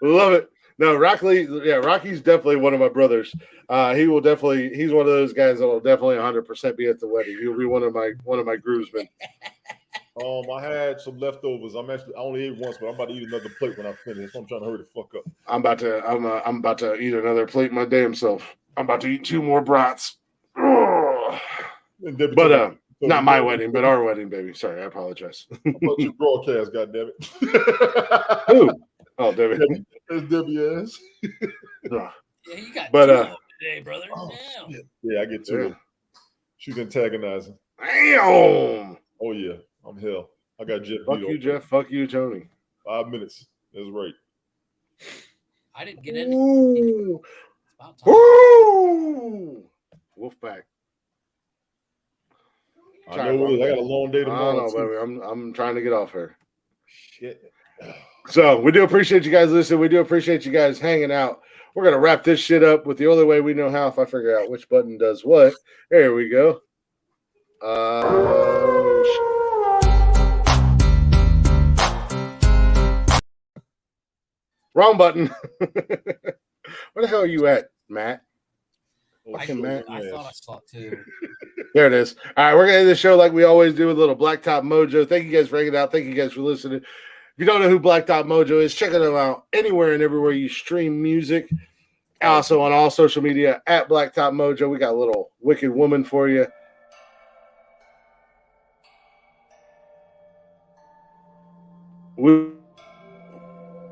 Love it. No, Rocky's definitely one of my brothers. He's one of those guys that will definitely 100% be at the wedding. He'll be one of my groomsmen. I had some leftovers. I only ate once, but I'm about to eat another plate when I finish. I'm trying to hurry the fuck up. I'm about to eat another plate my damn self. I'm about to eat 2 more brats. But not my wedding, but our wedding, baby. Sorry, I apologize. I thought you broadcast, goddammit. Who? Oh, Debbie. It's Debbie ass. Yeah, you got 2 of them today, brother. Oh, yeah, I get 2. Yeah. She's antagonizing. Damn. Oh yeah, I'm hell. I got Jeff. Fuck you, Jeff. Fuck you, Tony. 5 minutes. That's right. I didn't get in. Ooh. Ooh. Wolfpack. I know what it is. I got a long day tomorrow. I don't know, baby. I'm trying to get off her. Shit. So we do appreciate you guys listening. We do appreciate you guys hanging out. We're gonna wrap this shit up with the only way we know how. If I figure out which button does what, there we go. Wrong button. Where the hell are you at, Matt? I thought I saw it too. There it is. All right, we're gonna end the show like we always do with a little Blacktop Mojo. Thank you guys for hanging out. Thank you guys for listening. If you don't know who Blacktop Mojo is, check them out anywhere and everywhere you stream music. Also on all social media at Blacktop Mojo. We got a little wicked woman for you.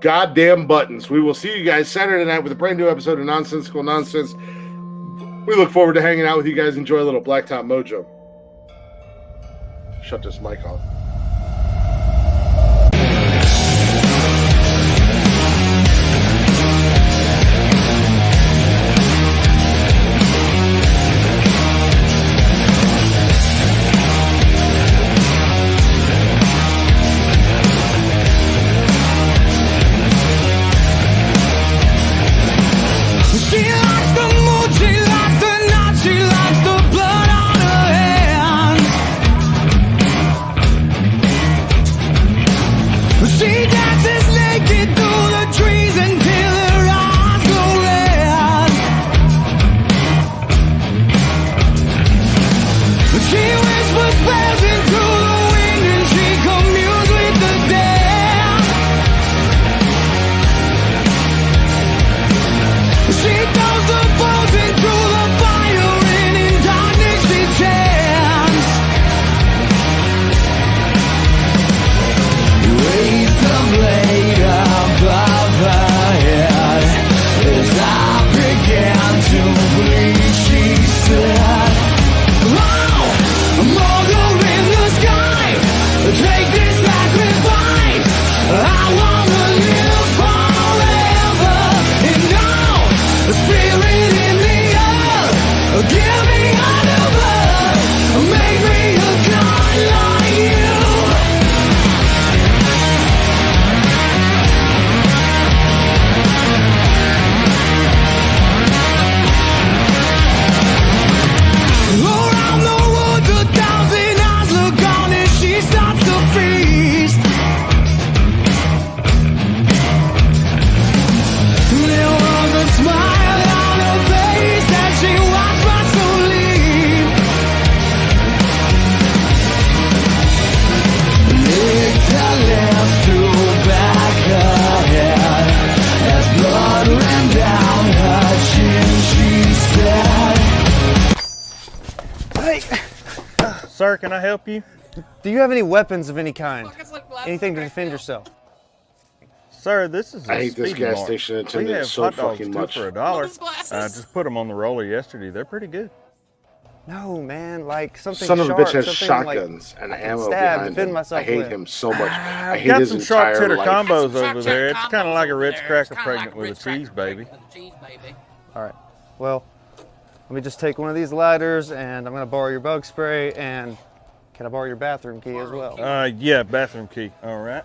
Goddamn buttons. We will see you guys Saturday night with a brand new episode of Nonsensical Nonsense. We look forward to hanging out with you guys. Enjoy a little Blacktop Mojo. Shut this mic off. Hey, sir, can I help you? Do you have any weapons of any kind? Anything to Right defend now. yourself? Sir, this is a I hate this speedy gas mark. station We attendant have so hot dogs fucking 2 much. for $1. Those glasses. Just put them on the roller yesterday. They're pretty good. No, man, like something Son of a sharp, bitch has something shotguns like and I can ammo stab, behind defend him. myself I hate with. him so much. I I've hate got his some sharp entire cheddar life. combos Sharp over cheddar there. It's kind of combos like a over Ritz there. cracker It's kinda pregnant like with a Ritz cracker cheese baby. pregnant with a cheese baby. All right. Well, let me just take one of these lighters, and I'm gonna borrow your bug spray, and can I borrow your bathroom key as well? Yeah, bathroom key. All right.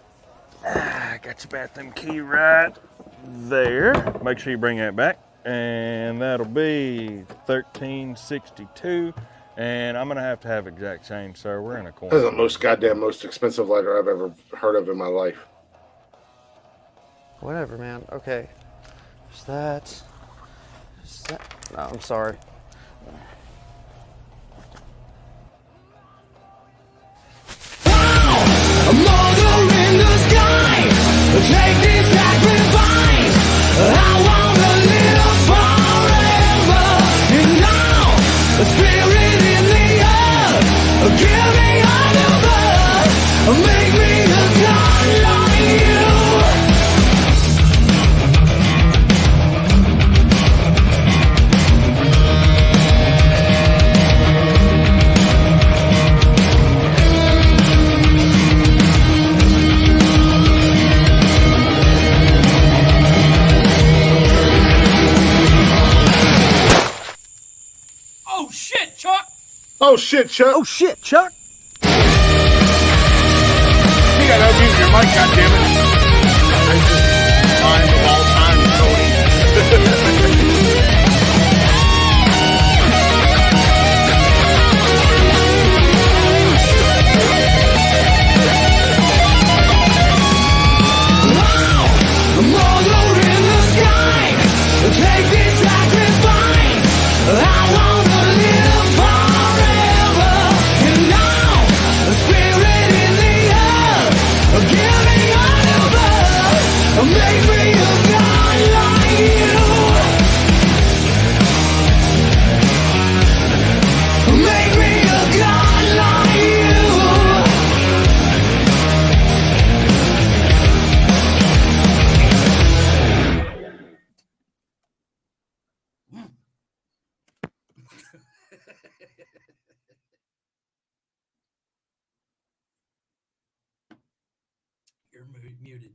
I got your bathroom key right there. Make sure you bring that back. And that'll be $13.62. And I'm going to have exact change, sir. We're in a corner. That's the most expensive lighter I've ever heard of in my life. Whatever, man. Okay. There's that. There's that. No, I'm sorry. A mother in the sky, take this sacrifice. I wanna live forever. And now, the spirit in the earth, give me a new birth, make me a god like you. Oh shit, Chuck! Oh shit, Chuck! Oh shit, Chuck! You gotta unmute your mic, goddammit. Time of all time, Tony. A mother in the sky, take this sacrifice. I wanna live forever. And now, the spirit in the earth, give me a new birth, make me a god like you. Make me a god like you. You're muted.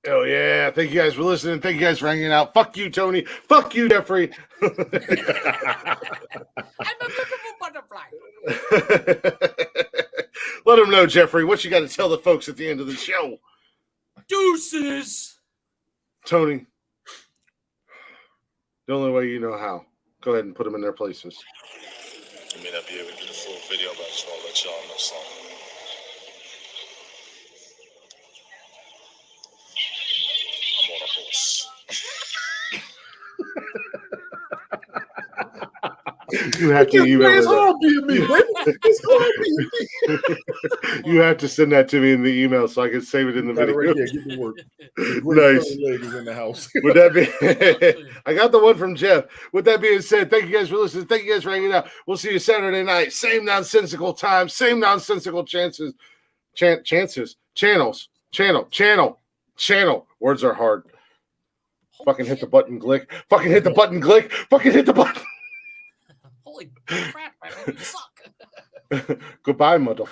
Oh yeah! Thank you guys for listening. Thank you guys for hanging out. Fuck you, Tony. Fuck you, Jeffrey. I'm a beautiful butterfly. Let them know, Jeffrey, what you got to tell the folks at the end of the show. Deuces. Tony, the only way you know how. Go ahead and put them in their places. You may not be able to get a full video, but I just want to let y'all know something. I'm on a horse. You have to email It's me. all being me, baby. It's all being me. You have to send that to me in the email so I can save it in the Got it video. right here. Get to work. Nice. Leg is in the house. Would that be? I got the one from Jeff. With that being said, thank you guys for listening. Thank you guys for hanging out. We'll see you Saturday night. Same nonsensical time. Same nonsensical chances. Channels. Words are hard. Fucking hit the button, Glick. Fucking hit the button, Glick. Fucking hit the button. Holy crap, man, you suck. Goodbye, motherfucker.